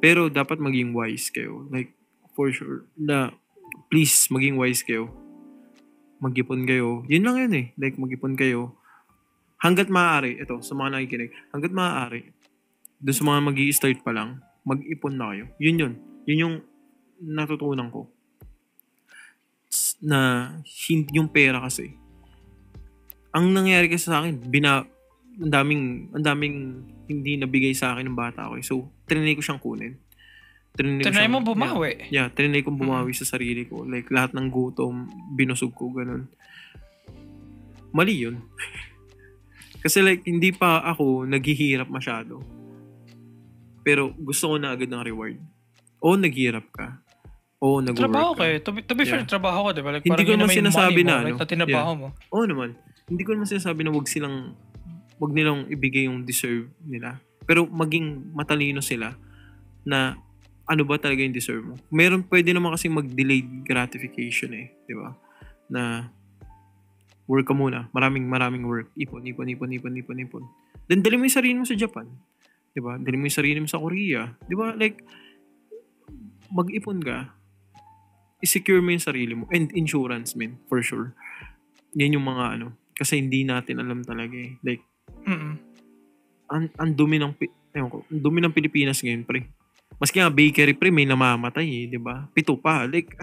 Pero dapat maging wise kayo. Like, for sure, na please, maging wise kayo. Mag-ipon kayo. Yun lang yun eh. Like, mag-ipon kayo. Hanggat maaari, ito, sa mga nakikinig, hanggat maaari, doon sa mga mag-i-start pa lang, mag-ipon na kayo. Yun yung natutunan ko. Na yung pera kasi. Ang nangyari kasi sa akin, ang daming hindi nabigay sa akin ng bata ko. So, trinay ko siyang kunin. Tinry mo bumawi. Yeah, trinay kong bumawi sa sarili ko. Like, lahat ng gutom, binusog ko, ganun. Mali yun. Kasi like, hindi pa ako naghihirap masyado. Pero gusto ko na agad ng reward. O naghihirap ka. O nag-work Trabaho ka. kayo. To be fair, trabaho ko, diba? Like, Hindi ko naman sinasabi na, like, na tinabaho mo. Oo naman. Hindi ko naman sinasabi na wag nilang ibigay yung deserve nila. Pero maging matalino sila na ano ba talaga yung deserve mo. Pwede naman kasi mag-delayed gratification di ba? Na work ka muna. Maraming work. Ipon. Then, dali mo yung sarili mo sa Japan. Di ba? Dali mo yung sarili mo sa Korea. Di ba? Like, mag-ipon ka. I-secure mo yung sarili mo. And insurance, man. For sure. Yan yung mga Kasi hindi natin alam talaga eh. Like, ang dumi ng Pilipinas ngayon, pre. Maski nga bakery, pre, may namamatay eh, di ba? 7 pa. Like,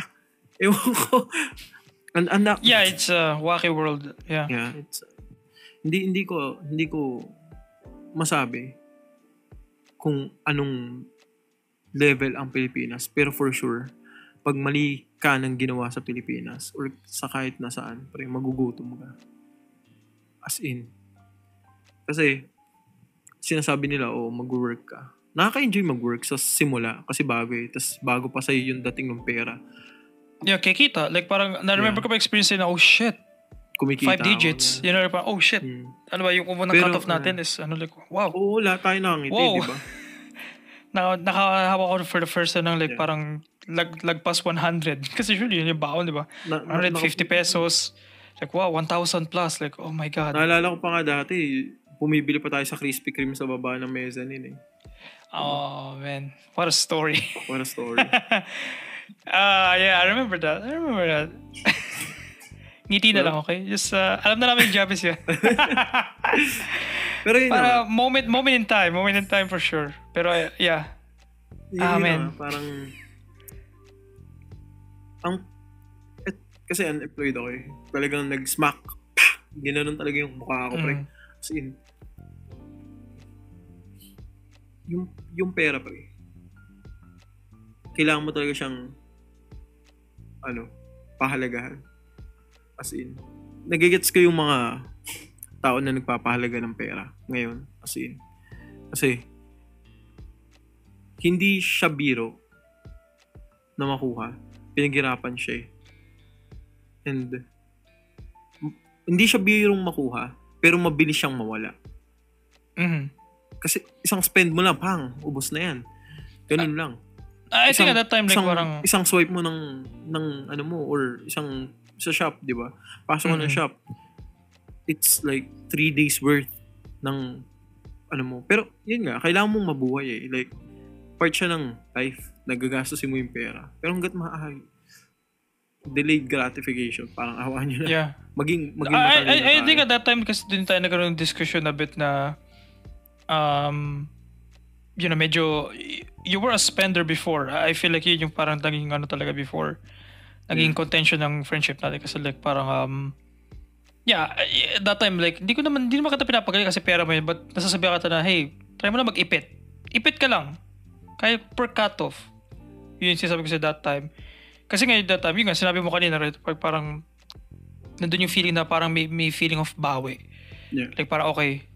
ewan ko. Yeah, it's a wacky world. Yeah. Yeah, it's hindi ko masabi kung anong level ang Pilipinas, pero for sure pag mali ka ng ginawa sa Pilipinas or sa kahit nasaan, pre, magugutom ka. As in. Kasi sinasabi nila, mag-work ka. Nakaka-enjoy mag-work sa simula kasi bago eh. Tapos bago pa sa'yo yung dating ng pera. Yeah, kikita. Like parang, na-remember ko pa experience na, oh shit, kumikita 5 digits. ako, You know, parang, oh shit. Ano ba, yung kumunang cut-off natin is, like, wow. Oo, lahat tayo nakangiti, wow. di ba? Nakahawak ko for the first time ng like parang lagpas 100. Kasi usually yun yung baon, di ba? 150 pesos. Like, wow, 1,000 plus. Like, oh my God. Naalala ko pa nga dati, pumibili pa tayo sa Krispy Kreme sa baba ng mezzanine eh. Oh, man. What a story. What a story. Yeah, I remember that. Ngiti na lang, okay? Just, alam na namin yung Japanese yun. Pero yun para moment in time for sure. Pero, yeah. Amen. Parang, kasi unemployed ako eh. Talagang nag-smack. Ginanon talaga yung mukha ko, pre. As in, yung pera, pre. Kailangan mo talaga siyang pahalagahan. As in, nagigets ko yung mga tao na nagpapahalaga ng pera ngayon. As in, kasi hindi siya biro na makuha. Pinaghirapan siya eh. And hindi siya birong makuha, pero mabilis siyang mawala. Kasi isang spend mo lang, ubos na yan. Ganun lang. I think at that time, like parang isang swipe mo ng mo, or sa shop, di ba? Pasok mo ng shop, it's like 3 days worth ng mo. Pero yun nga, kailangan mong mabuhay eh. Like, part siya ng life, nagagastusin mo yung pera. Pero hanggat maaari, delayed gratification, parang awaan nyo na. Yeah. Maging matalino tayo. I think at that time, kasi din tayo nagkaroon ng discussion a bit na medyo you were a spender before. I feel like yun yung parang naging talaga before. Naging contention ng friendship natin kasi like parang at that time like hindi naman kita pinapagali kasi pera mo yun, but nasasabihan ka na, hey, try mo na mag-ipit. Ipit ka lang. Kaya per cut-off. Yun yung sinasabi ko sa that time. Kasi ngayon that time, yun nga, sinabi mo kanina, right? Parang nandun yung feeling na parang may feeling of bawi. Yeah. Like parang okay,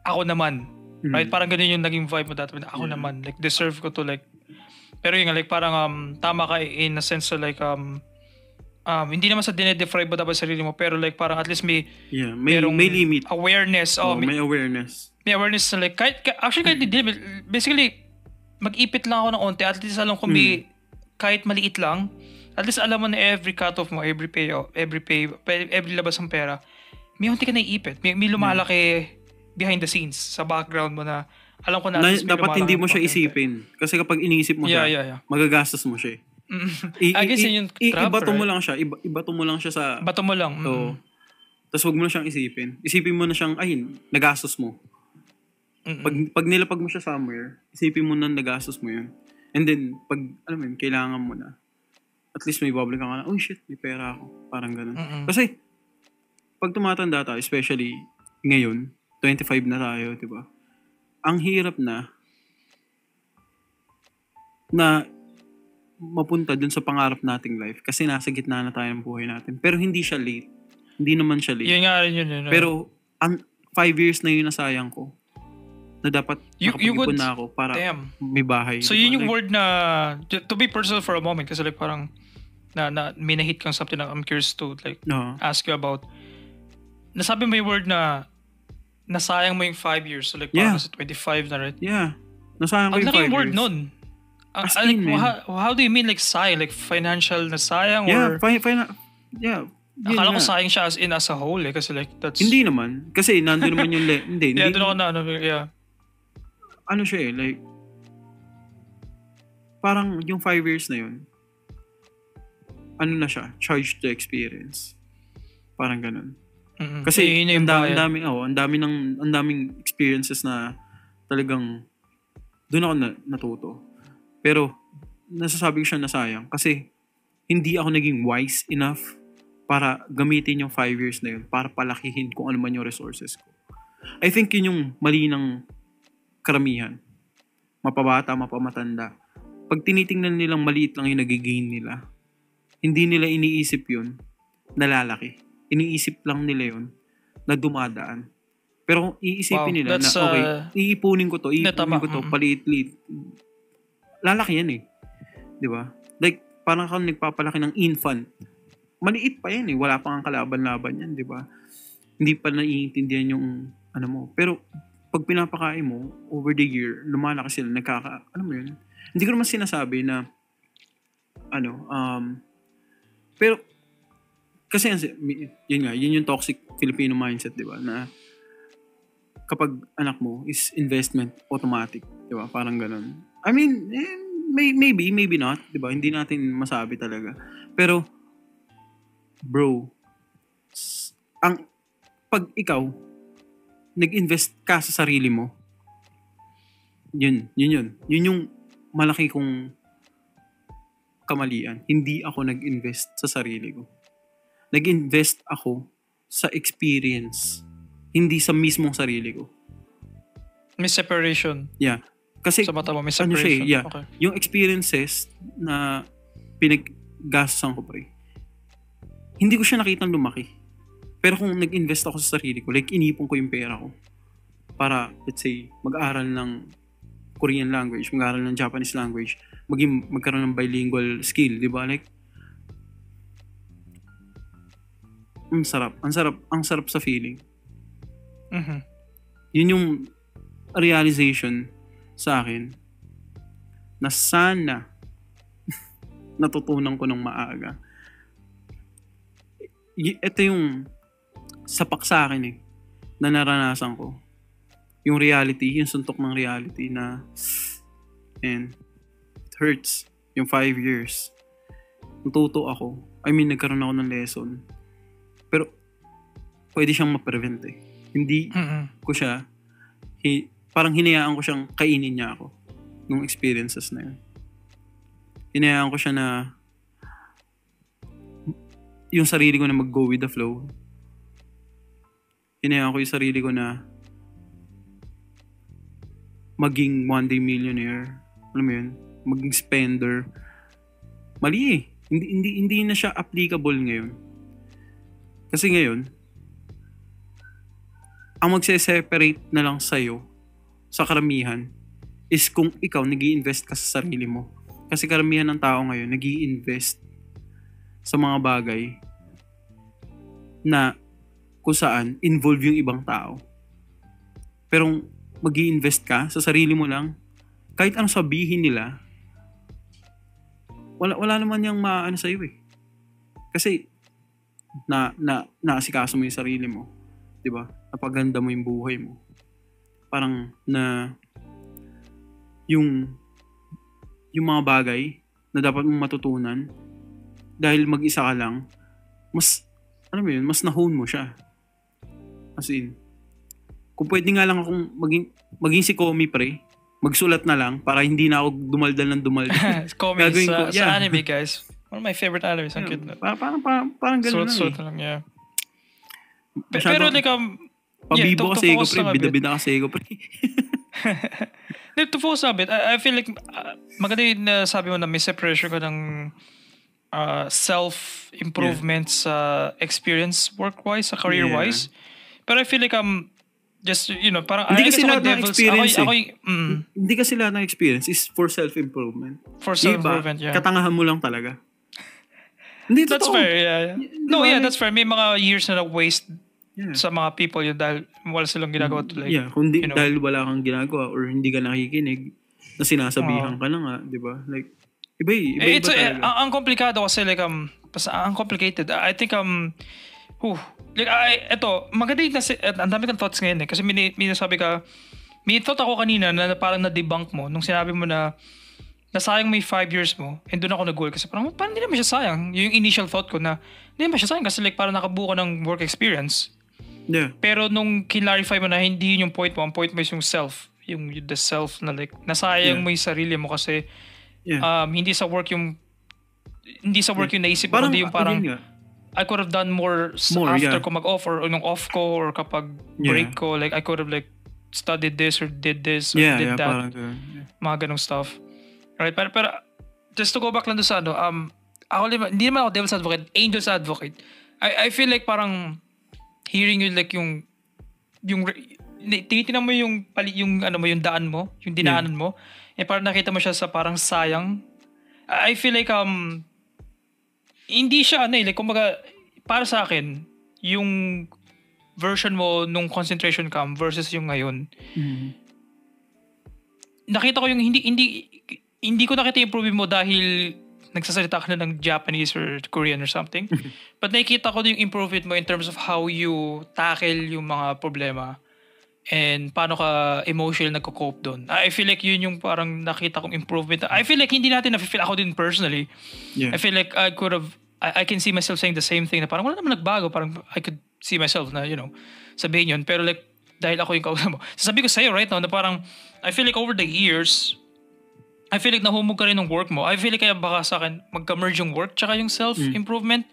ako naman. Right? Parang ganun yung naging vibe mo dati. Ako naman. Like, deserve ko to. Like, pero yun nga, like, parang tama ka in a sense to like, hindi naman sa dinedefray mo dapat sarili mo, pero like, parang at least may limit. Awareness. May awareness. May awareness na like, kahit basically, mag-ipit lang ako ng onte. At least alam ko kahit maliit lang, at least alam mo na every cut-off mo, every labas ng pera, may unti ka na iipit. May lumalaki behind the scenes, sa background mo na alam ko na dapat hindi mo siya isipin. Kasi kapag iniisip mo siya, magagastos mo siya. I guess yun yung trap, ibato mo lang siya. Ibato mo lang siya sa... Bato mo lang. Tapos huwag mo na siyang isipin. Isipin mo na siyang, nagastos mo. Pag nilapag mo siya somewhere, isipin mo na nagastos mo yun. And then, pag, alam mo yun, kailangan mo na, at least may babalik ka na, oh shit, may pera ako. Parang ganun. Kasi, pag tumatanda tayo, especially ngayon, 25 na tayo, di ba? Ang hirap na mapunta dun sa pangarap nating life kasi nasa gitna na tayo ng buhay natin. Pero hindi siya late. Hindi naman siya late. Yun nga rin yun. Pero, 5 years na yun nasayang ko na dapat nakapag-ipon na ako para may bahay. So, yun yung word na, to be personal for a moment, kasi like parang, may nahit kang something na I'm curious to like ask you about. Nasabi mo yung word na nasayang mo yung 5 years. So like parang sa 25 na right? Yeah. Nasayang ko yung 5 years. Ang laking word nun. How do you mean like sayang? Like financial na sayang? Yeah. Yeah. Akala ko sayang siya as a whole kasi like that's... Hindi naman. Kasi nandun naman yung... Hindi. Yeah, doon ako yeah. Ano siya like... Parang yung 5 years na yun, ano na siya? Charged to experience. Parang ganun. Kasi ang daming experiences na talagang doon ako natuto. Pero nasasabi ko siya na sayang kasi hindi ako naging wise enough para gamitin yung 5 years na yun para palakihin kung ano man yung resources ko. I think yun yung mali ng karamihan. Mapabata, mapamatanda. Pag tinitingnan nilang maliit lang yung nagigain nila, hindi nila iniisip yun na lalaki. Iniisip lang nila yun na dumadaan. Pero kung iisipin nila na okay, iipunin ko to, paliit-liit. Lalaki yan eh. Di ba? Like, parang kang nagpapalaki ng infant. Maliit pa yan eh. Wala pang kalaban-laban yan, di ba? Hindi pa naiintindihan yung ano mo. Pero, pag pinapakain mo, over the year, lumalaki sila, alam mo yun? Hindi ko naman sinasabi na, pero, kasi yun yung toxic Filipino mindset, di ba? Na, kapag anak mo is investment, automatic, di ba? Parang ganun. I mean, maybe not, di ba? Hindi natin masabi talaga. Pero, bro, pag ikaw, nag-invest ka sa sarili mo, yun yung malaki kong kamalian. Hindi ako nag-invest sa sarili ko. Nag-invest ako sa experience, hindi sa mismong sarili ko. May separation. Yeah. Kasi, sa mata mo, may separation. Okay. Yung experiences na pinaggastosan ko pre, hindi ko siya nakitang lumaki. Pero kung nag-invest ako sa sarili ko, like inipon ko yung pera ko para, let's say, mag-aaral ng Korean language, mag-aaral ng Japanese language, magkaroon ng bilingual skill, di ba? Like, ang sarap sa feeling. Mm-hmm. Yun yung realization sa akin na sana natutunan ko ng maaga. Ito yung sapak sa akin na naranasan ko. Yung reality, yung suntok ng reality na and it hurts. Yung 5 years. Natuto ako. I mean, nagkaroon ako ng lesson. Pero pwede siyang ma-prevent eh. Hindi ko siya parang hinayaan ko siyang kainin niya ako nung experiences na yun. Hinayaan ko siya na yung sarili ko na mag-go with the flow. Hinayaan ko yung sarili ko na maging one day millionaire. Alam mo yun? Maging spender. Mali eh. Hindi na siya applicable ngayon. Kasi ngayon, ang magse-separate na lang sa'yo sa karamihan is kung ikaw nag-i-invest ka sa sarili mo. Kasi karamihan ng tao ngayon nag-i-invest sa mga bagay na kung saan involve yung ibang tao. Pero mag-i-invest ka sa sarili mo lang, kahit anong sabihin nila, wala naman yung maano sa'yo eh. Kasi naasikaso mo yung sarili mo. Diba? Napaganda mo yung buhay mo. Parang na yung mga bagay na dapat mong matutunan dahil mag-isa ka lang, mas, mas na-hone mo siya. As in, kung pwede nga lang akong maging si Komi, pre, magsulat na lang para hindi na ako dumaldal ng dumaldal. Komi Gagawin ko, sa anime, guys. One of my favorite animes. Ang cute na. Parang ganun Sulat lang lang, yeah. Masyado- Pero like, Pabibo to kasi ko, focus pre. lang a bit. Bida-bida kasi ko, pre. To focus a bit, I feel like maganda yung sabi mo na may separation ka ng self-improvement sa experience work-wise, sa career-wise. Pero I feel like just, parang Hindi I kasi guess lahat ng experience hindi kasi lahat ng experience is for self-improvement. for self-improvement, yeah. Katangahan mo lang talaga. Hindi, That's totoo. fair, yeah. No, Diba? yeah, that's fair. May mga years na waste Yeah. sa mga people yun dahil wala silang ginagawa to like, Yeah, kundi you know. dahil wala kang ginagawa or hindi ka nakikinig, na sinasabihan ka na nga, di ba? Like, iba talaga. Ang komplikado kasi like ang complicated. I think like eto maganda yung ang dami kang thoughts ngayon kasi may nasabi ka, may thought ako kanina na parang na-debunk mo nung sinabi mo na sayang may 5 years mo and doon ako nag-goal kasi parang hindi naman siya sayang. Yung initial thought ko na hindi naman siya sayang kasi like parang nakabuo ka ng work experience. Yeah. Pero nung clarify mo na hindi yun yung point mo, ang point mo is yung self. Yung the self na like, nasayang mo yung sarili mo kasi hindi sa work yung naisip mo, hindi yung parang I could have done more after ko mag-off or nung off ko or kapag break ko. Like, I could have like studied this or did this or did that. Parang, mga ganong stuff. Right? Pero just to go back lang doon sa ako hindi naman ako devil's advocate, angel's advocate. I feel like parang hearing you like yung tinitingnan mo yung yung daan mo, yung dinaanan mo, parang nakita mo siya sa parang sayang. I feel like hindi siya like kumbaga para sa akin yung version mo nung concentration camp versus yung ngayon. Nakita ko yung hindi ko nakita yung improvement mo dahil nagsasalita ka na ng Japanese or Korean or something. But nakikita ko yung improvement mo in terms of how you tackle yung mga problema and paano ka emotional nagko-cope doon. I feel like yun yung parang nakita kong improvement. I feel like hindi natin na-feel ako din personally. Yeah. I feel like I can see myself saying the same thing na parang wala naman nagbago. Parang I could see myself na, sabihin yun. Pero like, dahil ako yung kausap mo. Sasabi ko sa'yo right now na parang I feel like over the years, I feel like nahumog ka rin ng work mo. I feel like kaya baka sa akin magka-merge yung work tsaka yung self-improvement.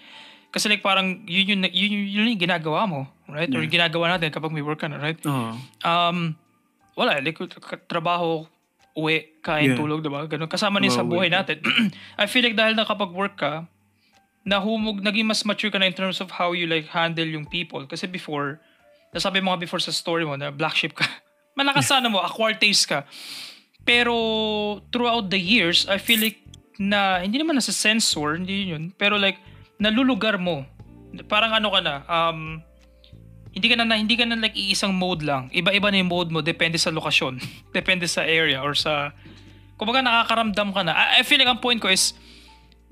Kasi like parang yun yung ginagawa mo, right? Or yung ginagawa natin kapag may work ka na, right? Wala, like trabaho, uwi, kain, tulog, diba? Ganun. Kasama din sa buhay natin. I feel like dahil nakapag-work ka, naging mas mature ka na in terms of how you like handle yung people. Kasi before, nasabi mo nga before sa story mo na black sheep ka. Malakas sana mo, acquired taste ka. Pero throughout the years, I feel like na hindi naman nasa sensor, hindi yun. Pero like nalulugar mo. Parang ka na, hindi ka na like iisang mode lang. Iba-iba na yung mode mo depende sa lokasyon, depende sa area or sa kumbaga nakakaramdam ka na. I feel like ang point ko is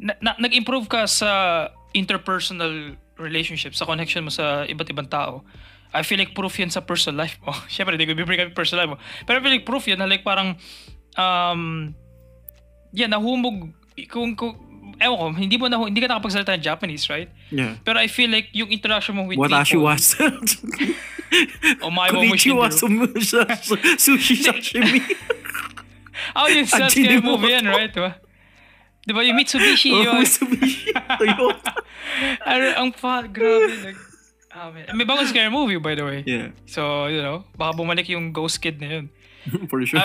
nag-improve ka sa interpersonal relationship, sa connection mo sa iba't ibang tao. I feel like proof yan sa personal life mo. Siyempre, hindi ko bibring up personal life mo. Pero I feel like proof yan na like parang nahumog ewan ko, hindi ka nakapagsalita ng Japanese, right? Yeah. Pero I feel like yung interaction mo with Watashi people... was. Omae mo Konnichiwa sushi sashimi. Yung Sasuke movie yan, right? Diba yung Mitsubishi yun? Mitsubishi. Toyota. Grabe. Like, may bagong scary movie, by the way. Yeah. So, baka bumalik yung ghost kid na yun. For sure.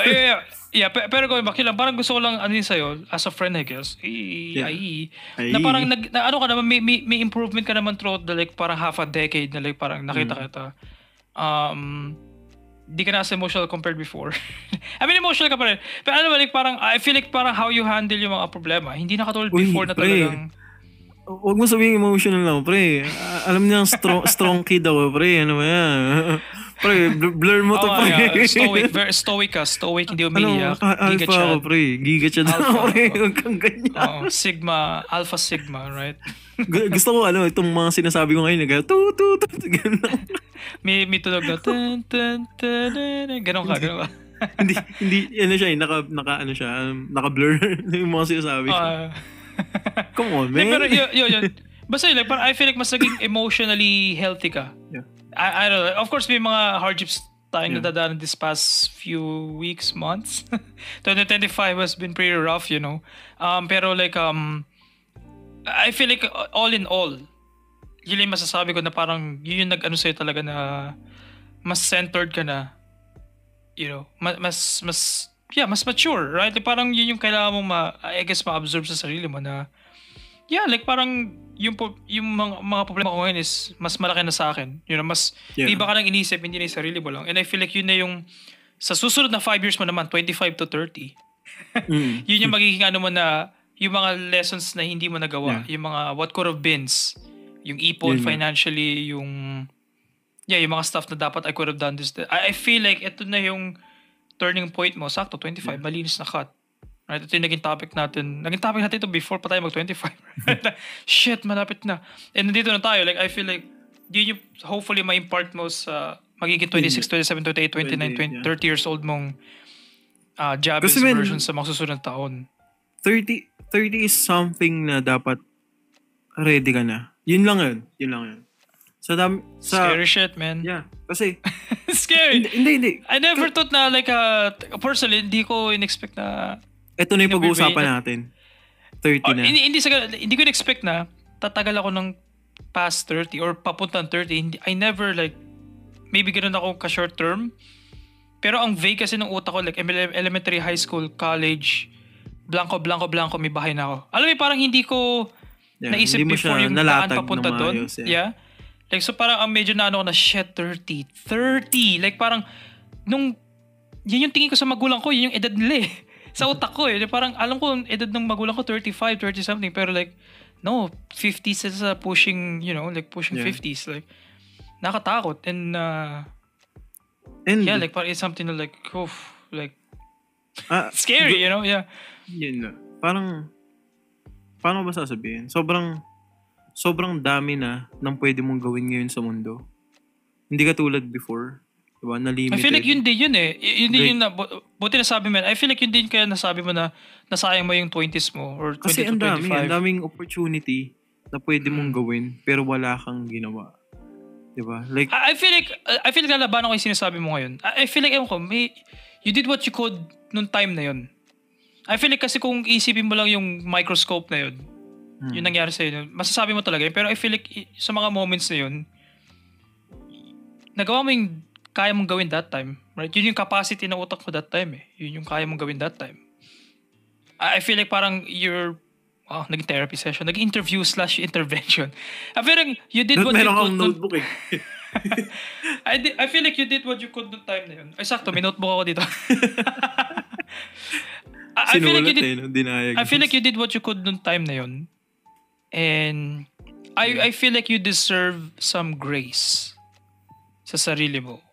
Yeah, pero going back, parang gusto ko lang sa'yo, as a friend, I guess, na parang ka naman, may improvement ka naman throughout the like parang half a decade na like parang nakita kita. Di ka na as emotional compared before. I mean, emotional ka pa rin. Pero like parang, I feel like parang how you handle yung mga problema, hindi na katulad before na talagang... Huwag mo sabihin emotional lang, pre. Alam niya, strong kid ako, pre. Ano ba yan? Pre, blur mo to, pre. Very stoic ka. Stoic, hindi umiiyak. Alpha ako, pre. Giga siya daw, pre. Huwag kang ganyan. Sigma, alpha sigma, right? Gusto ko, itong mga sinasabi ko ngayon, gano'n. May tunog na, gano'n ka. Hindi, siya, naka-blur yung mga sinasabi ko. Come on, man. Pero yun. Basta yun, like, parang I feel like mas naging emotionally healthy ka. Yeah. I don't know. Of course, may mga hardships tayong nadadaanan this past few weeks, months. 2025 has been pretty rough, you know. Pero like, I feel like all in all, yun yung masasabi ko na parang yun yung nag-ano sa'yo talaga na mas centered ka na, you know, mas mature, right? Like, parang yun yung kailangan mong I guess ma-absorb sa sarili mo na like parang yung mga problema ko ngayon is mas malaki na sa akin. You know, mas iba ka nang inisip, hindi na yung sarili mo lang. And I feel like yun na yung sa susunod na 5 years mo naman, 25 to 30. Yun yung magiging ano mo na yung mga lessons na hindi mo nagawa, yung mga what could have beens, yung ipon financially, yung mga stuff na dapat I could have done this. I feel like ito na yung turning point mo. Sakto, 25, malinis na cut. Right? Ito yung naging topic natin. Naging topic natin ito before pa tayo mag-25. Shit, malapit na. And nandito na tayo. Like, I feel like, yun yung hopefully ma-impart mo sa magiging 26, 27, 28, 29, 30 years old mong Jabez version sa mga susunod taon. 30 is something na dapat ready ka na. Yun lang yun. Scary shit, man. Yeah. Kasi, scary. Hindi. I never thought na like, personally, hindi ko in-expect na ito na yung pag-uusapan natin. 30 na. Hindi ko in-expect na tatagal ako ng past 30 or papuntang 30. I never like, maybe ganoon ako ka-short term. Pero ang vague kasi ng utak ko, like elementary, high school, college, blanco, may bahay na ako. Alam mo, parang hindi ko naisip hindi before yung daan papunta doon. Yeah. Like, so parang ang medyo na ano ko na, shit, 30. Like parang, yun yung tingin ko sa magulang ko, yun yung edad nila sa utak ko Parang alam ko edad ng magulang ko 35, 30 something, pero like no, 50s is pushing, you know, like pushing 50s, like nakatakot and like parang it's something na like scary, you know, Yun na. Parang paano ba sasabihin? Sobrang dami na ng pwede mong gawin ngayon sa mundo. Hindi katulad before. Diba? Na limited. I feel like yun din yun na, buti nasabi mo, I feel like yun din kaya nasabi mo na nasayang mo yung 20s mo or 20 kasi to 25. Kasi ang daming opportunity na pwede mong gawin pero wala kang ginawa. Diba? Like, I feel like lalabanan ko yung sinasabi mo ngayon. I feel like, you did what you could nung time na yun. I feel like kasi kung isipin mo lang yung microscope na yun, yung nangyari sa'yo, masasabi mo talaga yun. Pero I feel like sa mga moments na yun, nagawa mo yung kaya mong gawin that time. Right? Yun yung capacity ng utak mo that time Yun yung kaya mong gawin that time. I feel like parang naging therapy session, naging interview/intervention. I feel like you did what you could. Meron kang notebook I feel like you did what you could noong time na yun. Ay, sakto, may notebook ako dito. I feel like you did what you could noong time na yun. And I feel like you deserve some grace sa sarili mo.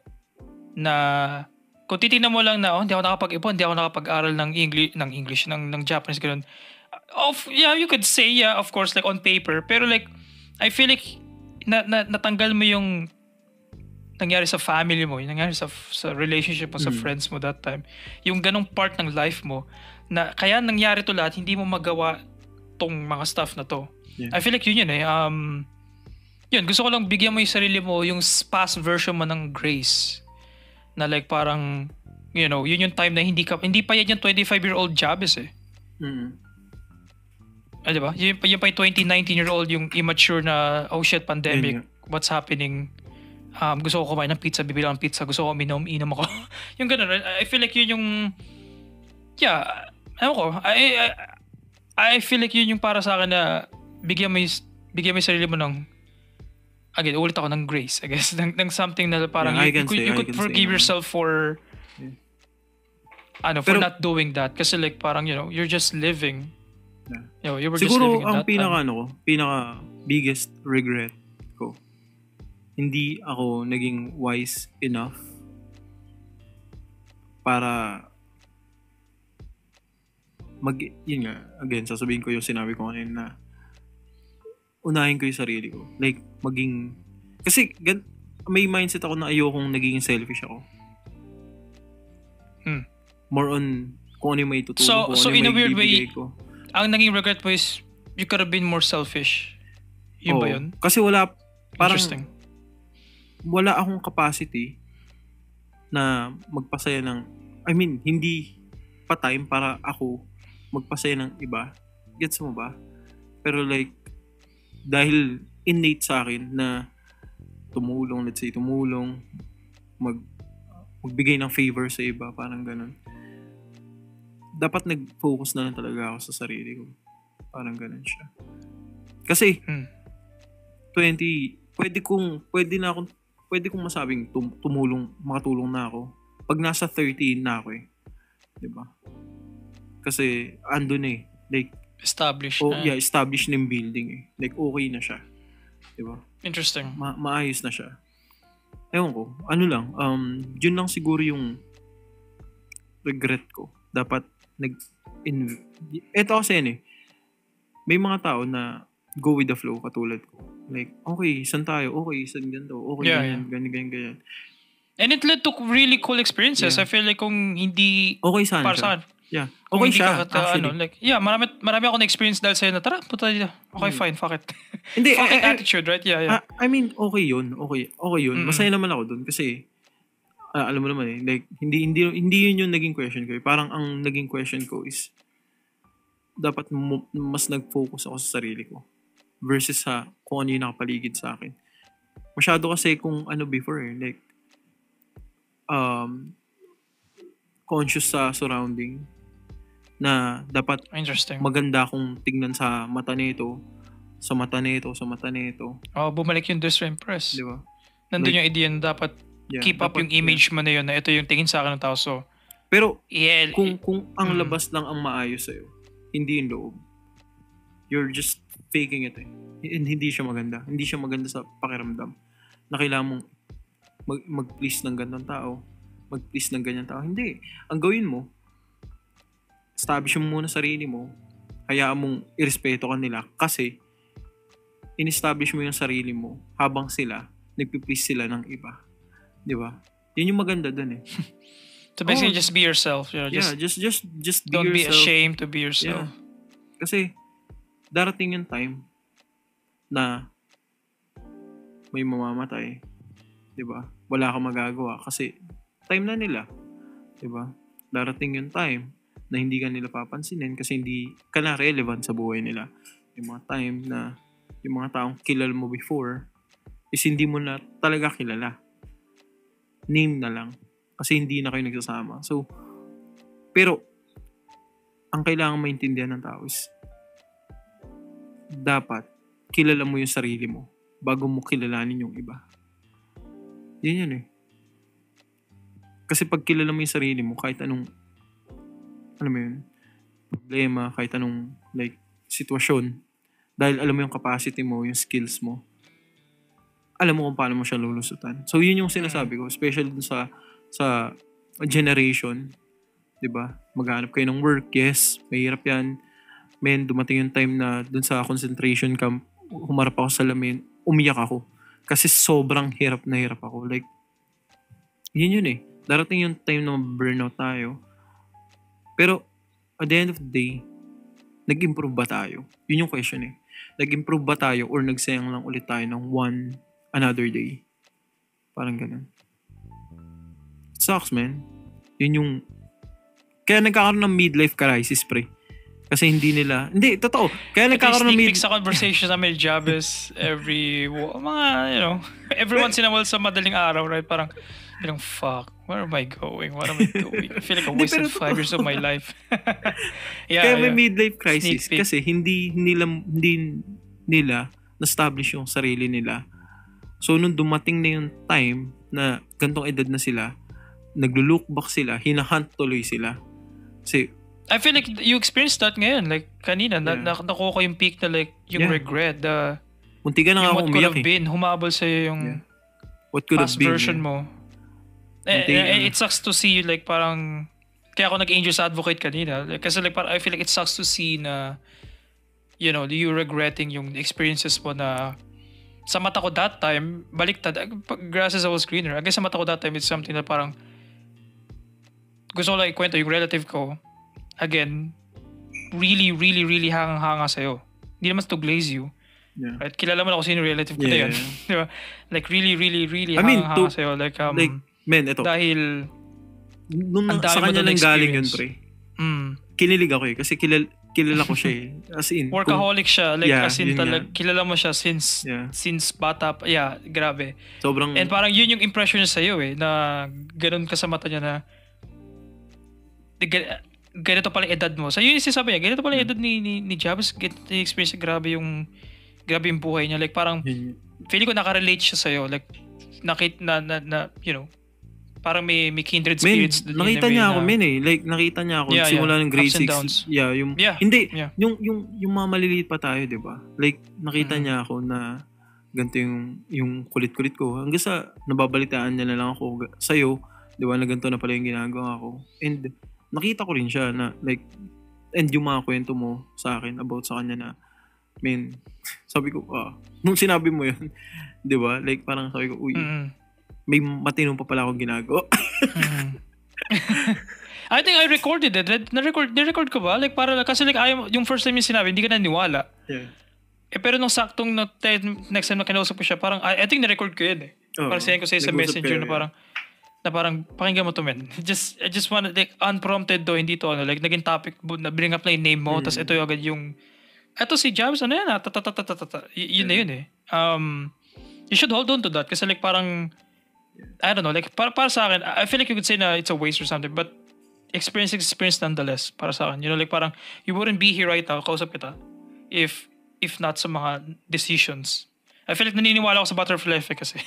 Na kung titignan mo lang na hindi ako nakapag-ipon, hindi ako nakapag-aral ng English, ng Japanese, gano'n. You could say, of course, like on paper. Pero like, I feel like natanggal mo yung nangyari sa family mo, yung nangyari sa relationship mo, sa friends mo that time. Yung ganong part ng life mo, na kaya nangyari to lahat, hindi mo magawa tong mga stuff na to. Yeah. I feel like yun yun, gusto ko lang bigyan mo yung sarili mo, yung past version mo ng grace. Na like parang, you know, yun yung time na hindi pa yan yung 25-year-old Jabez diba? Yun pa yung 20-19-year-old, yung immature na, oh shit, pandemic, what's happening? Gusto ko kumain ng pizza, bibili ng pizza, gusto ko inom ako. Yung ganun, I feel like yun yung, ewan ko, I feel like yun yung para sa akin na bigyan mo yung sarili mo ng, again, ulit ako ng grace, I guess, ng something na parang you could forgive yourself for for not doing that. Kasi like parang, you know, you're just living. You know, you were siguro just living in that ang pinaka biggest regret ko, hindi ako naging wise enough para yun nga, again, sasabihin ko yung sinabi ko kanina na unahin ko yung sarili ko. Like, kasi may mindset ako na ayokong naging selfish ako. More on kung ano yung may tutulong ko, so ano in a yung may weird way, ko. Ang naging regret mo is you could have been more selfish. Yun ba yun? Kasi parang wala akong capacity na magpasaya ng, I mean, hindi pa time para ako magpasaya ng iba. Gets mo ba? Pero like, dahil innate sa akin na tumulong, let's say, magbigay ng favor sa iba, parang ganun. Dapat nag-focus na lang talaga ako sa sarili ko. Parang ganun siya. Kasi, 20, pwede kong masabing makatulong na ako. Pag nasa 13 na ako eh. Diba? Kasi, andun eh. Like, Established established na yung building eh. Like, okay na siya. Diba? Interesting. Maayos na siya. Ewan ko, ano lang, yun lang siguro yung regret ko. Dapat eto kasi yan eh. May mga tao na go with the flow katulad ko. Like, okay, saan tayo? Okay, saan ganito? Okay, ganyan. And it led to really cool experiences. I feel like kung hindi okay saan para siya? saan. Yeah. Kung Okay hindi siya, ka actually. marami ako na-experience dahil sa'yo na, tara, punta dito. Okay, fine, fuck it. Hindi, fuck it attitude, right? Yeah. I mean, okay yun. Okay yun. Mm-mm. Masaya naman ako dun kasi alam mo naman eh, like, hindi yun yung naging question ko eh. Parang ang naging question ko is dapat mas nag-focus ako sa sarili ko versus sa kung ano yung nakapaligid sa akin. Masyado kasi kung ano before eh, like conscious sa surrounding na dapat Interesting. maganda akong tignan sa mata nito, sa mata nito. Bumalik yung dress to impress. Di ba? Nandun Like, yung idea na dapat keep up yung image mo na yun na ito yung tingin sa akin ng tao. So, pero kung ang labas lang ang maayos sa'yo, hindi yung loob. You're just faking it eh. Hindi siya maganda. Hindi siya maganda sa pakiramdam. Na kailangan mong mag-please ng ganang tao. Mag-please ng ganyan tao. Hindi. Ang gawin mo, establish mo muna sarili mo. Hayaan mong irespeto ka nila kasi in-establish mo yung sarili mo habang sila, nagpi-please sila ng iba. Di ba? Yun yung maganda dun eh. So basically, just be yourself. You know, just be don't yourself. be ashamed to be yourself. Yeah. Kasi darating yung time na may mamamatay. 'Di ba? Wala kang magagawa kasi time na nila. 'Di ba? Darating yung time na hindi ka nila papansinin kasi hindi ka na relevant sa buhay nila. Yung mga time na yung mga taong kilala mo before is hindi mo na talaga kilala. Name na lang. Kasi hindi na kayo nagsasama. So, pero, ang kailangan maintindihan ng tao is, dapat, kilala mo yung sarili mo bago mo kilalanin yung iba. Yan eh. Kasi pag kilala mo yung sarili mo, kahit anong, problema, kahit anong, like, sitwasyon, dahil alam mo yung capacity mo, yung skills mo, alam mo kung paano mo siya lulusutan. So, yun yung sinasabi ko, especially dun sa generation, 'di ba? Maghanap kayo ng work, yes, mahirap 'yan. Men, dumating yung time na dun sa concentration camp, humarap ako sa salamin, umiyak ako kasi sobrang hirap na hirap ako. Like yun eh. Darating yung time na burnout tayo. Pero at the end of the day, nag-improve ba tayo? Yun yung question eh. Nag-improve ba tayo or nagsayang lang ulit tayo ng another day? Parang ganun. Sucks, man. Yun yung... Kaya nagkakaroon ng midlife crisis, pre. Kasi hindi, totoo. Kaya nagkakaroon ng midlife... sa conversation sa may job is every once in a while sa madaling araw, right? Parang, fuck, where am I going? What am I doing? I feel like I wasted 5 years of my life. Kaya may midlife crisis kasi hindi nila na-establish yung sarili nila. So, nung dumating na yung time na gantong edad na sila, naglo-look back sila, hinahunt tuloy sila. Kasi, I feel like you experienced that ngayon. Like, kanina, nakuha ko yung peak na like, yung regret. Munti ka na nga ako umiyak what could have been, humabol sa'yo yung what could past have been, version mo. It sucks to see you like parang, kaya ako nag-Angels Advocate kanina. Like, kasi like, I feel like it sucks to see na, you regretting yung experiences mo na, sa mata ko that time, baliktad, grass is always greener. I guess sa mata ko that time, it's something na parang, gusto ko lang ikwento yung relative ko, again, really, really, really hanga sa'yo. Hindi naman to glaze you. Yeah. Right? Kilala mo na kung sino yung relative ko na yun. Diba? Like, really, really, really hanga sa'yo. Like, Men, ito. Dahil Nung ang dami sa mo kanya doon nang galing yun, experience. pre. Kinilig ako eh. Kasi kilala ko siya eh. As in. Workaholic siya. Like, Yeah, as in yun talaga, nga. kilala mo siya since Yeah. bata pa. Yeah, grabe. Sobrang, And parang yun yung impression niya sa'yo eh, na ganun ka sa mata niya na ganito pala yung edad mo. So yun yung sinasabi niya, ganito pala yung edad ni Jabs, ganito yung experience, grabe yung buhay niya. Like parang, yun, feeling ko nakarelate siya sa'yo. Like, you know, parang may kindred men, spirits. nakita niya ako, men eh. Like, nakita niya ako. Yeah, simula yeah. ng grade Ups and 6. downs. Yeah, yung, Yeah, hindi, yeah. yung mga maliliit pa tayo, di ba? Like, nakita niya ako na ganito yung kulit-kulit ko. Hanggang sa nababalitaan niya na lang ako sa'yo, di ba, na ganito na pala yung ginagawa ko. And, nakita ko rin siya na, like, and yung mga kwento mo sa akin about sa kanya na, men, sabi ko, nung sinabi mo yun, di ba? Like, parang sabi ko, uy, may matinong pa pala akong ginagawa. I think I recorded it. Na-record ko ba? Like, para, kasi like, yung first time yung sinabi, hindi ka naniwala. Yeah. Pero nung saktong next time na kinausap ko siya, parang, I think na-record ko yun eh. Parang send ko sa'yo sa messenger na parang, pakinggan mo to, men. I just wanna, like, unprompted to, hindi to, ano, like, naging topic, na bring up na yung name mo, tas ito yung agad yung, eto si Jabs, ano yan, yun na yun eh. You should hold on to that, kasi like, parang, I don't know, like, para sa akin, I feel like you could say na it's a waste or something, but experience nonetheless, para sa akin. You know, like, parang, you wouldn't be here right now, kausap kita, if not sa mga decisions. I feel like naniniwala ako sa butterfly effect kasi.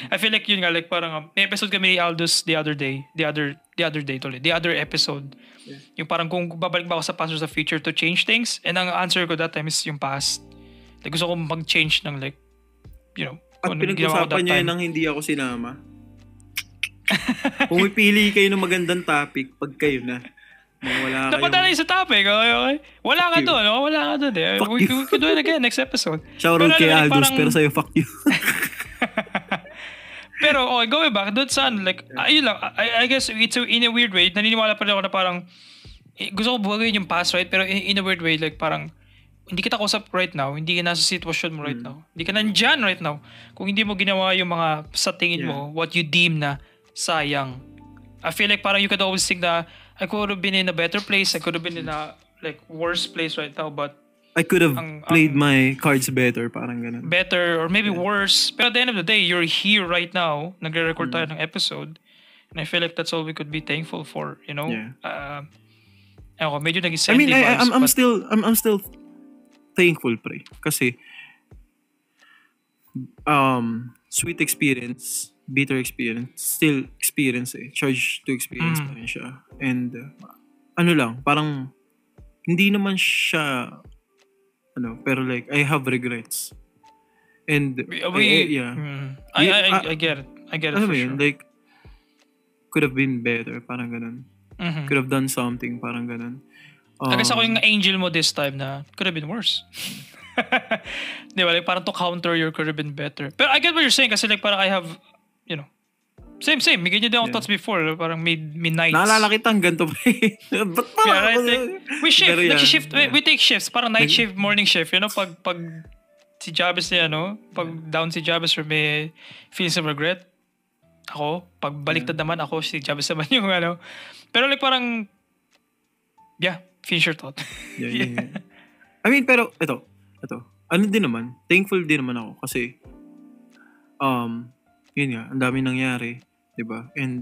I feel like yun nga, like parang may episode kami ni Aldous the other episode. Yeah. Yung parang kung babalik ba ako sa past or sa future to change things, and ang answer ko that time is yung past. Like gusto ko mag-change ng like, you know, at pinag-usapan niyo yun nang hindi ako sinama. Kung pipili kayo ng magandang topic, pag kayo na. Wala dapat na sa topic, okay? Wala ka doon, no? Wala ka doon eh. We could do it again next episode. Shoutout kay Aldous, pero sa'yo, fuck you. Pero, okay, going back, doon saan, like, ayun lang, I guess, it's in a weird way, naniniwala pa rin ako na parang, gusto ko buhagin yung past, right? Pero in a weird way, like, parang, hindi kita kausap right now, hindi ka nasa sitwasyon mo right now, hindi ka nandyan right now, kung hindi mo ginawa yung mga, sa tingin mo, what you deem na sayang. I feel like parang you could always think na, I could have been in a better place. I could have been in a like worse place right now, but I could have played my cards better, parang ganun. Better or maybe worse. But at the end of the day, you're here right now. Nagre-record tayo ng episode, and I feel like that's all we could be thankful for. You know, medyo nag-senti vibes. I'm still thankful, pre, kasi sweet experience, bitter experience, still experience eh. Charge to experience pa rin siya. And, ano lang, parang, hindi naman siya, pero like, I have regrets. And, I get it. I get it for sure. Like, could have been better, parang ganun. Could have done something, parang ganun. I guess ako yung angel mo this time na could have been worse. Di ba? Like, parang to counter your could have been better. Pero I get what you're saying kasi like, parang I have, you know, same. May ganyan din akong thoughts before. Parang may nights. Naalala kita ang ganito, pre. Ba't parang ako? We shift. We take shifts. Parang night shift, morning shift. You know, pag si Jabez niya, pag down si Jabez or may feelings of regret, ako. Pag baliktad naman ako, si Jabez naman yung Pero like parang, finish your thought. Yeah. I mean, pero, ito. Ano din naman, thankful din naman ako kasi, yun nga, ang dami nangyari, diba? And,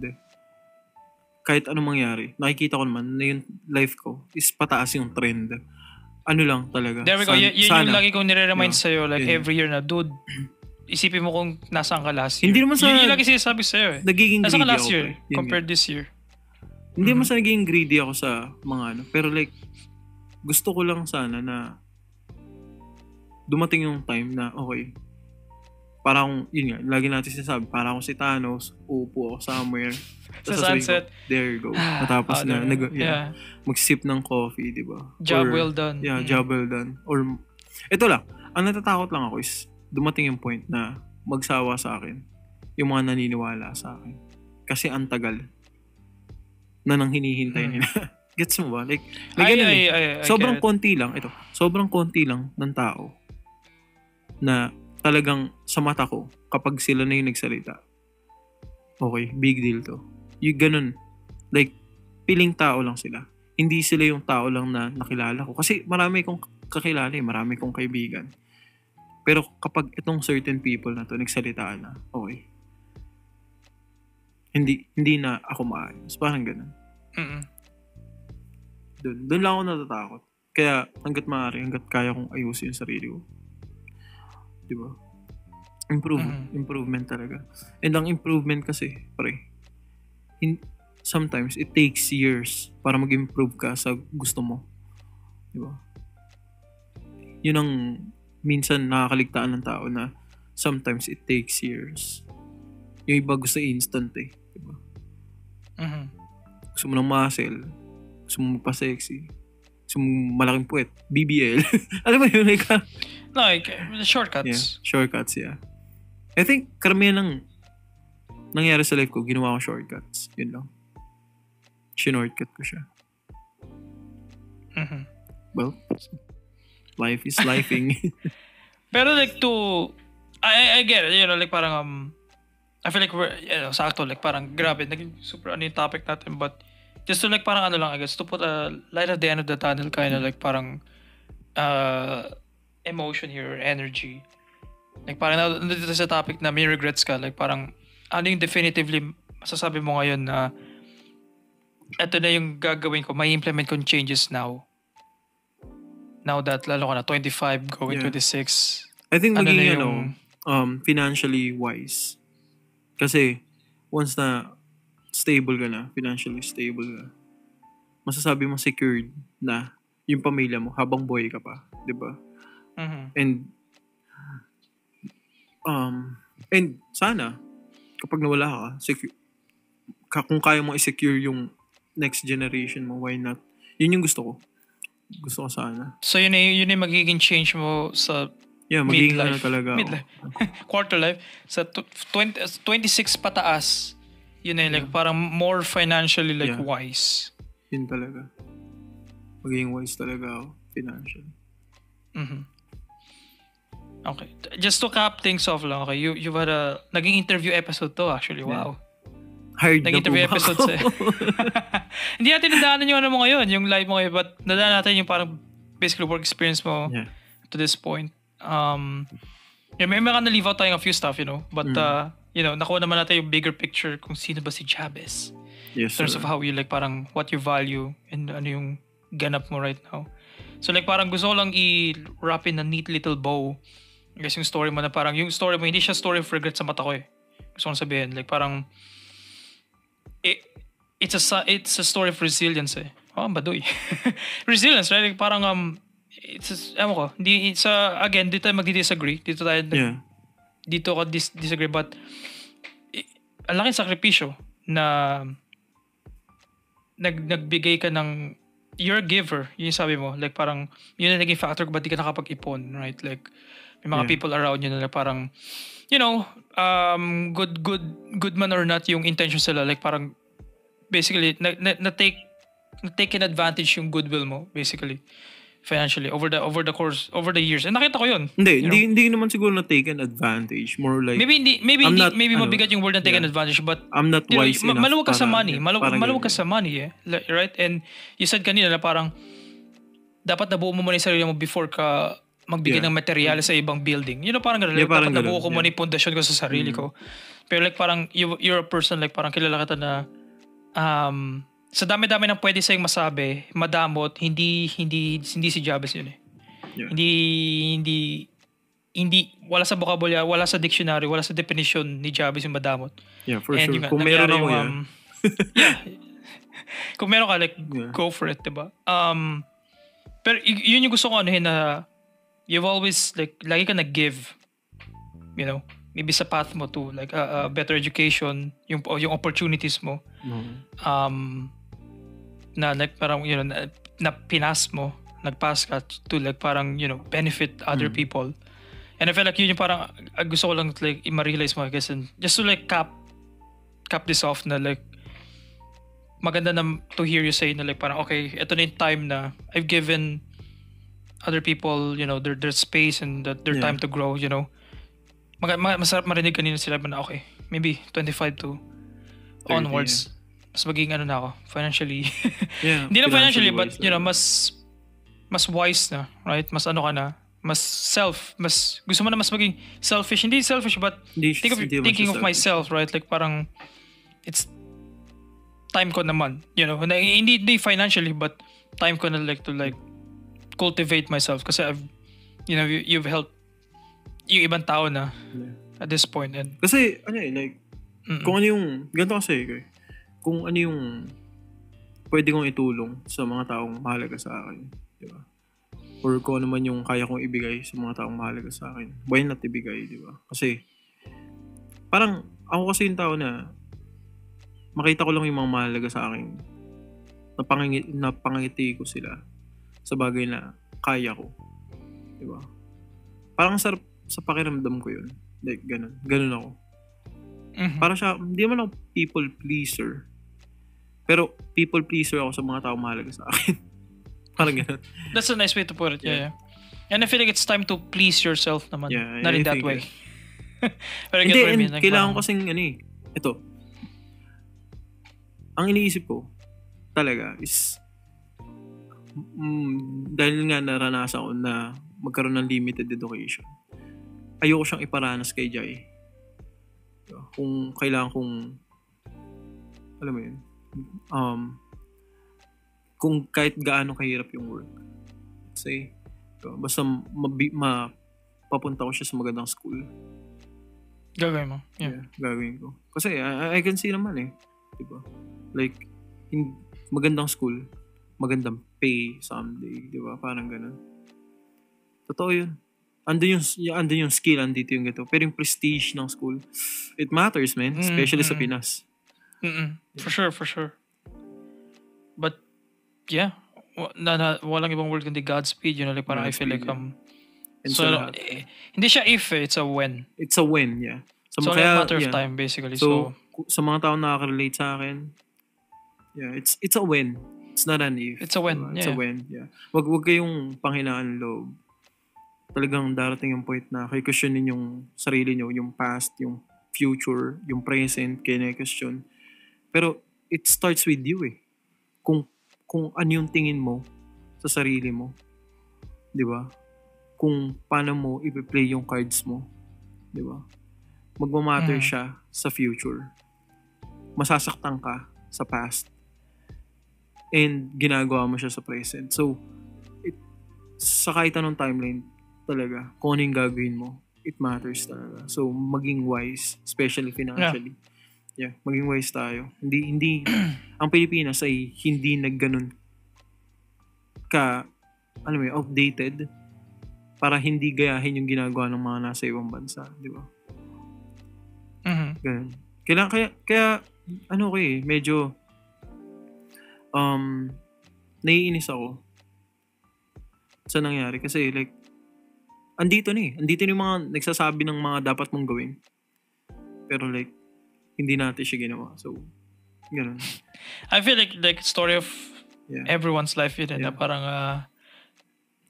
kahit anong mangyari, nakikita ko naman na yung life ko is pataas yung trend. Ano lang talaga. There we go. Yun yung lagi kong nire-remind sa'yo, like every year na, dude, isipin mo kung nasaan ka last year. Hindi naman sa... Yun yung lagi sinasabi sa'yo eh. Nagiging nasaan greedy ka last ako. year compared this year. Hindi naman sa nagiging greedy ako sa mga pero like, gusto ko lang sana na dumating yung time na, okay, parang, yun nga, lagi natin sinasabi, parang ako si Thanos, uupo ako somewhere. Sa sunset. Ko, there you go. Matapos na, mag-sip ng coffee, di ba? Job well done. Yeah, job well done. Or, ito lang, ang natatakot lang ako is, dumating yung point na magsawa sa akin yung mga naniniwala sa akin. Kasi ang tagal na nang hinihintay nila. Gets mo ba? Like, sobrang konti lang, sobrang konti lang ng tao na talagang sa mata ko, kapag sila na yung nagsalita, okay, big deal to. Yung ganun. Like, piling tao lang sila. Hindi sila yung tao lang na nakilala ko. Kasi marami kong kakilala marami kong kaibigan. Pero kapag itong certain people na to, nagsalita na, okay. Hindi na ako maayos. Parang ganun. Doon lang ako natatakot. Kaya hanggat maaari, hanggat kaya kong ayusin yung sarili ko. Diba? Improvement talaga. And ang improvement kasi, pre, sometimes it takes years para mag-improve ka sa gusto mo. Diba? Yun ang minsan nakakaligtaan ng tao na sometimes it takes years. Yung iba gusto instant eh. Diba? Gusto mo ng muscle, gusto mo magpa-sexy, gusto mo malaking puwet, BBL. Alam mo yun? Like, shortcuts. Yeah, shortcuts, yeah. I think karamihan ng nangyari sa life ko, ginawa ko shortcuts. Yun lang. Shortcut ko siya. Well, life is lifing. Pero like I get it, like parang I feel like we're, sakto, like parang grabe, naging super yung topic natin, but just to like parang lang, I guess, to put a light at the end of the tunnel, kind of like parang emotion here, energy. Like parang nandito sa topic na may regrets ka, like parang ano yung definitively masasabi mo ngayon na eto na yung gagawin ko, may implement kong changes now that lalo ka na 25 going 26. I think maging financially wise. Kasi once na stable ka na, financially stable ka, masasabi mo secured na yung pamilya mo habang buhay ka pa, 'di ba? And sana kapag nawala ka, kung kaya mo i-secure yung next generation mo, why not? Yun yung gusto ko. Gusto ko sana. So yun yung magiging change mo sa magiging midlife. Talaga. Midlife. Quarter life. Sa 26 pataas, yun like parang more financially like wise. Yun talaga. Magiging wise talaga ako financially. Okay. Just to cap things off lang, okay? You've had naging interview episode to actually. Wow. Hired na po interview ba episode ako? Hindi natin nadaanan yung ano mo ngayon, yung live mo ngayon, but nadaanan natin yung parang basically work experience mo to this point. May mga na-leave out tayong a few stuff, but nakuha naman natin yung bigger picture kung sino ba si Jabez. Yes, in terms of how you like parang what you value and ano yung ganap mo right now. So like parang gusto ko lang i-wrap in a neat little bow. I guess yung story mo na parang yung story mo hindi siya story of regret sa mata ko eh. Gusto ko sabihin like parang it's a story of resilience eh. Baduy. Resilience, right? Like parang again, dito tayo magdi-disagree. Dito ka disagree, but ang laking sakripisyo na nagbigay ka ng you're a giver, yun sabi mo. Like parang yun na naging factor kung ba't di ka nakapag-ipon, right? Like may mga people around you na parang good man or not yung intention sila, like parang basically na-take in advantage yung goodwill mo basically financially over the years. And nakita ko yun. Hindi naman siguro na taken advantage, more like maybe mabigat yung word na taken advantage, but I'm not wise enough. Maluwag ka sa money. Maluwag ka sa money right? And you said kanina na parang dapat nabuo mo muna yung sarili mo before ka magbigay ng material sa ibang building. Parang gano'n. Dapat nabuo ko muna yung pundasyon ko sa sarili ko. Pero like parang you're a person, like parang kilala kita na sa dami-dami ng pwede sa'yong masabi, madamot, hindi si Jabez yun eh. Hindi wala sa vocabulary, wala sa dictionary, wala sa definition ni Jabez yung madamot. Yeah, for sure. Kung meron ako yan. Kung meron ka, like, go for it, diba? Pero yun yung gusto ko anuhin na you've always, like, lagi ka nag-give. Maybe sa path mo to, like, a better education, yung opportunities mo. Na like parang na pinas mo, nagpass ka to like parang benefit other people. And I feel like yun yung parang gusto ko lang like i-realize mo, I guess, and just to like cap this off na like maganda na to hear you say na like parang okay, ito na yung time na I've given other people their space and their time to grow. Masarap marinig kanina sila na okay, maybe 25 to onwards, mas maging ano na ako, financially. Yeah, Hindi na financially, wise but mas wise na, right? Mas ano ka na, mas gusto mo na mas maging selfish. Hindi selfish, but Hindi thinking of selfish. myself, right? Like parang, it's time ko naman, hindi financially, but time ko na to cultivate myself kasi you've helped yung ibang tao na at this point. And Kasi, kung ano yung, ganito kasi, kung ano yung pwede kong itulong sa mga taong mahalaga sa akin, di ba? Or kung ano man yung kaya kong ibigay sa mga taong mahalaga sa akin, why not ibigay, di ba? Kasi, parang, ako kasi yung tao na, makita ko lang yung mga mahalaga sa akin, napangiti ko sila sa bagay na kaya ko, di ba? Parang sarap sa pakiramdam ko yun. Like, ganun ako. Para siya, hindi man ako people pleaser. Pero people pleaser ako sa mga tao mahalaga sa akin. Parang ganun. That's a nice way to put it. Yeah. And I feel like it's time to please yourself naman. Yeah, Not in I that think way. Pero Hindi, get what I mean. and kailangan ko kasing ito. Ang iniisip ko talaga is dahil nga naranasan ko na magkaroon ng limited education. Ayoko siyang iparanas kay Jai. Kung kailangan kong alam mo yun, kung kahit gaano kahirap yung work. Kasi basta papunta ko siya sa magandang school. Gagawin mo. Yeah. Gagawin ko. Kasi I can see naman diba? Like, magandang school, magandang pay someday, diba? Parang ganun. Totoo yun. Andun yung skill, andito yung gato. Pero yung prestige ng school, it matters, man. Especially sa Pinas. For sure. But, yeah. Walang ibang word kundi Godspeed. Like parang I feel like, so, hindi siya if, it's a when. It's a when, yeah. So, only a matter of time, basically. So, sa mga tao nakaka-relate sa akin, yeah, it's a when. It's not an if. It's a when, It's a when, yeah. Wag kayong panghinaan loob. Talagang darating yung point na kayo questionin yung sarili nyo, yung past, yung future, yung present, kine-question. Pero it starts with you Kung ano yung tingin mo sa sarili mo. Di ba? Kung paano mo i-play yung cards mo. Di ba? Magmamatter siya sa future. Masasaktan ka sa past. And ginagawa mo siya sa present. So, sa kahit anong timeline, talaga, kung ano yung gagawin mo, it matters talaga. So, maging wise, especially financially. Yeah, maging wise tayo. Hindi, ang Pilipinas ay hindi nagganon outdated para hindi gayahin yung ginagawa ng mga nasa ibang bansa, di ba? Ganun. Kaya medyo naiinis ako sa nangyari kasi like andito yung mga nagsasabi ng mga dapat mong gawin. Pero like, hindi natin siya ginawa. So, ganun. I feel like story of everyone's life yun na parang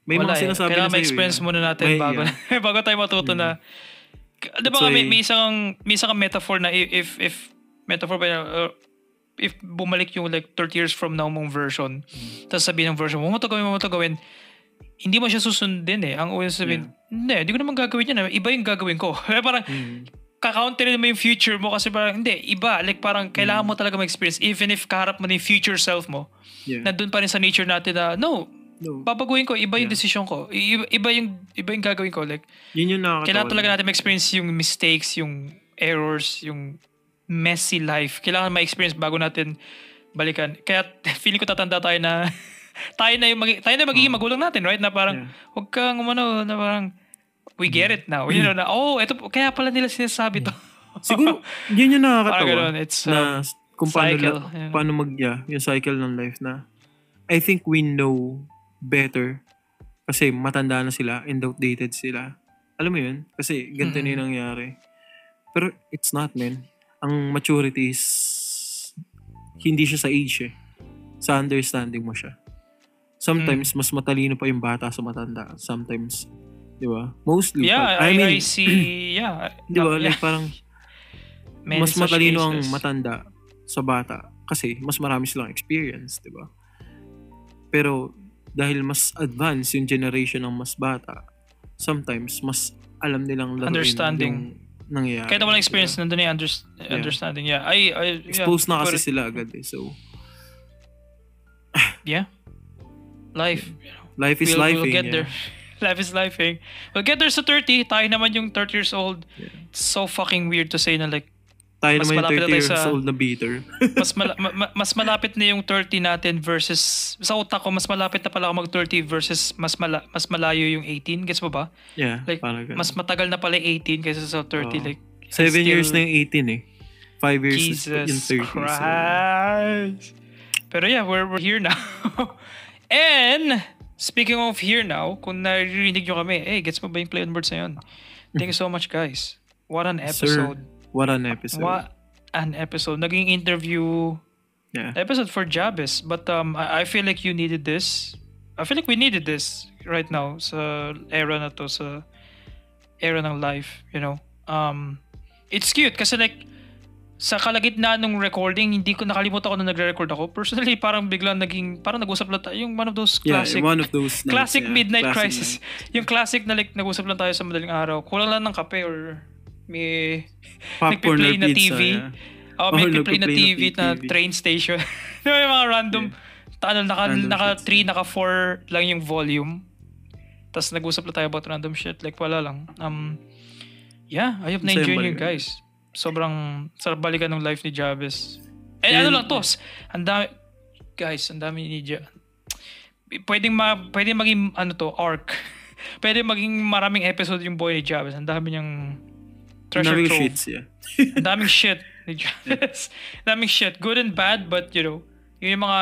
may mga sinasabi na sa'yo. Kailangan ma-experience muna natin bago tayo matuto na. Di ba may isang metaphor na if metaphor ba if bumalik yung like 30 years from now mong version, tapos sabihin ng version mo to gawin, hindi mo siya susundin Ang una sabihin, hindi ko naman gagawin yan. Iba yung gagawin ko. Parang, kaka-counterin mo yung future mo kasi parang, hindi, iba. Like parang, kailangan mo talaga ma-experience. Even if kaharap mo na yung future self mo, nandun pa rin sa nature natin na, babaguhin ko, iba yung decision ko. Iba yung gagawin ko. Like, yun yung nakakatawa. Kailangan talaga natin ma-experience yung mistakes, yung errors, yung messy life. Kailangan ma-experience bago natin balikan. Kaya, feeling ko tatanda tayo na tayo na magiging magulang natin, right? Na parang, huwag kang na parang, we get it now. You know na, eto, kaya pala nila sinasabi to. Siguro, yun yung nakakatawa. Ganun, it's na kung cycle. Paano yung cycle ng life na, I think we know better kasi matanda na sila and outdated sila. Alam mo yun? Kasi ganito na yung nangyari. Pero it's not, man. Ang maturity is hindi siya sa age sa understanding mo siya. Sometimes, mas matalino pa yung bata sa matanda. Sometimes, di ba? Mostly. Yeah, I see, di ba? Like parang, many mas matalino cases. ang matanda sa bata kasi mas marami silang experience, di ba? Pero dahil mas advanced yung generation ng mas bata, sometimes mas alam nilang laruin Understanding. yung nangyayari. Kahit walang experience, diba? nandun yung understanding. Yeah. I Exposed na kasi put it- sila agad eh. So, Yeah. Life. life is We'll lifing. get there. Life is lifing. We'll get there sa 30. Tayo naman yung 30 years old. Yeah. It's so fucking weird to say na like, Tayo mas naman yung malapit na 30 tayo years sa- old na bitter. mas malapit na yung 30 natin versus sa utak ko mas malapit na pala ako mag 30 versus mas malayo yung 18, gets mo ba? Yeah, Like parang ganun. mas matagal na pala yung 18 kaysa sa 30. Oo. Like 7 still- years na yung 18 eh. 5 years is Jesus yung 30. So, Christ. Pero yeah, we're here now. And speaking of here now, kung naririnig nyo kami, gets mo ba yung play on words na yun? Thank you so much, guys. What an episode. what an episode. What an episode. Naging interview Yeah. episode for Jabez. But I feel like you needed this. I feel like we needed this right now sa era na to, sa era ng life, you know. It's cute kasi like sa kalagitnaan ng recording, hindi ko nakalimutan ko na nagre-record ako. Personally, parang biglang parang nag-usap lang tayo. Yung one of those classic, one of those nights, classic yeah. midnight Classic crisis. night. Yung classic na like nag-usap lang tayo sa madaling araw. Kulang lang ng kape or may Popcorn nagpi-play or na pizza. TV. Yeah. May Oh, nagpi-play na TV na TV. train station. Yung mga random, naka 3, naka 4 lang yung volume. Tapos nag-usap lang tayo about random shit. Like wala lang. Yeah, I hope Masayang na-enjoy nyo balikan. guys. Sobrang sarap balikan ng life ni Jabez. Eh, And- ano lang to, ang dami, guys, ang dami ni pwedeng maging ano to, arc. Pwede maging maraming episode yung boy ni Jabez. Ang dami niyang treasure Daming trove. shits, yeah. Ang daming shit ni Jabez. Daming shit. Good and bad, but you know, yun yung mga,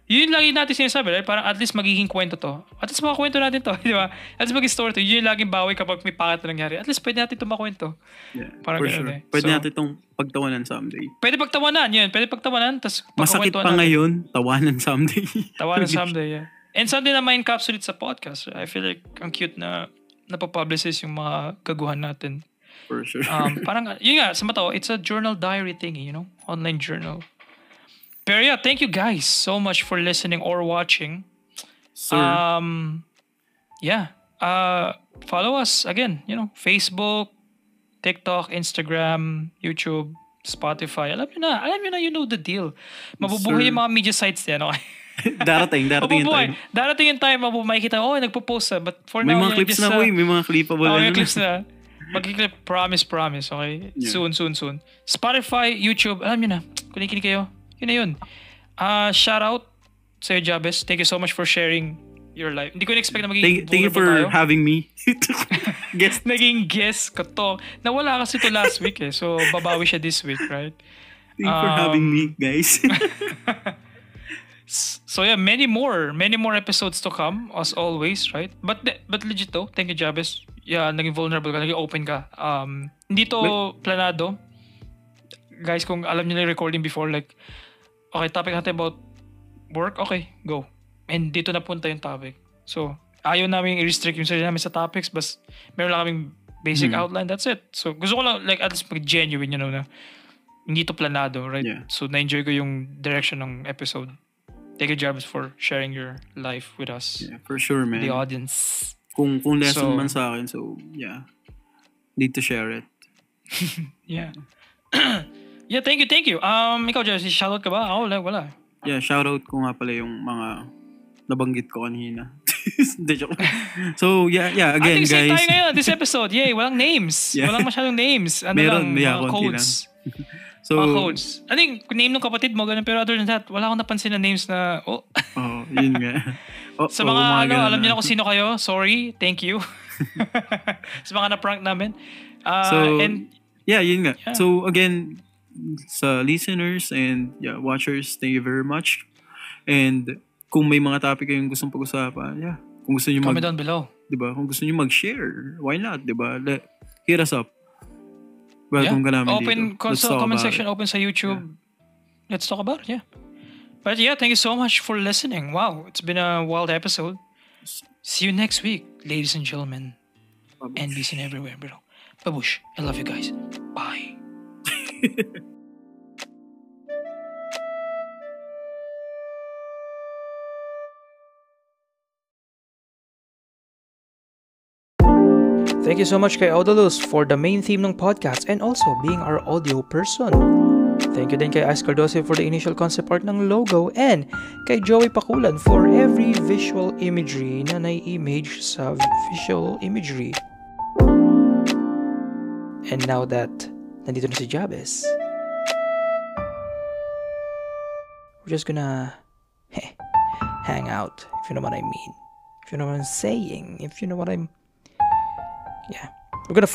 yun lagi natin sinasabi, right? Parang at least magiging kwento to. At least makakwento natin to, di ba? At least maging story to. Yun yung laging bawi kapag may pangat na nangyari. At least pwede natin ito makwento. Yeah, Parang for ganun sure. eh. Pwede So, natin itong pagtawanan someday. Pwede pagtawanan, yun. Pwede pagtawanan, tapos Masakit pagkakwentuhan pa natin. ngayon, tawanan someday. Tawanan someday, yeah. And someday na ma-encapsulate sa podcast. I feel like ang cute na napapublicize yung mga gaguhan natin. For sure. Parang, yun nga, sa mata ko, it's a journal diary thingy, you know? Online journal. Pero yeah, thank you guys so much for listening or watching. Sir, Yeah. Follow us again, you know, Facebook, TikTok, Instagram, YouTube, Spotify. Alam nyo na, you know the deal. Mabubuhay Sir. yung mga media sites din, okay? darating yung Mabubuhay. time. Darating yung time, makikita, nagpo-post na. But for May now, mga clips na, may mga clippable. may ano clips na. na. Mag-clip, promise, okay? Yeah. Soon. Spotify, YouTube, alam nyo na, kung nakikinig kayo, yun na yun. Shout out sa'yo, Jabez. Thank you so much for sharing your life. Hindi ko na-expect na maging Thank you vulnerable for tayo. having me. Guest. Naging guest ko to. Nawala kasi to last week eh. So, babawi siya this week, right? Thank you for having me, guys. So yeah, many more episodes to come as always, right? But legit though, thank you Jabez. Yeah, naging vulnerable ka, naging open ka. Hindi to planado. Guys, kung alam niyo na yung recording before, like, okay, topic natin about work, okay, go. And dito na punta yung topic. So, ayaw namin i-restrict yung sarili namin sa topics, but meron lang kaming basic outline, that's it. So, gusto ko lang, like, at least mag-genuine, you know, na hindi to planado, right? Yeah. So, na-enjoy ko yung direction ng episode. Thank you, Jabez, for sharing your life with us, Yeah, for sure, man. the audience. Kung lesson So- man sa akin, so, yeah. Need to share it. Yeah. Yeah, thank you. Ikaw, Jabez, shoutout ka ba? Ako, wala. Yeah, shoutout ko nga pala yung mga nabanggit ko kanina. Hindi, joke lang. So, yeah, again, I think same guys. tayo ngayon, this episode. Yay, walang names. Yeah. Walang masyadong names. Ano Meron, lang, yeah, mga konti codes. So, Mga codes. I think, name ng kapatid mo, ganun. Pero other than that, wala akong napansin na names na, yun nga. Sa mga, ganun alam niyo na kung sino kayo. Sorry, thank you. Sa mga na-prank namin. So, And, yeah, yun nga. Yeah. So, again, sa listeners and watchers, thank you very much. And kung may mga topic kayong gustong pag-usapan, yeah. Kung gusto niyo comment down below. diba? Kung gusto niyo mag-share, why not, diba? Hit us up. Welcome ka namin Open, dito. Let's talk comment about section it. open sa YouTube. Let's talk about it, yeah. But yeah, thank you so much for listening. Wow, it's been a wild episode. See you next week, ladies and gentlemen. Babush. NBC and everywhere, bro. Babush. I love you guys. Bye. Thank you so much kay Audalus for the main theme ng podcast and also being our audio person. Thank you din kay Ice Cardoso for the initial concept art ng logo and kay Joey Pakulan for every visual imagery na nai-image sa visual imagery. And now that nandito na si Jabez, we're just gonna hang out, if you know what I mean. If you know what I'm saying. If you know what I'm... Yeah. We're gonna